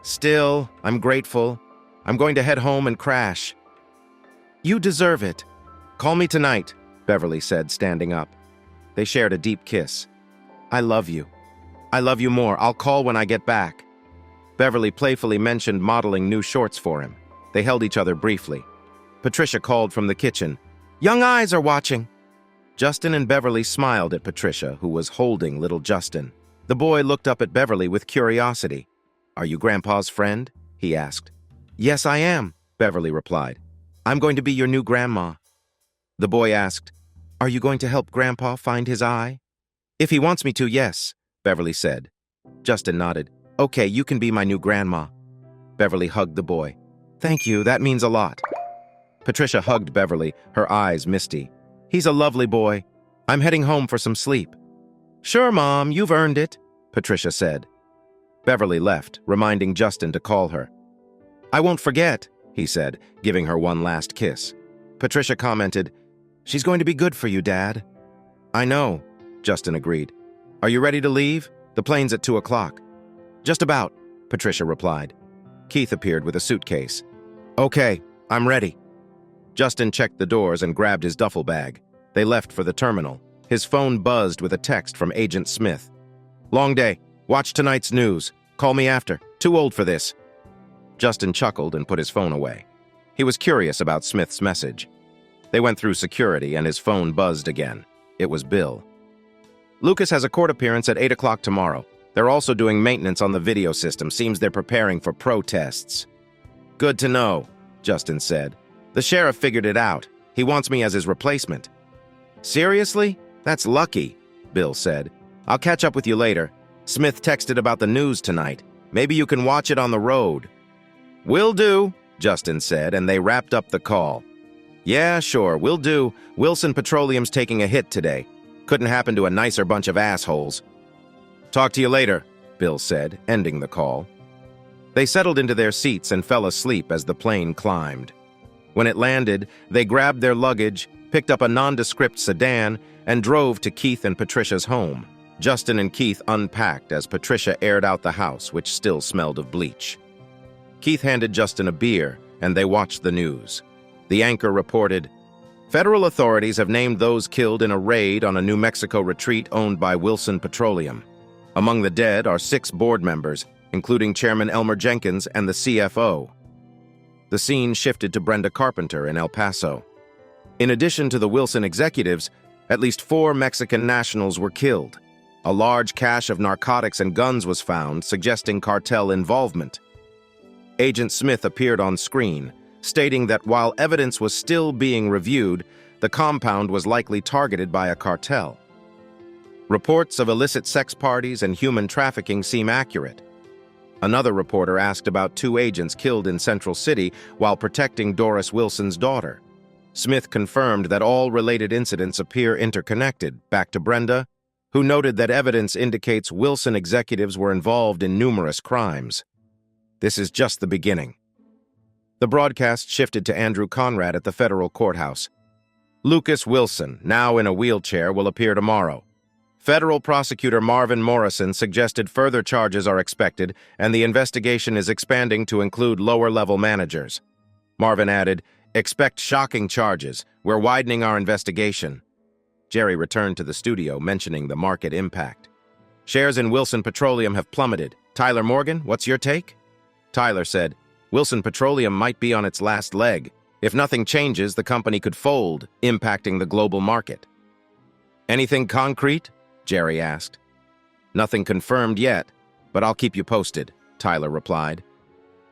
"Still, I'm grateful. I'm going to head home and crash." "You deserve it. Call me tonight," Beverly said, standing up. They shared a deep kiss. "I love you." "I love you more. I'll call when I get back." Beverly playfully mentioned modeling new shorts for him. They held each other briefly. Patricia called from the kitchen. "Young eyes are watching." Justin and Beverly smiled at Patricia, who was holding little Justin. The boy looked up at Beverly with curiosity. "Are you Grandpa's friend?" he asked. "Yes, I am," Beverly replied. "I'm going to be your new grandma." The boy asked, "Are you going to help Grandpa find his eye?" If he wants me to, yes, Beverly said. Justin nodded. Okay, you can be my new grandma. Beverly hugged the boy. Thank you, that means a lot. Patricia hugged Beverly, her eyes misty. He's a lovely boy. I'm heading home for some sleep. Sure, Mom, you've earned it, Patricia said. Beverly left, reminding Justin to call her. I won't forget, he said, giving her one last kiss. Patricia commented, She's going to be good for you, Dad. I know, Justin agreed. Are you ready to leave? The plane's at 2 o'clock. Just about, Patricia replied. Keith appeared with a suitcase. Okay, I'm ready. Justin checked the doors and grabbed his duffel bag. They left for the terminal. His phone buzzed with a text from Agent Smith. Long day. Watch tonight's news. Call me after. Too old for this. Justin chuckled and put his phone away. He was curious about Smith's message. They went through security and his phone buzzed again. It was Bill. Lucas has a court appearance at 8 o'clock tomorrow. They're also doing maintenance on the video system. Seems they're preparing for protests. Good to know, Justin said. The sheriff figured it out. He wants me as his replacement. Seriously? That's lucky, Bill said. I'll catch up with you later. Smith texted about the news tonight. Maybe you can watch it on the road. Will do, Justin said, and they wrapped up the call. Yeah, sure, will do. Wilson Petroleum's taking a hit today. Couldn't happen to a nicer bunch of assholes. Talk to you later, Bill said, ending the call. They settled into their seats and fell asleep as the plane climbed. When it landed, they grabbed their luggage, picked up a nondescript sedan, and drove to Keith and Patricia's home. Justin and Keith unpacked as Patricia aired out the house, which still smelled of bleach. Keith handed Justin a beer, and they watched the news. The anchor reported, Federal authorities have named those killed in a raid on a New Mexico retreat owned by Wilson Petroleum. Among the dead are 6 board members, including Chairman Elmer Jenkins and the CFO. The scene shifted to Brenda Carpenter in El Paso. In addition to the Wilson executives, at least 4 Mexican nationals were killed. A large cache of narcotics and guns was found, suggesting cartel involvement. Agent Smith appeared on screen, stating that while evidence was still being reviewed, the compound was likely targeted by a cartel. Reports of illicit sex parties and human trafficking seem accurate. Another reporter asked about 2 agents killed in Central City while protecting Doris Wilson's daughter. Smith confirmed that all related incidents appear interconnected, back to Brenda, who noted that evidence indicates Wilson executives were involved in numerous crimes. This is just the beginning. The broadcast shifted to Andrew Conrad at the federal courthouse. Lucas Wilson, now in a wheelchair, will appear tomorrow. Federal prosecutor Marvin Morrison suggested further charges are expected, and the investigation is expanding to include lower-level managers. Marvin added, Expect shocking charges. We're widening our investigation. Jerry returned to the studio, mentioning the market impact. Shares in Wilson Petroleum have plummeted. Tyler Morgan, what's your take? Tyler said, Wilson Petroleum might be on its last leg. If nothing changes, the company could fold, impacting the global market. Anything concrete? Jerry asked. Nothing confirmed yet, but I'll keep you posted, Tyler replied.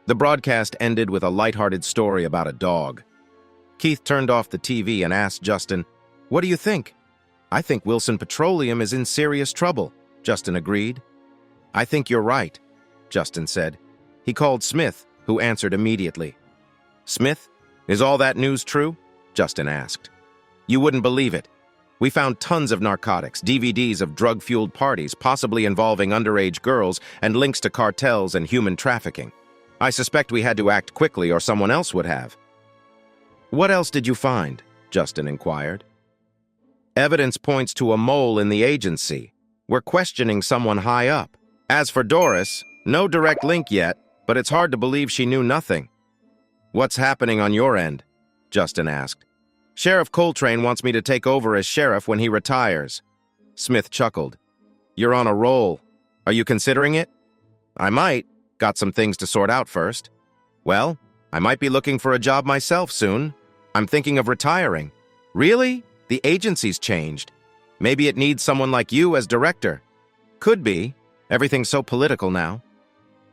The broadcast ended with a lighthearted story about a dog. Keith turned off the TV and asked Justin, What do you think? I think Wilson Petroleum is in serious trouble, Justin agreed. I think you're right, Justin said. He called Smith, who answered immediately. Smith, is all that news true? Justin asked. You wouldn't believe it. We found tons of narcotics, DVDs of drug-fueled parties, possibly involving underage girls, and links to cartels and human trafficking. I suspect we had to act quickly or someone else would have. What else did you find? Justin inquired. Evidence points to a mole in the agency. We're questioning someone high up. As for Doris, no direct link yet, but it's hard to believe she knew nothing. What's happening on your end? Justin asked. Sheriff Coltrane wants me to take over as sheriff when he retires. Smith chuckled. You're on a roll. Are you considering it? I might. Got some things to sort out first. Well, I might be looking for a job myself soon. I'm thinking of retiring. Really? The agency's changed. Maybe it needs someone like you as director. Could be. Everything's so political now.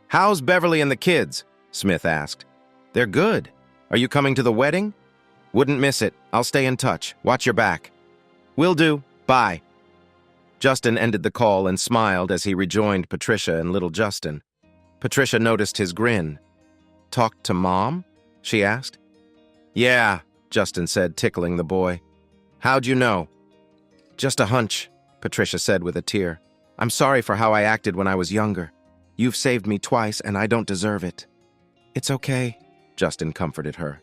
How's Beverly and the kids? Smith asked. They're good. Are you coming to the wedding? Wouldn't miss it. I'll stay in touch. Watch your back. Will do. Bye. Justin ended the call and smiled as he rejoined Patricia and little Justin. Patricia noticed his grin. "Talked to Mom?" she asked. "Yeah," Justin said, tickling the boy. "How'd you know?" "Just a hunch," Patricia said with a tear. "I'm sorry for how I acted when I was younger. You've saved me twice, and I don't deserve it." "It's okay," Justin comforted her.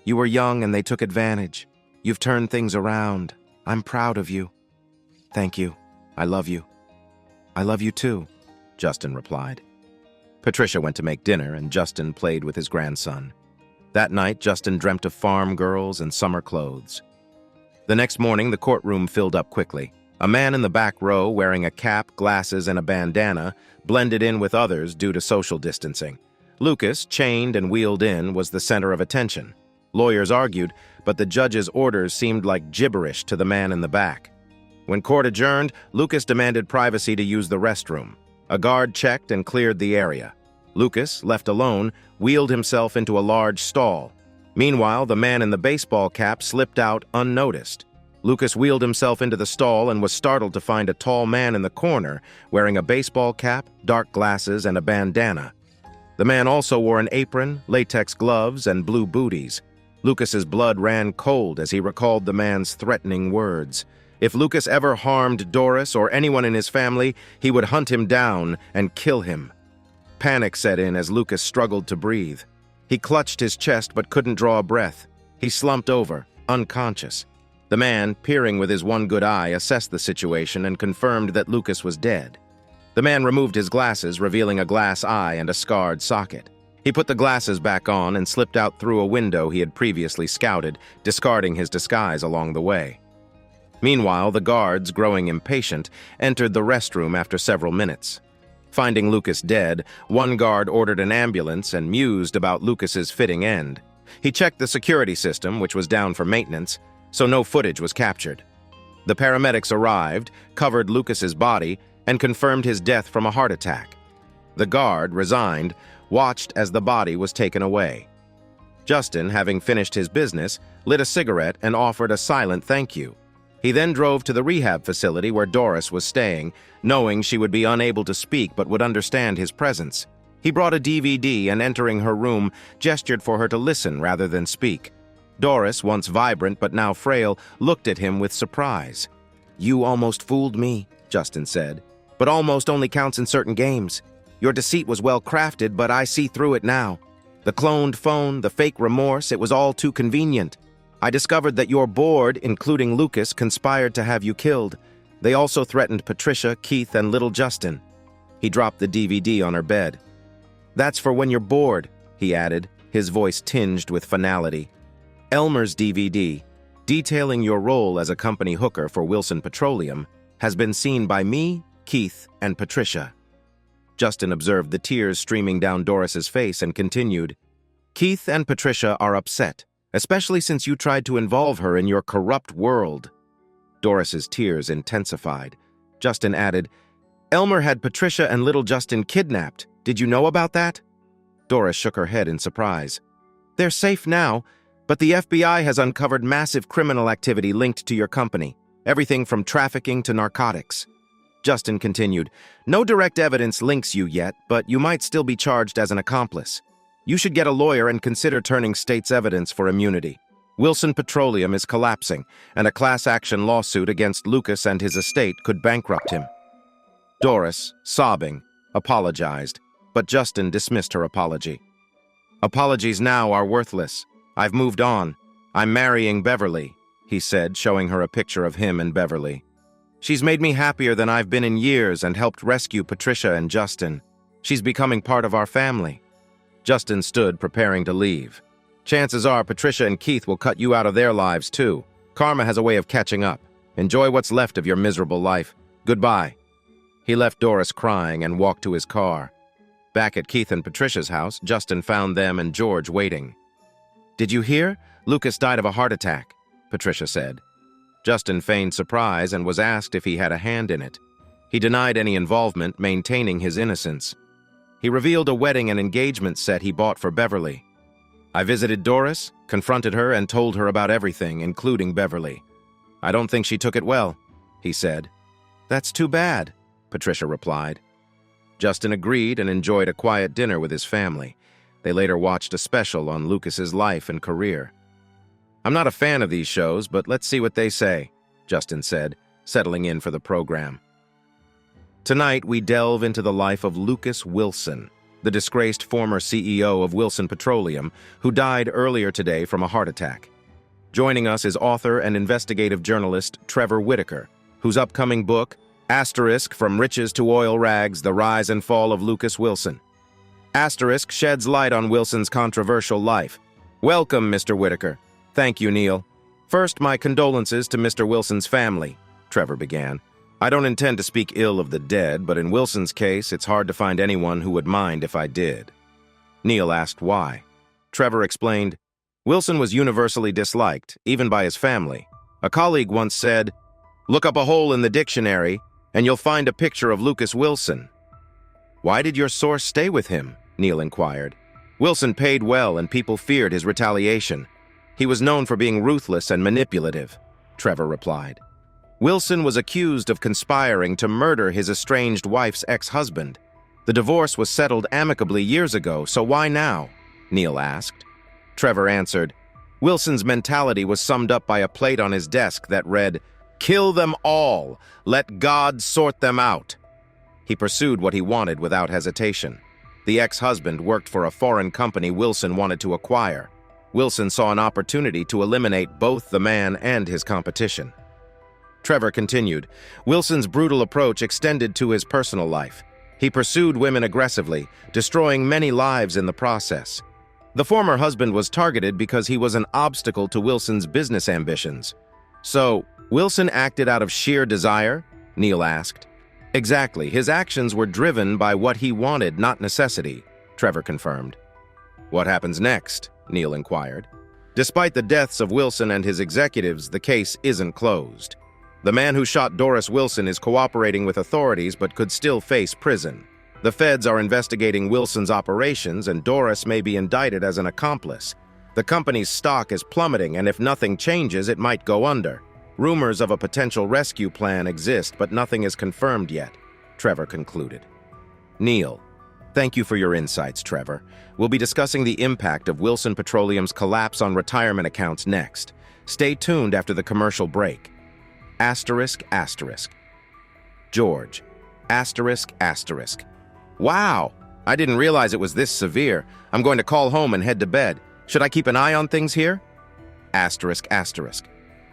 "You were young and they took advantage. You've turned things around. I'm proud of you." "Thank you. I love you." "I love you too," Justin replied. Patricia went to make dinner, and Justin played with his grandson. That night, Justin dreamt of farm girls and summer clothes. The next morning, the courtroom filled up quickly. A man in the back row, wearing a cap, glasses, and a bandana, blended in with others due to social distancing. Lucas, chained and wheeled in, was the center of attention. Lawyers argued, but the judge's orders seemed like gibberish to the man in the back. When court adjourned, Lucas demanded privacy to use the restroom. A guard checked and cleared the area. Lucas, left alone, wheeled himself into a large stall. Meanwhile, the man in the baseball cap slipped out unnoticed. Lucas wheeled himself into the stall and was startled to find a tall man in the corner wearing a baseball cap, dark glasses, and a bandana. The man also wore an apron, latex gloves, and blue booties. Lucas's blood ran cold as he recalled the man's threatening words. If Lucas ever harmed Doris or anyone in his family, he would hunt him down and kill him. Panic set in as Lucas struggled to breathe. He clutched his chest but couldn't draw a breath. He slumped over, unconscious. The man, peering with his one good eye, assessed the situation and confirmed that Lucas was dead. The man removed his glasses, revealing a glass eye and a scarred socket. He put the glasses back on and slipped out through a window he had previously scouted, discarding his disguise along the way. Meanwhile, the guards, growing impatient, entered the restroom after several minutes. Finding Lucas dead, one guard ordered an ambulance and mused about Lucas's fitting end. He checked the security system, which was down for maintenance, so no footage was captured. The paramedics arrived, covered Lucas's body, and confirmed his death from a heart attack. The guard, resigned, watched as the body was taken away. Justin, having finished his business, lit a cigarette and offered a silent thank you. He then drove to the rehab facility where Doris was staying, knowing she would be unable to speak but would understand his presence. He brought a DVD and, entering her room, gestured for her to listen rather than speak. Doris, once vibrant but now frail, looked at him with surprise. "You almost fooled me," Justin said. "But almost only counts in certain games. Your deceit was well crafted, but I see through it now. The cloned phone, the fake remorse, it was all too convenient. I discovered that your board, including Lucas, conspired to have you killed. They also threatened Patricia, Keith, and little Justin." He dropped the DVD on her bed. "That's for when you're bored," he added, his voice tinged with finality. "Elmer's DVD, detailing your role as a company hooker for Wilson Petroleum, has been seen by me, Keith, and Patricia." Justin observed the tears streaming down Doris's face and continued, "Keith and Patricia are upset, especially since you tried to involve her in your corrupt world." Doris's tears intensified. Justin added, "Elmer had Patricia and little Justin kidnapped. Did you know about that?" Doris shook her head in surprise. "They're safe now, but the FBI has uncovered massive criminal activity linked to your company, everything from trafficking to narcotics." Justin continued, "No direct evidence links you yet, but you might still be charged as an accomplice. You should get a lawyer and consider turning state's evidence for immunity. Wilson Petroleum is collapsing, and a class action lawsuit against Lucas and his estate could bankrupt him." Doris, sobbing, apologized, but Justin dismissed her apology. "Apologies now are worthless. I've moved on. I'm marrying Beverly," he said, showing her a picture of him and Beverly. "She's made me happier than I've been in years and helped rescue Patricia and Justin. She's becoming part of our family." Justin stood, preparing to leave. "Chances are Patricia and Keith will cut you out of their lives, too. Karma has a way of catching up. Enjoy what's left of your miserable life. Goodbye." He left Doris crying and walked to his car. Back at Keith and Patricia's house, Justin found them and George waiting. "Did you hear? Lucas died of a heart attack," Patricia said. Justin feigned surprise and was asked if he had a hand in it. He denied any involvement, maintaining his innocence. He revealed a wedding and engagement set he bought for Beverly. "I visited Doris, confronted her, and told her about everything, including Beverly. I don't think she took it well," he said. "That's too bad," Patricia replied. Justin agreed and enjoyed a quiet dinner with his family. They later watched a special on Lucas's life and career. "I'm not a fan of these shows, but let's see what they say," Justin said, settling in for the program. Tonight, we delve into the life of Lucas Wilson, the disgraced former CEO of Wilson Petroleum, who died earlier today from a heart attack. Joining us is author and investigative journalist Trevor Whitaker, whose upcoming book, From Riches to Oil Rags, The Rise and Fall of Lucas Wilson. Sheds light on Wilson's controversial life. Welcome, Mr. Whitaker. Thank you, Neil. First, my condolences to Mr. Wilson's family, Trevor began. I don't intend to speak ill of the dead, but in Wilson's case, it's hard to find anyone who would mind if I did. Neil asked why. Trevor explained, Wilson was universally disliked, even by his family. A colleague once said, "Look up a hole in the dictionary, and you'll find a picture of Lucas Wilson." Why did your source stay with him? Neil inquired. Wilson paid well, and people feared his retaliation. He was known for being ruthless and manipulative, Trevor replied. Wilson was accused of conspiring to murder his estranged wife's ex-husband. The divorce was settled amicably years ago, so why now? Neil asked. Trevor answered, Wilson's mentality was summed up by a plate on his desk that read, "Kill them all. Let God sort them out." He pursued what he wanted without hesitation. The ex-husband worked for a foreign company Wilson wanted to acquire. Wilson saw an opportunity to eliminate both the man and his competition. Trevor continued, Wilson's brutal approach extended to his personal life. He pursued women aggressively, destroying many lives in the process. The former husband was targeted because he was an obstacle to Wilson's business ambitions. So, Wilson acted out of sheer desire? Neil asked. Exactly. His actions were driven by what he wanted, not necessity, Trevor confirmed. What happens next? Neil inquired. Despite the deaths of Wilson and his executives, the case isn't closed. The man who shot Doris Wilson is cooperating with authorities but could still face prison. The feds are investigating Wilson's operations, and Doris may be indicted as an accomplice. The company's stock is plummeting, and if nothing changes, it might go under. Rumors of a potential rescue plan exist, but nothing is confirmed yet, Trevor concluded. Neil, thank you for your insights, Trevor. We'll be discussing the impact of Wilson Petroleum's collapse on retirement accounts next. Stay tuned after the commercial break. George. Wow, I didn't realize it was this severe. I'm going to call home and head to bed. Should I keep an eye on things here?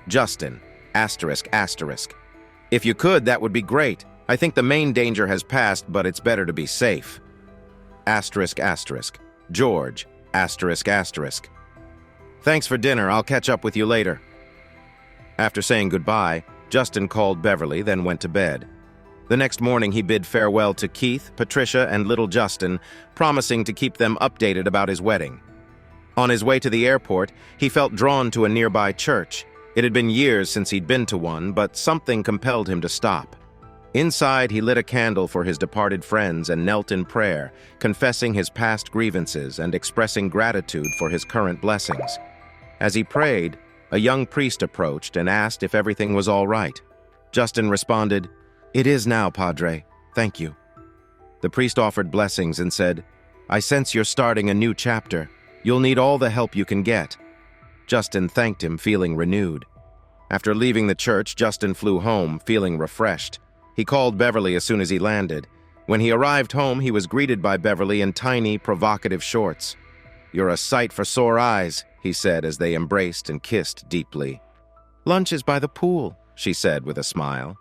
Justin. If you could, that would be great. I think the main danger has passed, but it's better to be safe. George. Thanks for dinner. I'll catch up with you later. After saying goodbye, Justin called Beverly, then went to bed. The next morning, he bid farewell to Keith, Patricia, and little Justin, promising to keep them updated about his wedding. On his way to the airport, he felt drawn to a nearby church. It had been years since he'd been to one, but something compelled him to stop. Inside, he lit a candle for his departed friends and knelt in prayer, confessing his past grievances and expressing gratitude for his current blessings. As he prayed, a young priest approached and asked if everything was all right. Justin responded, "It is now, Padre. Thank you." The priest offered blessings and said, "I sense you're starting a new chapter. You'll need all the help you can get." Justin thanked him, feeling renewed. After leaving the church, Justin flew home, feeling refreshed. He called Beverly as soon as he landed. When he arrived home, he was greeted by Beverly in tiny, provocative shorts. "You're a sight for sore eyes," he said as they embraced and kissed deeply. "Lunch is by the pool," she said with a smile.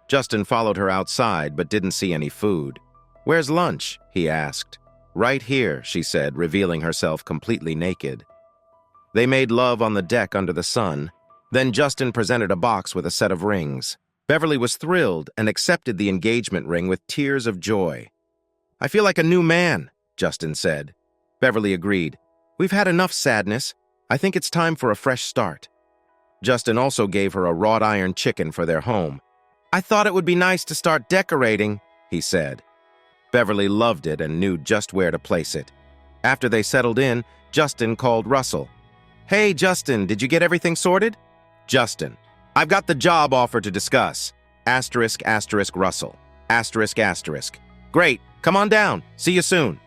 Justin followed her outside but didn't see any food. "Where's lunch?" he asked. "Right here," she said, revealing herself completely naked. They made love on the deck under the sun. Then Justin presented a box with a set of rings. Beverly was thrilled and accepted the engagement ring with tears of joy. "I feel like a new man," Justin said. Beverly agreed. "We've had enough sadness. I think it's time for a fresh start." Justin also gave her a wrought iron chicken for their home. "I thought it would be nice to start decorating," he said. Beverly loved it and knew just where to place it. After they settled in, Justin called Russell. "Hey, Justin, did you get everything sorted?" Justin, "I've got the job offer to discuss." Asterisk, asterisk, Russell. Asterisk, asterisk. Great, come on down. See you soon.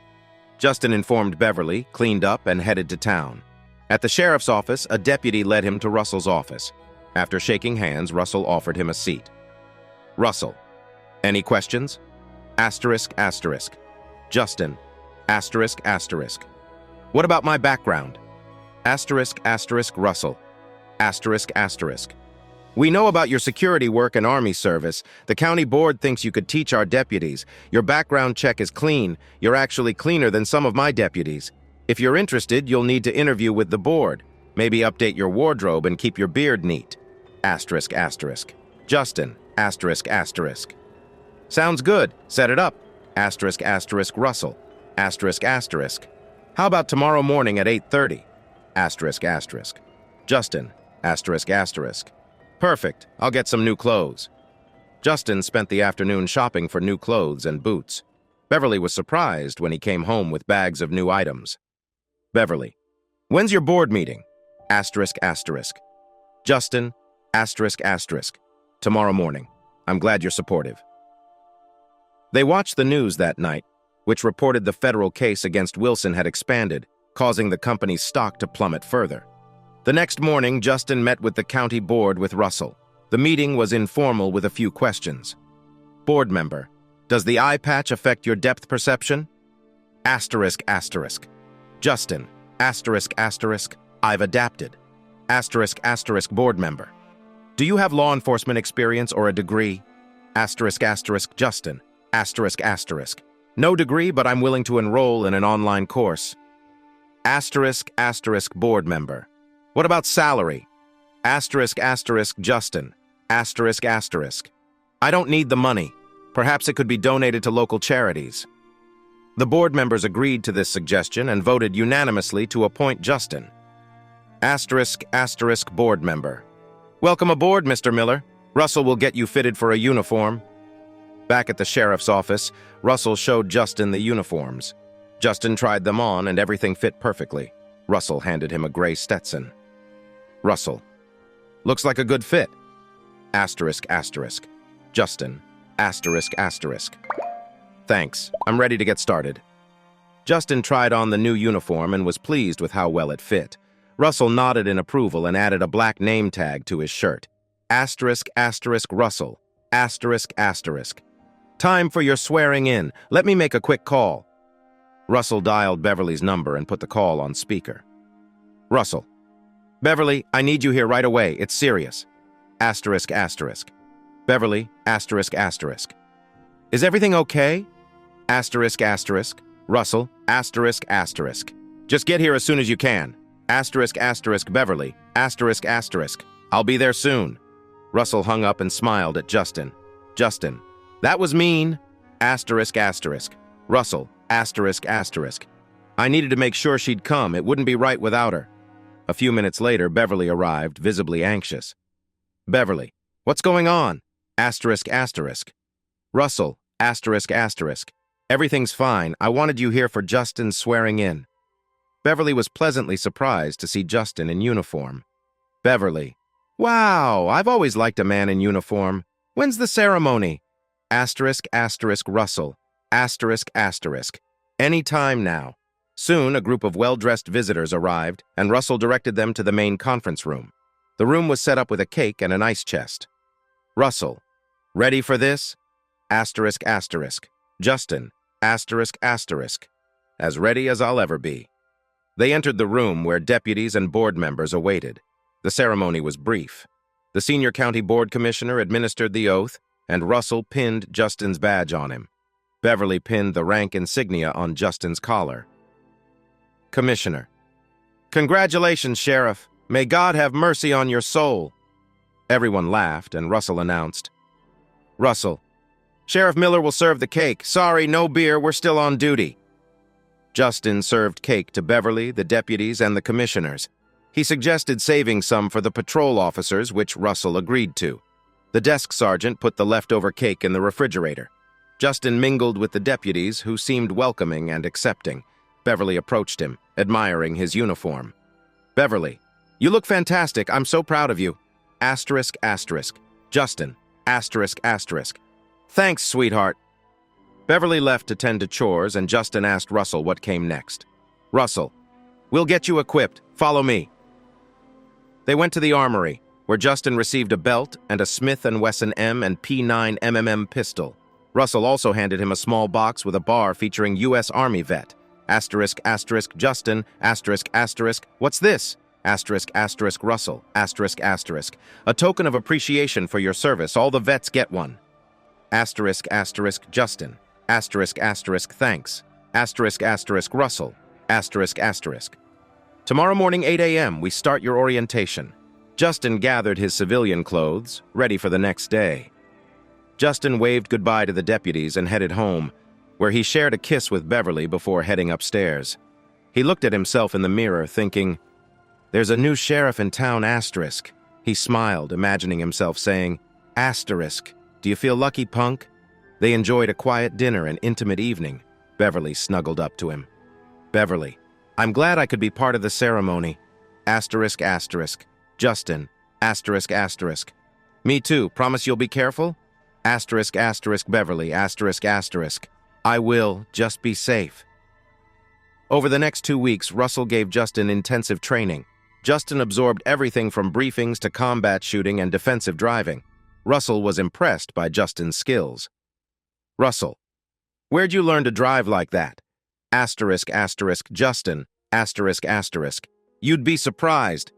Justin informed Beverly, cleaned up, and headed to town. At the sheriff's office, a deputy led him to Russell's office. After shaking hands, Russell offered him a seat. Russell. Any questions? Asterisk, asterisk. Justin. Asterisk, asterisk. What about my background? Asterisk, asterisk, Russell. Asterisk, asterisk. We know about your security work and Army service. The county board thinks you could teach our deputies. Your background check is clean. You're actually cleaner than some of my deputies. If you're interested, you'll need to interview with the board. Maybe update your wardrobe and keep your beard neat. Asterisk, asterisk. Justin. Asterisk, asterisk. Sounds good. Set it up. Asterisk, asterisk, Russell. Asterisk, asterisk. How about tomorrow morning at 8:30? Asterisk, asterisk. Justin. Asterisk, asterisk. Perfect. I'll get some new clothes. Justin spent the afternoon shopping for new clothes and boots. Beverly was surprised when he came home with bags of new items. Beverly. When's your board meeting? Asterisk, asterisk. Justin. Asterisk, asterisk. Tomorrow morning. I'm glad you're supportive. They watched the news that night, which reported the federal case against Wilson had expanded, causing the company's stock to plummet further. The next morning, Justin met with the county board with Russell. The meeting was informal with a few questions. Board member, does the eye patch affect your depth perception? Asterisk, asterisk. Justin, asterisk, asterisk. I've adapted. Asterisk, asterisk, board member. Do you have law enforcement experience or a degree? Asterisk, asterisk, Justin. Asterisk, asterisk. No degree, but I'm willing to enroll in an online course. Asterisk, asterisk, board member. What about salary? Asterisk, asterisk, Justin. Asterisk, asterisk. I don't need the money. Perhaps it could be donated to local charities. The board members agreed to this suggestion and voted unanimously to appoint Justin. Asterisk, asterisk, board member. Welcome aboard, Mr. Miller. Russell will get you fitted for a uniform. Back at the sheriff's office, Russell showed Justin the uniforms. Justin tried them on and everything fit perfectly. Russell handed him a gray Stetson. Russell. Looks like a good fit. Asterisk, asterisk. Justin. Asterisk, asterisk. Thanks. I'm ready to get started. Justin tried on the new uniform and was pleased with how well it fit. Russell nodded in approval and added a black name tag to his shirt. Asterisk, asterisk, Russell. Asterisk, asterisk. Time for your swearing in. Let me make a quick call. Russell dialed Beverly's number and put the call on speaker. Russell. Beverly, I need you here right away. It's serious. Asterisk, asterisk. Beverly, asterisk, asterisk. Is everything okay? Asterisk, asterisk. Russell, asterisk, asterisk. Just get here as soon as you can. Asterisk, asterisk, Beverly, asterisk, asterisk. I'll be there soon. Russell hung up and smiled at Justin. Justin. That was mean. Asterisk, asterisk. Russell, asterisk, asterisk. I needed to make sure she'd come. It wouldn't be right without her. A few minutes later, Beverly arrived, visibly anxious. Beverly. What's going on? Asterisk, asterisk. Russell, asterisk, asterisk. Everything's fine. I wanted you here for Justin's swearing in. Beverly was pleasantly surprised to see Justin in uniform. Beverly. Wow, I've always liked a man in uniform. When's the ceremony? Asterisk, asterisk, Russell. Asterisk, asterisk. Any time now. Soon, a group of well-dressed visitors arrived, and Russell directed them to the main conference room. The room was set up with a cake and an ice chest. Russell. Ready for this? Asterisk, asterisk. Justin. Asterisk, asterisk. As ready as I'll ever be. They entered the room where deputies and board members awaited. The ceremony was brief. The senior county board commissioner administered the oath, and Russell pinned Justin's badge on him. Beverly pinned the rank insignia on Justin's collar. Commissioner. Congratulations, Sheriff. May God have mercy on your soul. Everyone laughed, and Russell announced. Russell. Sheriff Miller will serve the cake. Sorry, no beer. We're still on duty. Justin served cake to Beverly, the deputies, and the commissioners. He suggested saving some for the patrol officers, which Russell agreed to. The desk sergeant put the leftover cake in the refrigerator. Justin mingled with the deputies, who seemed welcoming and accepting. Beverly approached him, admiring his uniform. Beverly. You look fantastic. I'm so proud of you. Asterisk, asterisk. Justin. Asterisk, asterisk. Thanks, sweetheart. Beverly left to tend to chores, and Justin asked Russell what came next. Russell, we'll get you equipped. Follow me. They went to the armory, where Justin received a belt and a Smith & Wesson M and P9 MMM pistol. Russell also handed him a small box with a bar featuring U.S. Army vet. Asterisk, asterisk, Justin, asterisk, asterisk, what's this? Asterisk, asterisk, Russell, asterisk, asterisk. A token of appreciation for your service. All the vets get one. Asterisk, asterisk, Justin, asterisk, asterisk, thanks. Asterisk, asterisk, Russell, asterisk, asterisk. Tomorrow morning, 8 a.m., we start your orientation. Justin gathered his civilian clothes, ready for the next day. Justin waved goodbye to the deputies and headed home, where he shared a kiss with Beverly before heading upstairs. He looked at himself in the mirror, thinking, "There's a new sheriff in town, asterisk." He smiled, imagining himself saying, "Asterisk, do you feel lucky, punk?" They enjoyed a quiet dinner and intimate evening. Beverly snuggled up to him. "Beverly, I'm glad I could be part of the ceremony." Asterisk, asterisk. Justin, asterisk, asterisk. "Me too. Promise you'll be careful?" Asterisk, asterisk, Beverly, asterisk, asterisk. "I will. Just be safe." Over the next 2 weeks, Russell gave Justin intensive training. Justin absorbed everything from briefings to combat shooting and defensive driving. Russell was impressed by Justin's skills. "Russell, where'd you learn to drive like that?" Asterisk, asterisk, Justin, asterisk, asterisk. "You'd be surprised."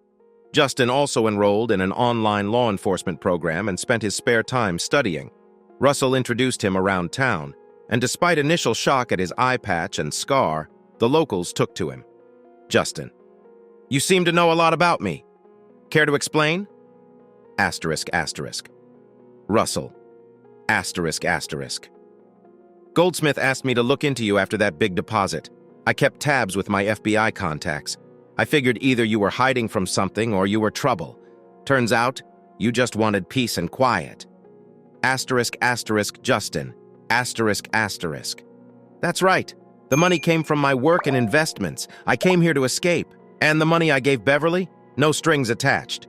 Justin also enrolled in an online law enforcement program and spent his spare time studying. Russell introduced him around town, and despite initial shock at his eye patch and scar, the locals took to him. "Justin, you seem to know a lot about me. Care to explain?" Asterisk, asterisk. Russell, asterisk, asterisk. "Goldsmith asked me to look into you after that big deposit. I kept tabs with my FBI contacts. I figured either you were hiding from something or you were trouble. Turns out, you just wanted peace and quiet." Asterisk, asterisk, Justin, asterisk, asterisk. "That's right. The money came from my work and investments. I came here to escape. And the money I gave Beverly? No strings attached."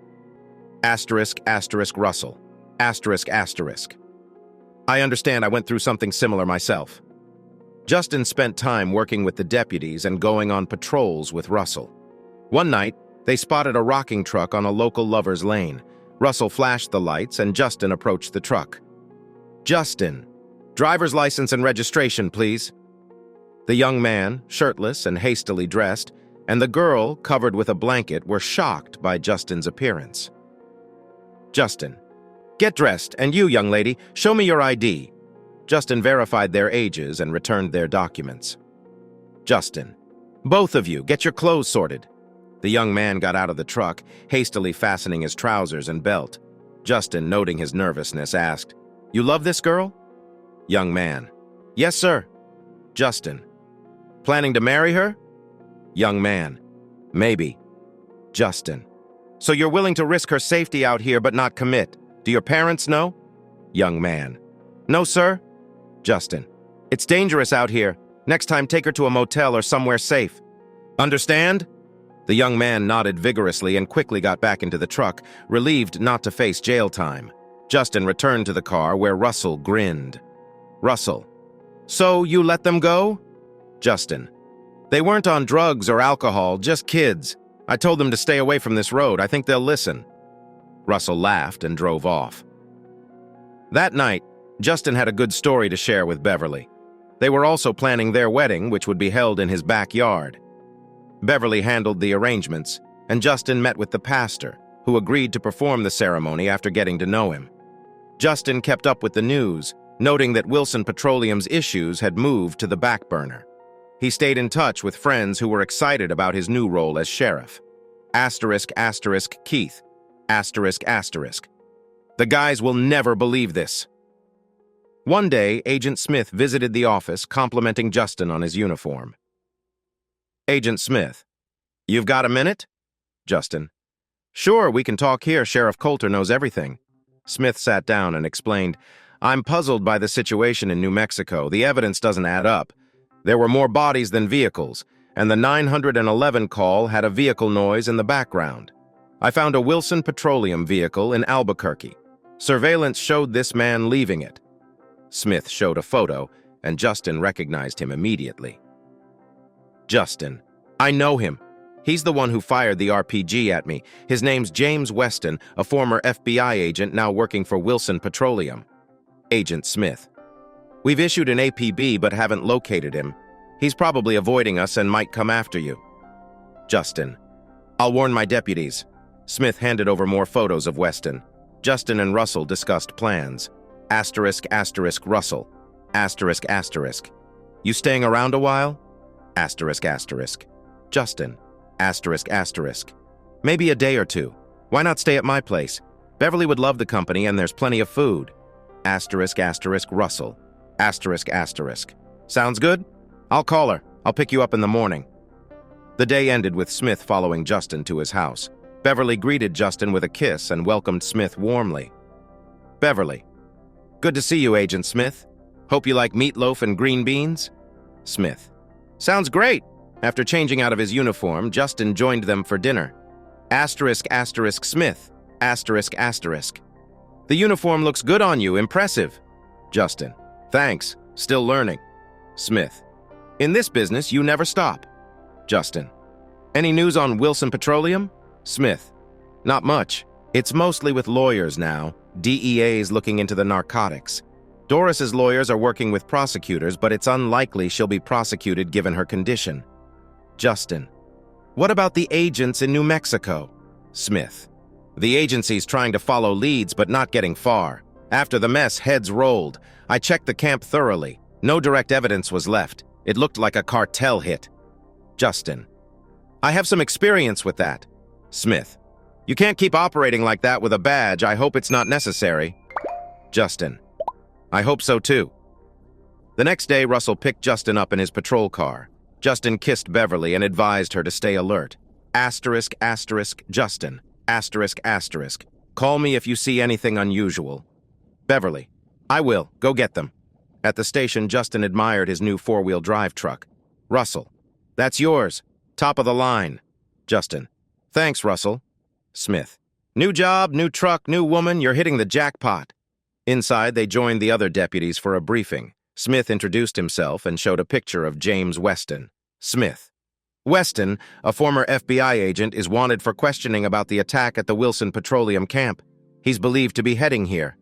Asterisk, asterisk, Russell, asterisk, asterisk. "I understand. I went through something similar myself." Justin spent time working with the deputies and going on patrols with Russell. One night, they spotted a rocking truck on a local lover's lane. Russell flashed the lights and Justin approached the truck. "Justin, driver's license and registration, please." The young man, shirtless and hastily dressed, and the girl, covered with a blanket, were shocked by Justin's appearance. "Justin, get dressed, and you, young lady, show me your ID." Justin verified their ages and returned their documents. "Justin, both of you, get your clothes sorted." The young man got out of the truck, hastily fastening his trousers and belt. Justin, noting his nervousness, asked, "You love this girl?" Young man, "Yes, sir." Justin, "Planning to marry her?" Young man, "Maybe." Justin, "So you're willing to risk her safety out here but not commit? Do your parents know?" Young man, "No, sir." Justin, "It's dangerous out here. Next time, take her to a motel or somewhere safe. Understand?" The young man nodded vigorously and quickly got back into the truck, relieved not to face jail time. Justin returned to the car where Russell grinned. Russell, "So you let them go?" Justin, "They weren't on drugs or alcohol, just kids. I told them to stay away from this road. I think they'll listen." Russell laughed and drove off. That night, Justin had a good story to share with Beverly. They were also planning their wedding, which would be held in his backyard. Beverly handled the arrangements, and Justin met with the pastor, who agreed to perform the ceremony after getting to know him. Justin kept up with the news, noting that Wilson Petroleum's issues had moved to the back burner. He stayed in touch with friends who were excited about his new role as sheriff. Asterisk, asterisk, Keith, asterisk, asterisk. "The guys will never believe this." One day, Agent Smith visited the office, complimenting Justin on his uniform. Agent Smith, "You've got a minute?" Justin, "Sure, we can talk here. Sheriff Coulter knows everything." Smith sat down and explained, "I'm puzzled by the situation in New Mexico. The evidence doesn't add up. There were more bodies than vehicles, and the 911 call had a vehicle noise in the background. I found a Wilson Petroleum vehicle in Albuquerque. Surveillance showed this man leaving it. Smith showed a photo, and Justin recognized him immediately. Justin. I know him. He's the one who fired the RPG at me. His name's James Weston, a former FBI agent now working for Wilson Petroleum. Agent Smith. We've issued an APB but haven't located him. He's probably avoiding us and might come after you. Justin. I'll warn my deputies. Smith handed over more photos of Weston. Justin and Russell discussed plans. Asterisk, asterisk, Russell. Asterisk, asterisk. You staying around a while? Asterisk, asterisk. Justin. Asterisk, asterisk. Maybe a day or two. Why not stay at my place? Beverly would love the company and there's plenty of food. Asterisk, asterisk, Russell. Asterisk, asterisk. Sounds good? I'll call her. I'll pick you up in the morning. The day ended with Smith following Justin to his house. Beverly greeted Justin with a kiss and welcomed Smith warmly. Beverly. Good to see you, Agent Smith. Hope you like meatloaf and green beans? Smith. Sounds great. After changing out of his uniform, Justin joined them for dinner. Asterisk, asterisk, Smith. Asterisk, asterisk. The uniform looks good on you. Impressive. Justin. Thanks. Still learning. Smith. In this business, you never stop. Justin. Any news on Wilson Petroleum? Smith. Not much. It's mostly with lawyers now. DEA's looking into the narcotics. Doris's lawyers are working with prosecutors, but it's unlikely she'll be prosecuted given her condition. Justin. What about the agents in New Mexico? Smith. The agency's trying to follow leads, but not getting far. After the mess, heads rolled. I checked the camp thoroughly. No direct evidence was left. It looked like a cartel hit. Justin. I have some experience with that. Smith. You can't keep operating like that with a badge. I hope it's not necessary. Justin. I hope so too. The next day, Russell picked Justin up in his patrol car. Justin kissed Beverly and advised her to stay alert. Asterisk, asterisk, Justin. Asterisk, asterisk. Call me if you see anything unusual. Beverly. I will. Go get them. At the station, Justin admired his new four-wheel drive truck. Russell. That's yours. Top of the line. Justin. Thanks, Russell. Smith. New job, new truck, new woman. You're hitting the jackpot. Inside, they joined the other deputies for a briefing. Smith introduced himself and showed a picture of James Weston. Smith. Weston, a former FBI agent, is wanted for questioning about the attack at the Wilson Petroleum camp. He's believed to be heading here.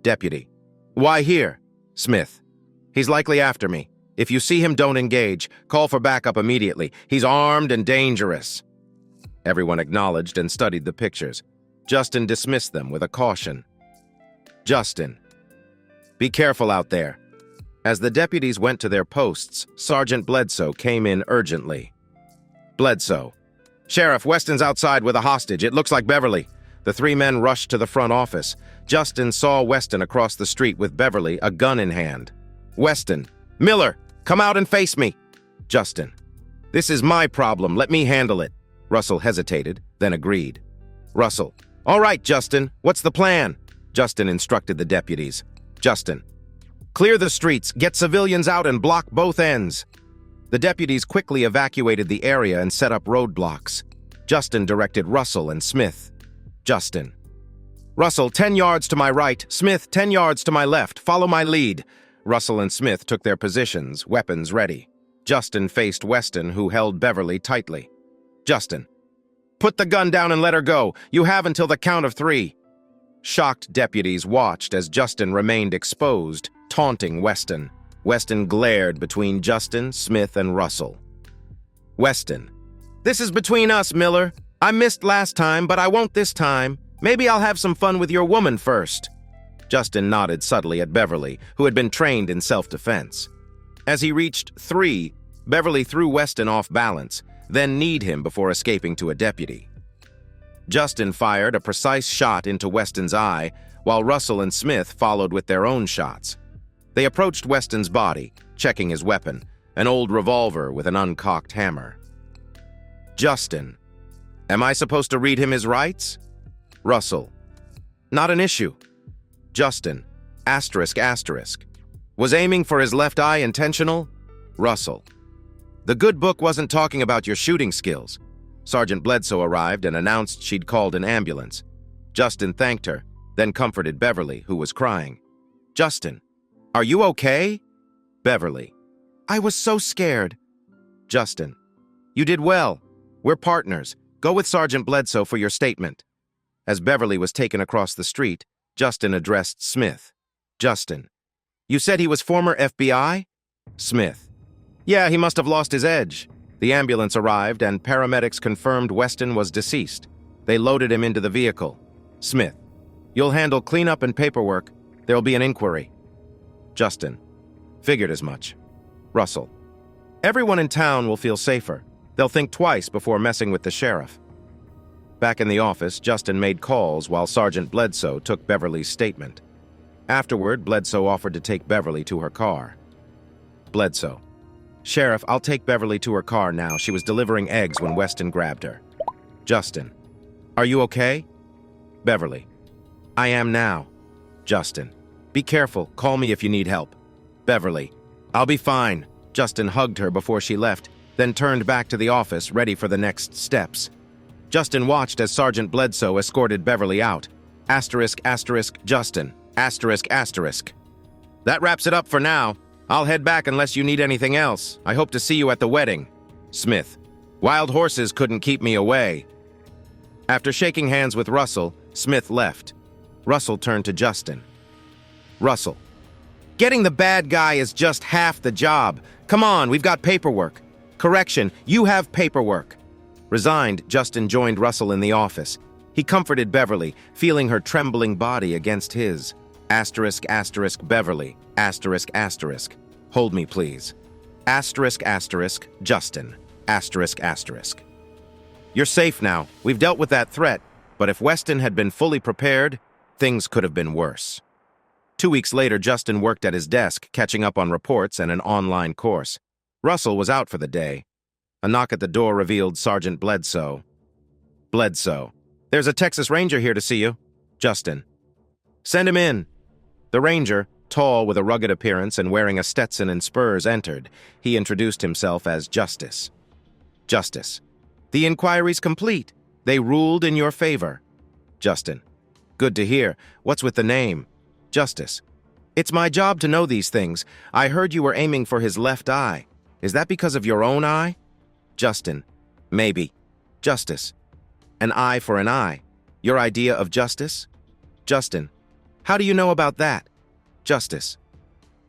Deputy. Why here? Smith. He's likely after me. If you see him, don't engage. Call for backup immediately. He's armed and dangerous. Everyone acknowledged and studied the pictures. Justin dismissed them with a caution. Justin. Be careful out there. As the deputies went to their posts, Sergeant Bledsoe came in urgently. Bledsoe. Sheriff, Weston's outside with a hostage. It looks like Beverly. The three men rushed to the front office. Justin saw Weston across the street with Beverly, a gun in hand. Weston. Miller, come out and face me. Justin. This is my problem. Let me handle it. Russell hesitated, then agreed. Russell. All right, Justin. What's the plan? Justin instructed the deputies. Justin. Clear the streets, get civilians out and block both ends. The deputies quickly evacuated the area and set up roadblocks. Justin directed Russell and Smith. Justin. Russell, 10 yards to my right. Smith, 10 yards to my left. Follow my lead. Russell and Smith took their positions, weapons ready. Justin faced Weston, who held Beverly tightly. Justin. Put the gun down and let her go. You have until the count of 3. Shocked deputies watched as Justin remained exposed, taunting Weston. Weston glared between Justin, Smith, and Russell. Weston. This is between us, Miller. I missed last time, but I won't this time. Maybe I'll have some fun with your woman first. Justin nodded subtly at Beverly, who had been trained in self-defense. As he reached 3, Beverly threw Weston off balance, then kneed him before escaping to a deputy. Justin fired a precise shot into Weston's eye, while Russell and Smith followed with their own shots. They approached Weston's body, checking his weapon, an old revolver with an uncocked hammer. Justin. Am I supposed to read him his rights? Russell. Not an issue. Justin. Asterisk, asterisk. Was aiming for his left eye intentional? Russell. The good book wasn't talking about your shooting skills. Sergeant Bledsoe arrived and announced she'd called an ambulance. Justin thanked her. then comforted Beverly, who was crying. Justin, are you okay? Beverly, I was so scared. Justin, you did well. We're partners. Go with Sergeant Bledsoe for your statement. As Beverly was taken across the street, Justin addressed Smith. Justin, you said he was former FBI? Smith, yeah, he must have lost his edge. The ambulance arrived and paramedics confirmed Weston was deceased. They loaded him into the vehicle. Smith, you'll handle cleanup and paperwork. There'll be an inquiry. Justin, figured as much. Russell, everyone in town will feel safer. They'll think twice before messing with the sheriff. Back in the office, Justin made calls while Sergeant Bledsoe took Beverly's statement. Afterward, Bledsoe offered to take Beverly to her car. Bledsoe, Sheriff, I'll take Beverly to her car now. She was delivering eggs when Weston grabbed her. Justin, are you okay? Beverly, I am now. Justin, be careful. Call me if you need help. Beverly, I'll be fine. Justin hugged her before she left, then turned back to the office, ready for the next steps. Justin watched as Sergeant Bledsoe escorted Beverly out. Justin. That wraps it up for now. I'll head back unless you need anything else. I hope to see you at the wedding. Smith, wild horses couldn't keep me away. After shaking hands with Russell, Smith left. Russell turned to Justin. Russell, getting the bad guy is just half the job. Come on, we've got paperwork. Correction, you have paperwork. Resigned, Justin joined Russell in the office. He comforted Beverly, feeling her trembling body against his. Beverly. Hold me, please. Justin. You're safe now. We've dealt with that threat, but if Weston had been fully prepared, things could have been worse. 2 weeks later, Justin worked at his desk, catching up on reports and an online course. Russell was out for the day. A knock at the door revealed Sergeant Bledsoe. Bledsoe, there's a Texas Ranger here to see you. Justin, send him in. The Ranger, tall with a rugged appearance and wearing a Stetson and spurs, entered. He introduced himself as Justice. Justice, the inquiry's complete. They ruled in your favor. Justin, good to hear. What's with the name? Justice, it's my job to know these things. I heard you were aiming for his left eye. Is that because of your own eye? Justin, maybe. Justice, an eye for an eye. Your idea of justice? Justin, how do you know about that? Justice,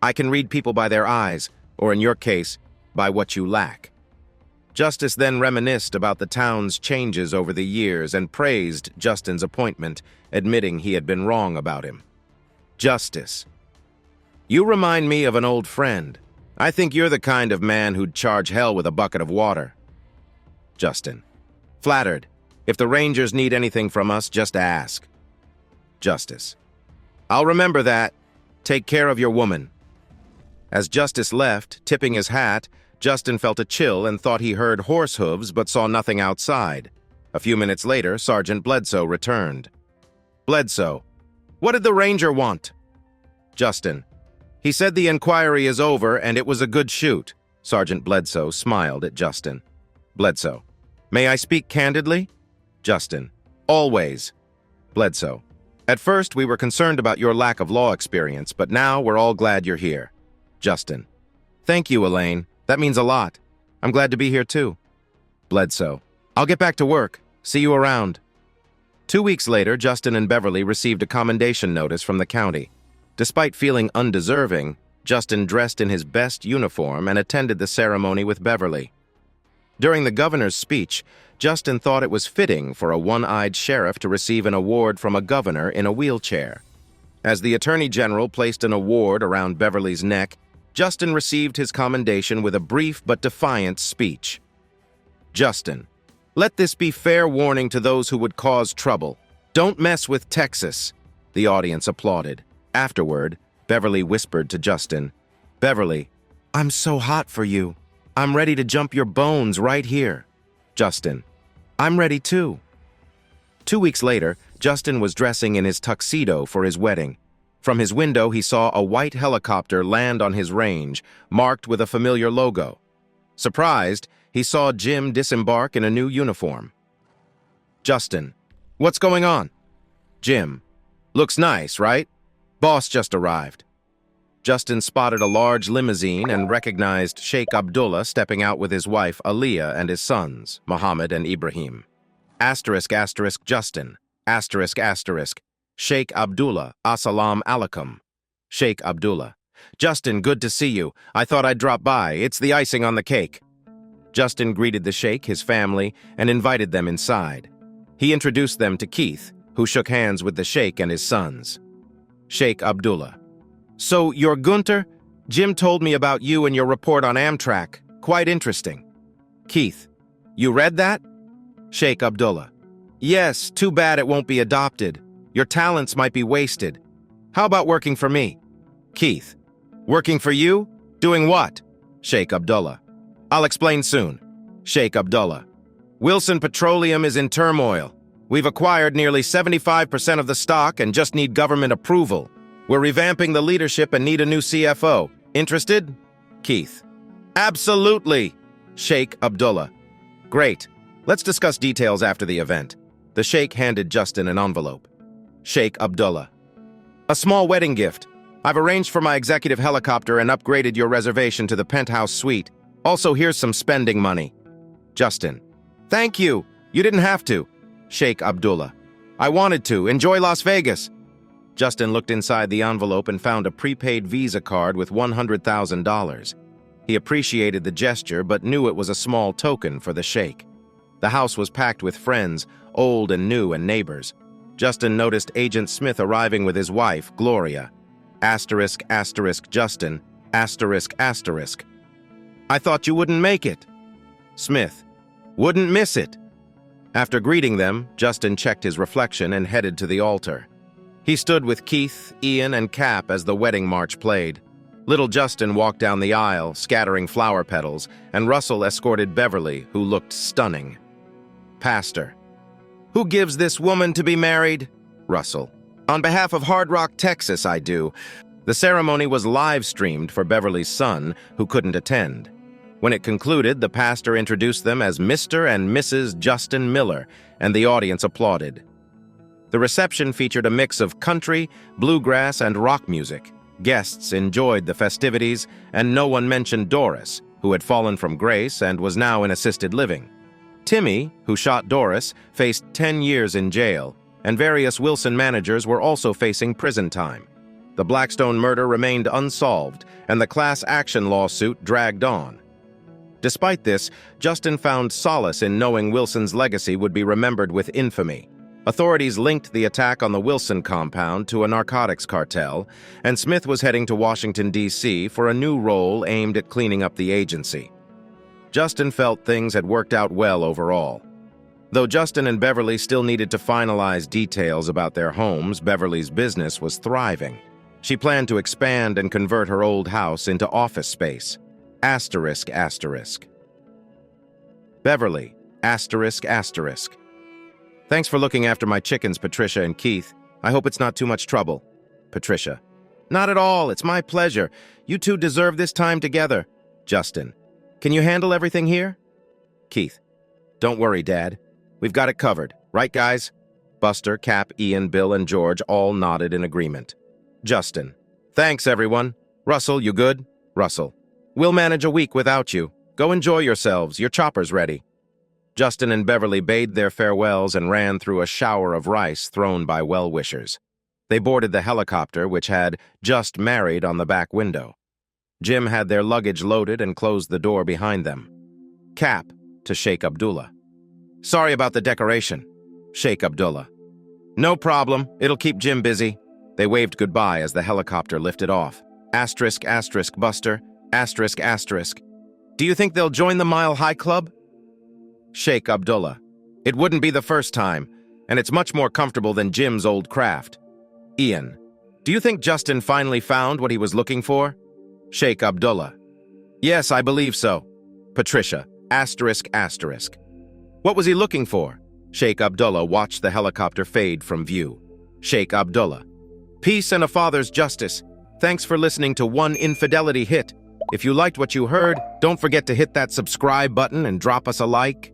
I can read people by their eyes, or in your case, by what you lack. Justice then reminisced about the town's changes over the years and praised Justin's appointment, admitting he had been wrong about him. Justice, you remind me of an old friend. I think you're the kind of man who'd charge hell with a bucket of water. Justin, flattered. If the Rangers need anything from us, just ask. Justice, I'll remember that. Take care of your woman. As Justice left, tipping his hat, Justin felt a chill and thought he heard horse hooves but saw nothing outside. A few minutes later, Sergeant Bledsoe returned. Bledsoe, what did the Ranger want? Justin, he said the inquiry is over and it was a good shoot. Sergeant Bledsoe smiled at Justin. Bledsoe, may I speak candidly? Justin, always. Bledsoe, at first we were concerned about your lack of law experience, but now we're all glad you're here. Justin, thank you, Elaine. That means a lot. I'm glad to be here too. Bledsoe, I'll get back to work. See you around. 2 weeks later, Justin and Beverly received a commendation notice from the county. Despite feeling undeserving, Justin dressed in his best uniform and attended the ceremony with Beverly. During the governor's speech, Justin thought it was fitting for a one-eyed sheriff to receive an award from a governor in a wheelchair. As the Attorney General placed an award around Beverly's neck, Justin received his commendation with a brief but defiant speech. Justin, let this be fair warning to those who would cause trouble. Don't mess with Texas. The audience applauded. Afterward, Beverly whispered to Justin, Beverly, I'm so hot for you. I'm ready to jump your bones right here. Justin, I'm ready too. 2 weeks later, Justin was dressing in his tuxedo for his wedding. From his window, he saw a white helicopter land on his range, marked with a familiar logo. Surprised, he saw Jim disembark in a new uniform. Justin, what's going on? Jim, Looks nice, right? Boss just arrived. Justin spotted a large limousine and recognized Sheikh Abdullah stepping out with his wife Aliyah and his sons, Muhammad and Ibrahim. Justin. Sheikh Abdullah, Assalamu alaikum. Sheikh Abdullah. Justin, good to see you. I thought I'd drop by. It's the icing on the cake. Justin greeted the Sheikh, his family, and invited them inside. He introduced them to Keith, who shook hands with the Sheikh and his sons. Sheikh Abdullah. So, you're Gunter? Jim told me about you and your report on Amtrak. Quite interesting. Keith. You read that? Sheikh Abdullah. Yes, too bad it won't be adopted. Your talents might be wasted. How about working for me? Keith. Working for you? Doing what? Sheikh Abdullah. I'll explain soon. Sheikh Abdullah. Wilson Petroleum is in turmoil. We've acquired nearly 75% of the stock and just need government approval. We're revamping the leadership and need a new CFO. Interested? Keith. Absolutely. Sheikh Abdullah. Great. Let's discuss details after the event. The Sheikh handed Justin an envelope. Sheikh Abdullah. A small wedding gift. I've arranged for my executive helicopter and upgraded your reservation to the penthouse suite. Also, here's some spending money. Justin. Thank you. You didn't have to. Sheikh Abdullah. I wanted to. Enjoy Las Vegas. Justin looked inside the envelope and found a prepaid Visa card with $100,000. He appreciated the gesture but knew it was a small token for the Sheikh. The house was packed with friends, old and new, and neighbors. Justin noticed Agent Smith arriving with his wife, Gloria. Justin. I thought you wouldn't make it. Smith. Wouldn't miss it. After greeting them, Justin checked his reflection and headed to the altar. He stood with Keith, Ian, and Cap as the wedding march played. Little Justin walked down the aisle, scattering flower petals, and Russell escorted Beverly, who looked stunning. Pastor. Who gives this woman to be married? Russell. On behalf of Hard Rock, Texas, I do. The ceremony was live-streamed for Beverly's son, who couldn't attend. When it concluded, the pastor introduced them as Mr. and Mrs. Justin Miller, and the audience applauded. The reception featured a mix of country, bluegrass, and rock music. Guests enjoyed the festivities, and no one mentioned Doris, who had fallen from grace and was now in assisted living. Timmy, who shot Doris, faced 10 years in jail, and various Wilson managers were also facing prison time. The Blackstone murder remained unsolved, and the class action lawsuit dragged on. Despite this, Justin found solace in knowing Wilson's legacy would be remembered with infamy. Authorities linked the attack on the Wilson compound to a narcotics cartel, and Smith was heading to Washington, D.C. for a new role aimed at cleaning up the agency. Justin felt things had worked out well overall. Though Justin and Beverly still needed to finalize details about their homes, Beverly's business was thriving. She planned to expand and convert her old house into office space. Beverly. Thanks for looking after my chickens, Patricia and Keith. I hope it's not too much trouble. Patricia. Not at all. It's my pleasure. You two deserve this time together. Justin. Can you handle everything here? Keith. Don't worry, Dad. We've got it covered. Right, guys? Buster, Cap, Ian, Bill, and George all nodded in agreement. Justin. Thanks, everyone. Russell, you good? Russell. We'll manage a week without you. Go enjoy yourselves. Your chopper's ready. Justin and Beverly bade their farewells and ran through a shower of rice thrown by well-wishers. They boarded the helicopter, which had "Just Married" on the back window. Jim had their luggage loaded and closed the door behind them. Cap, to Sheikh Abdullah. Sorry about the decoration. Sheikh Abdullah. No problem. It'll keep Jim busy. They waved goodbye as the helicopter lifted off. Buster. Do you think they'll join the Mile High Club? Sheikh Abdullah. It wouldn't be the first time, and it's much more comfortable than Jim's old craft. Ian. Do you think Justin finally found what he was looking for? Sheikh Abdullah. Yes, I believe so. Patricia. What was he looking for? Sheikh Abdullah watched the helicopter fade from view. Sheikh Abdullah. Peace and a father's justice. Thanks for listening to One Infidelity Hit. If you liked what you heard, don't forget to hit that subscribe button and drop us a like.